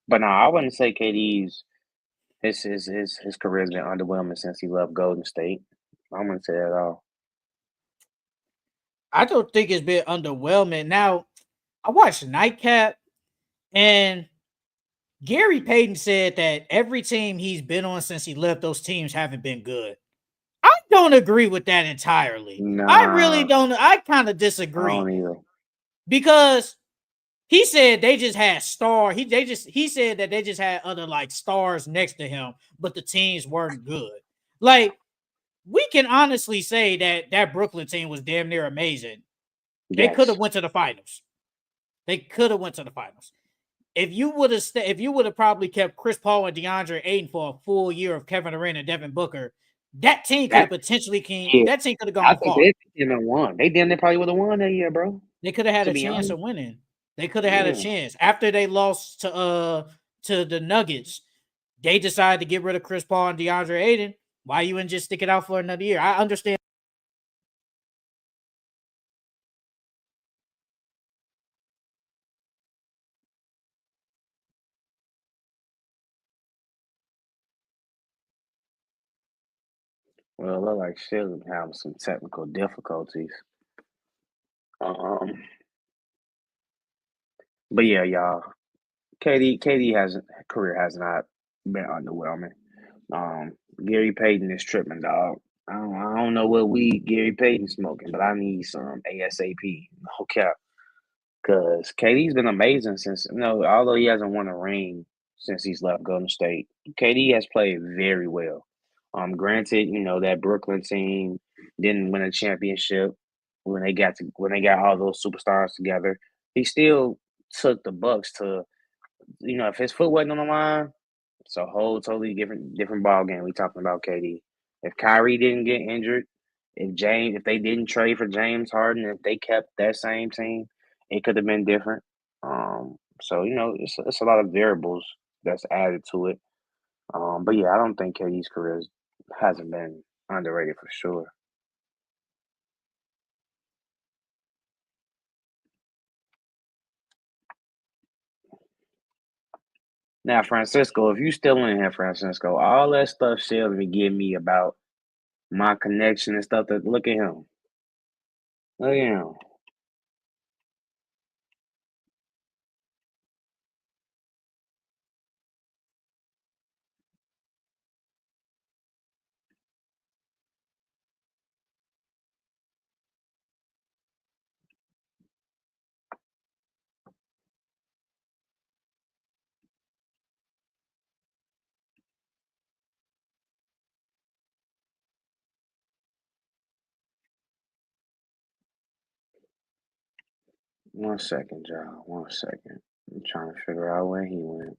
But no, I wouldn't say KD's his career has been underwhelming since he left Golden State. I wouldn't say that at all. I don't think it's been underwhelming. Now, I watched Nightcap, and Gary Payton said that every team he's been on since he left, those teams haven't been good. I don't agree with that entirely. I really Nah, don't. I kind of I disagree don't either. because he said they just had he said that they just had other like stars next to him, but the teams weren't good. Like we can honestly say that Brooklyn team was damn near amazing. They could have Yes. went to the finals. They could have went to the finals. If you would have probably kept Chris Paul and DeAndre Ayton for a full year of Kevin Durant and Devin Booker, that team could have That potentially yeah, that team could have I gone think far. they didn't have won. They damn near probably would have won that year, bro. They could have had To a be chance honest. of winning. They could have had a Yeah. chance after they lost to the Nuggets. They decided to get rid of Chris Paul and DeAndre Ayton. Why you wouldn't just stick it out for another year? I understand. Well, it look like Philly having some technical difficulties. Um, but yeah, y'all. KD has career has not been underwhelming. Gary Payton is tripping, dog. I don't know what weed Gary Payton smoking, but I need some ASAP. No cap. Because KD's been amazing since, although he hasn't won a ring since he's left Golden State, KD has played very well. Granted, that Brooklyn team didn't win a championship when they got all those superstars together. He still took the Bucks to, if his foot wasn't on the line, it's a whole totally different ball game. We talking about KD. If Kyrie didn't get injured, if they didn't trade for James Harden, if they kept that same team, it could have been different. So it's a lot of variables that's added to it. But yeah, I don't think KD's career hasn't been underrated for sure. Now, Francisco, if you still in here, Francisco, all that stuff Shelby give me about my connection and stuff. That look at him, look at him. 1 second, John. 1 second. I'm trying to figure out where he went.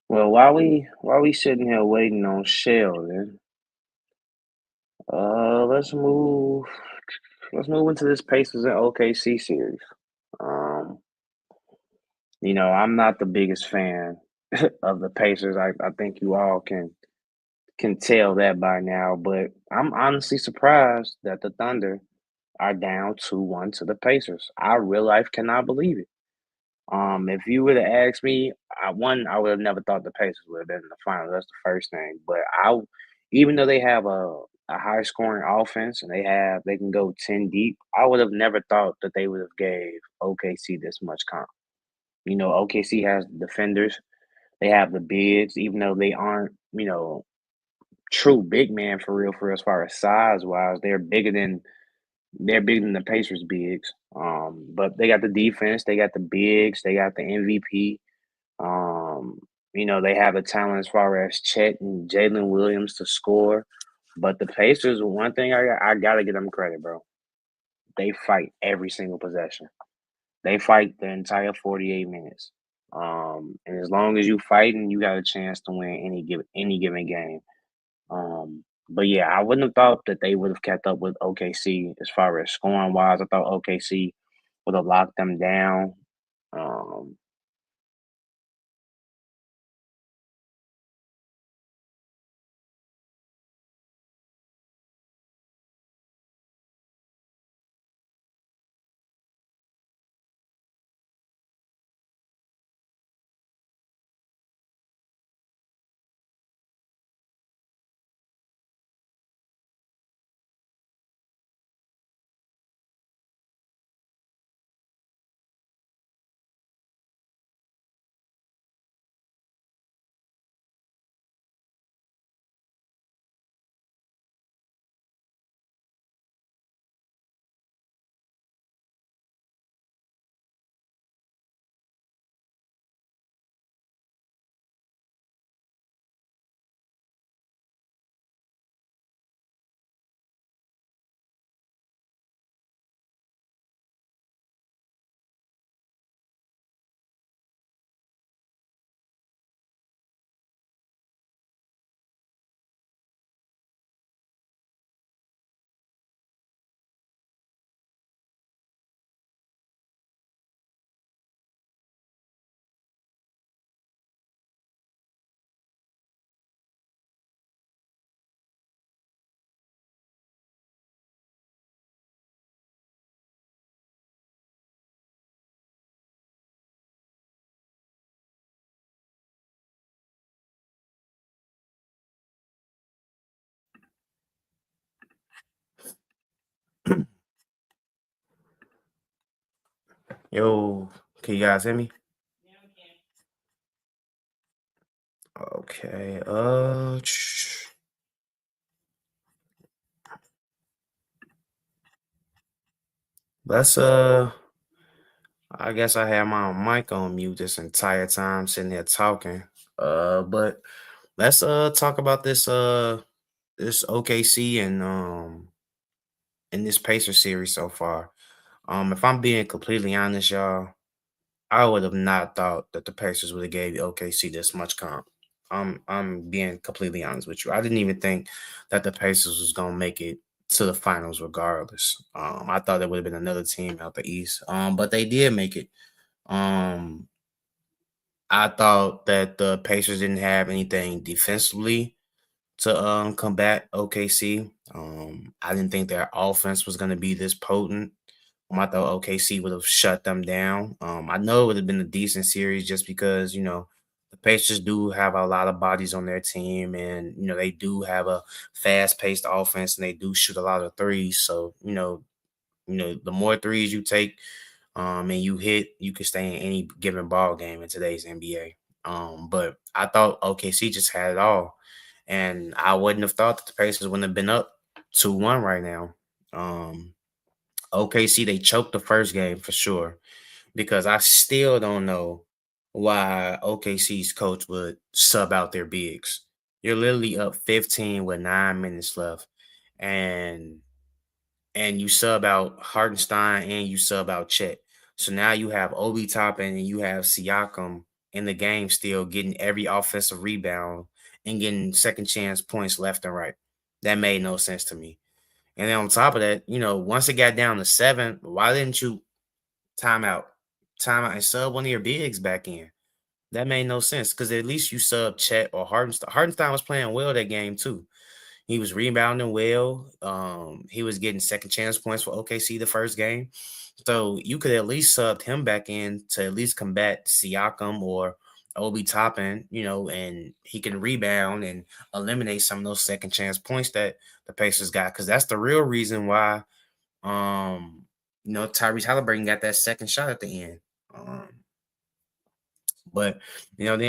Well, while we sitting here waiting on Sheldon, let's move. Let's move into this Pacers and OKC series. Um, I'm not the biggest fan of the Pacers. I think you all can tell that by now, but I'm honestly surprised that the Thunder are down 2-1 to the Pacers. I real life cannot believe it. If you would have asked me, I would have never thought the Pacers would have been in the finals. That's the first thing. But even though they have a high scoring offense and they can go 10 deep, I would have never thought that they would have gave OKC this much comp. OKC has the defenders, they have the bigs, even though they aren't, true big man for real, as far as size wise. They're bigger than the Pacers bigs. But they got the defense, they got the bigs, they got the MVP. Um, they have the talent as far as Chet and Jalen Williams to score. But the Pacers, one thing I gotta give them credit, bro. They fight every single possession. They fight the entire 48 minutes. And as long as you fighting, you got a chance to win any given game. But yeah, I wouldn't have thought that they would have kept up with OKC as far as scoring wise. I thought OKC would have locked them down. Um, Yo, can you guys hear me? Okay. Let's I guess I had my mic on mute this entire time sitting here talking. But let's talk about this OKC and this Pacer series so far. If I'm being completely honest, y'all, I would have not thought that the Pacers would have gave OKC this much comp. I'm being completely honest with you. I didn't even think that the Pacers was gonna make it to the finals regardless. I thought it would have been another team out the East. But they did make it. Um, I thought that the Pacers didn't have anything defensively to combat OKC. I didn't think their offense was gonna be this potent. I thought OKC would have shut them down. I know it would have been a decent series just because, the Pacers do have a lot of bodies on their team and, they do have a fast paced offense and they do shoot a lot of threes. So, the more threes you take and you hit, you can stay in any given ball game in today's NBA. But I thought OKC just had it all. And I wouldn't have thought that the Pacers wouldn't have been up 2-1 right now. OKC, they choked the first game for sure because I still don't know why OKC's coach would sub out their bigs. You're literally up 15 with 9 minutes left, and you sub out Hartenstein and you sub out Chet. So now you have Obi Toppin and you have Siakam in the game still, getting every offensive rebound and getting second chance points left and right. That made no sense to me. And then on top of that, once it got down to 7, why didn't you timeout and sub one of your bigs back in? That made no sense because at least you sub Chet or Hardenstein. Hardenstein was playing well that game too. He was rebounding well. He was getting second chance points for OKC the first game. So you could at least sub him back in to at least combat Siakam or Obi Toppin, and he can rebound and eliminate some of those second chance points that the Pacers got. Because that's the real reason why, Tyrese Halliburton got that second shot at the end. But then,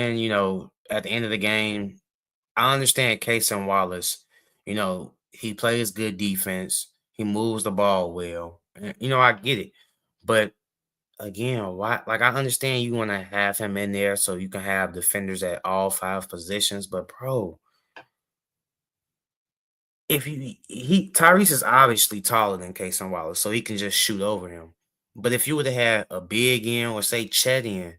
at the end of the game, I understand Case and Wallace. He plays good defense. He moves the ball well. And, I get it. But again, why? Like, I understand you want to have him in there so you can have defenders at all 5 positions. But, bro, if Tyrese is obviously taller than Case and Wallace, so he can just shoot over him. But if you would have had a big in or say Chet in,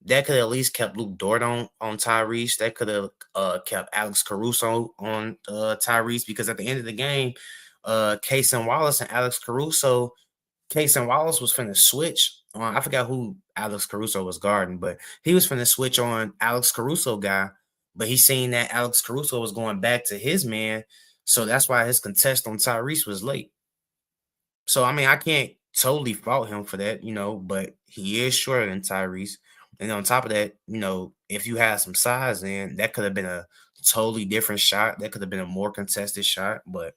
that could at least kept Luke Dort on Tyrese. That could have kept Alex Caruso on Tyrese, because at the end of the game, Case and Wallace and Alex Caruso, Case and Wallace was finna switch on. I forgot who Alex Caruso was guarding, but he was finna switch on Alex Caruso guy. But he seen that Alex Caruso was going back to his man, so that's why his contest on Tyrese was late. So I mean, I can't totally fault him for that, but he is shorter than Tyrese. And on top of that, if you had some size in, that could have been a totally different shot. That could have been a more contested shot. But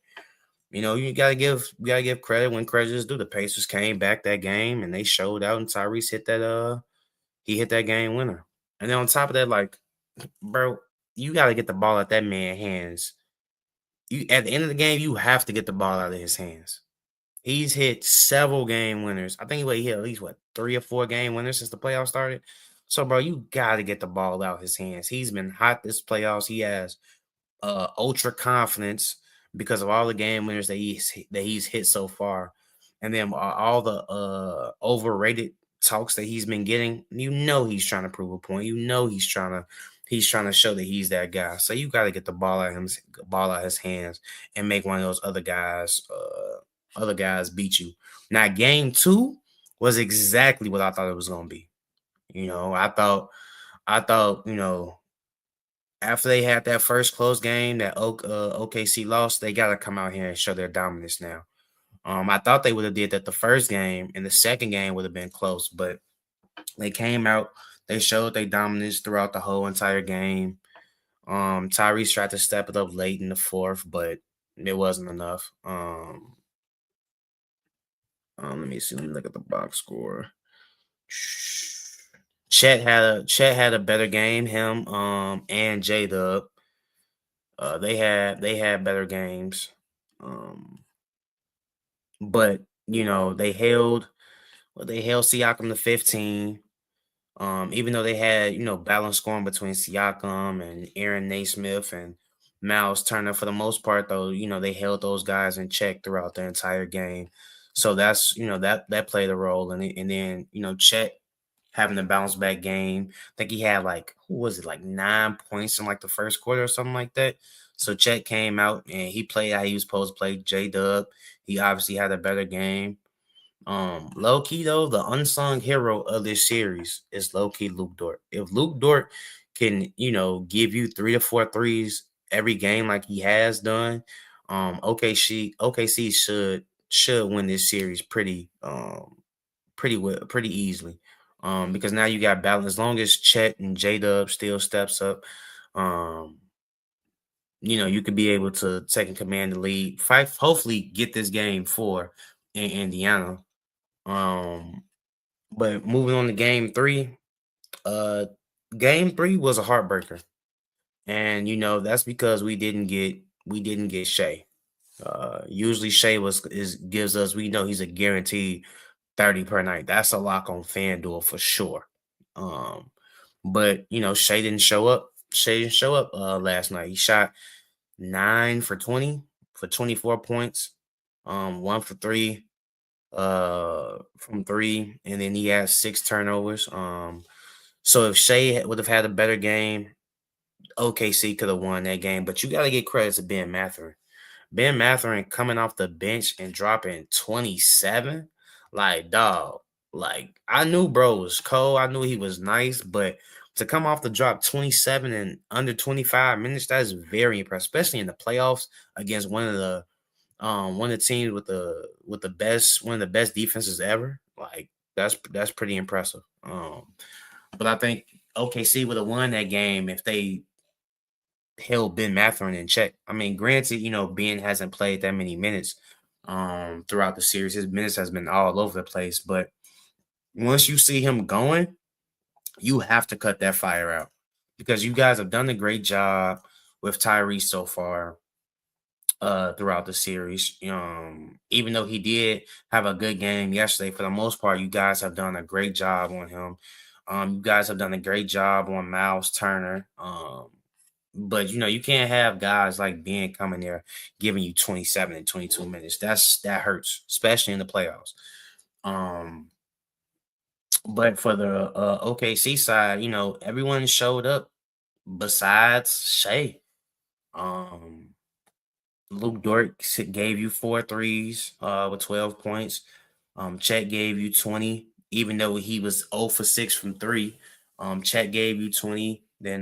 you gotta give credit when credit is due. The Pacers came back that game and they showed out, and Tyrese hit that game winner. And then on top of that, like, bro, you gotta get the ball at that man's hands. You at the end of the game, you have to get the ball out of his hands. He's hit several game winners. I think he hit at least 3 or 4 game winners since the playoffs started. So, bro, you got to get the ball out his hands. He's been hot this playoffs. He has ultra confidence because of all the game winners that he's hit so far, and then all the overrated talks that he's been getting. He's trying to prove a point. He's trying to show that he's that guy. So you got to get the ball out his hands and make one of those other guys beat you. Now, game 2 was exactly what I thought it was going to be. I thought, after they had that first close game that OKC lost, they got to come out here and show their dominance now. I thought they would have did that the first game, and the second game would have been close, but they came out, they showed their dominance throughout the whole entire game. Tyrese tried to step it up late in the fourth, but it wasn't enough. Let me see. Let me look at the box score. Chet had a better game. Him and J-Dub. They had better games. But they held Siakam to 15. Even though they had balanced scoring between Siakam and Aaron Naismith and Miles Turner, for the most part, though, they held those guys in check throughout the entire game. So that's that played a role in it. And then Chet having a bounce back game. I think he had 9 points in the first quarter or something like that. So Chet came out and he played how he was supposed to play. J-Dub, he obviously had a better game. Low key though, the unsung hero of this series is low key Luke Dort. If Luke Dort can, give you 3 to 4 threes every game like he has done, OKC should win this series pretty easily. Because now you got balance. As long as Chet and J-Dub still steps up, you could be able to take and command the lead. Hopefully get this game 4 in Indiana. But moving on to game 3, game 3 was a heartbreaker. And that's because we didn't get Shea. Usually Shea gives us, we know he's a guaranteed 30 per night. That's a lock on FanDuel for sure. But Shea didn't show up. Last night. He shot 9 for 20 for 24 points. 1 for 3 from 3, and then he had 6 turnovers. So if Shea would have had a better game, OKC could have won that game. But you got to get credit to Ben Mathurin. Ben Mathurin coming off the bench and dropping 27, like, dog. Like, I knew bro was cold. I knew he was nice, but to come off the drop 27 in under 25 minutes, that is very impressive, especially in the playoffs against one of the teams with the best one of the best defenses ever. Like, that's pretty impressive. But I think OKC would have won that game if they held Ben Mathurin in check. I mean, granted, Ben hasn't played that many minutes throughout the series. His minutes has been all over the place. But once you see him going, you have to cut that fire out because you guys have done a great job with Tyrese so far throughout the series. Even though he did have a good game yesterday, for the most part, you guys have done a great job on him. You guys have done a great job on Miles Turner. But you can't have guys like Ben coming there giving you 27 and 22 minutes. That hurts, especially in the playoffs. But for the OKC side, everyone showed up besides Shea. Luke Dort gave you 4 threes with 12 points. Chet gave you 20, even though he was 0 for 6 from 3. Chet gave you 20. Then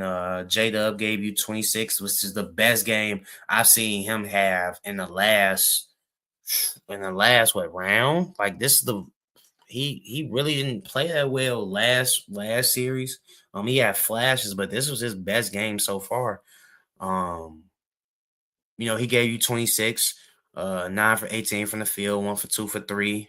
J-Dub gave you 26, which is the best game I've seen him have in the last round? Like, this is he really didn't play that well last series. He had flashes, but this was his best game so far. He gave you 26, 9 for 18 from the field, 1 for 2 for 3.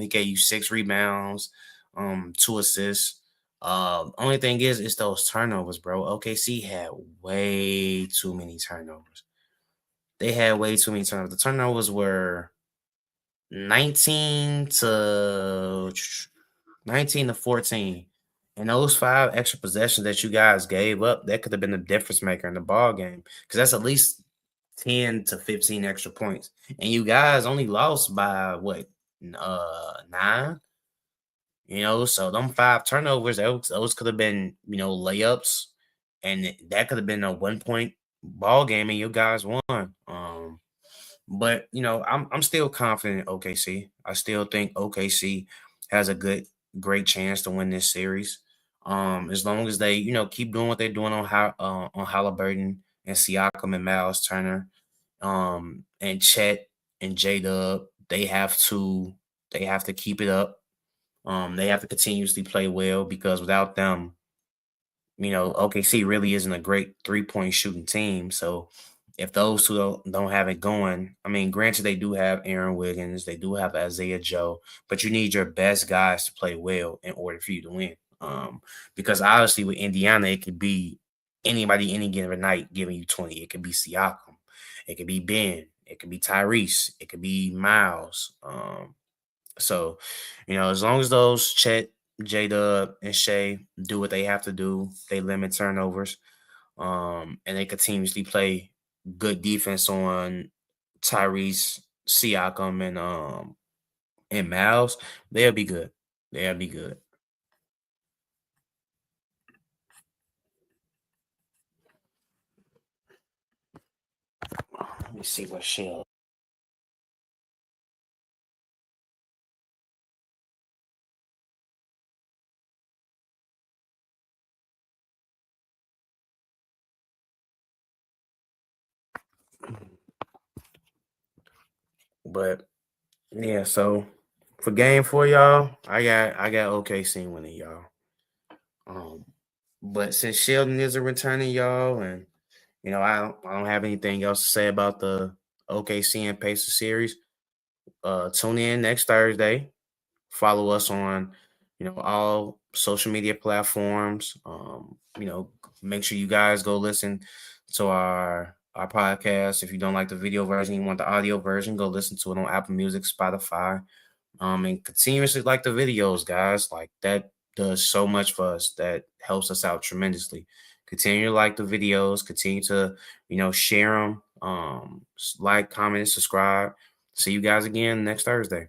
He gave you 6 rebounds, 2 assists. Only thing is, it's those turnovers, bro. OKC had way too many turnovers. They had way too many turnovers. The turnovers were 19 to 14. And those 5 extra possessions that you guys gave up, that could have been the difference maker in the ball game. Because that's at least 10 to 15 extra points. And you guys only lost by what? 9? So them 5 turnovers, those could have been, layups, and that could have been a 1-point ball game, and you guys won. But I'm still confident in OKC. I still think OKC has a great chance to win this series. As long as they, keep doing what they're doing on Halliburton and Siakam and Miles Turner, and Chet and J-Dub, they have to keep it up. They have to continuously play well because without them, OKC really isn't a great 3-point shooting team. So if those two don't have it going, I mean, granted, they do have Aaron Wiggins, they do have Isaiah Joe, but you need your best guys to play well in order for you to win. Because obviously with Indiana, it could be anybody any given night giving you 20. It could be Siakam, it could be Ben, it could be Tyrese, it could be Miles. So, as long as those Chet, J-Dub, and Shea do what they have to do, they limit turnovers, and they continuously play good defense on Tyrese, Siakam, and Miles, they'll be good. They'll be good. Let me see what Shea. But yeah, so for game 4, y'all, I got OKC winning, y'all. But since Sheldon isn't returning, y'all, and I don't have anything else to say about the OKC and Pacers series. Tune in next Thursday. Follow us on, all social media platforms. Make sure you guys go listen to our podcast. If you don't like the video version, you want the audio version, go listen to it on Apple Music, Spotify. And continuously like the videos, guys. Like, that does so much for us. That helps us out tremendously. Continue to like the videos. Continue to, share them. Like, comment, and subscribe. See you guys again next Thursday.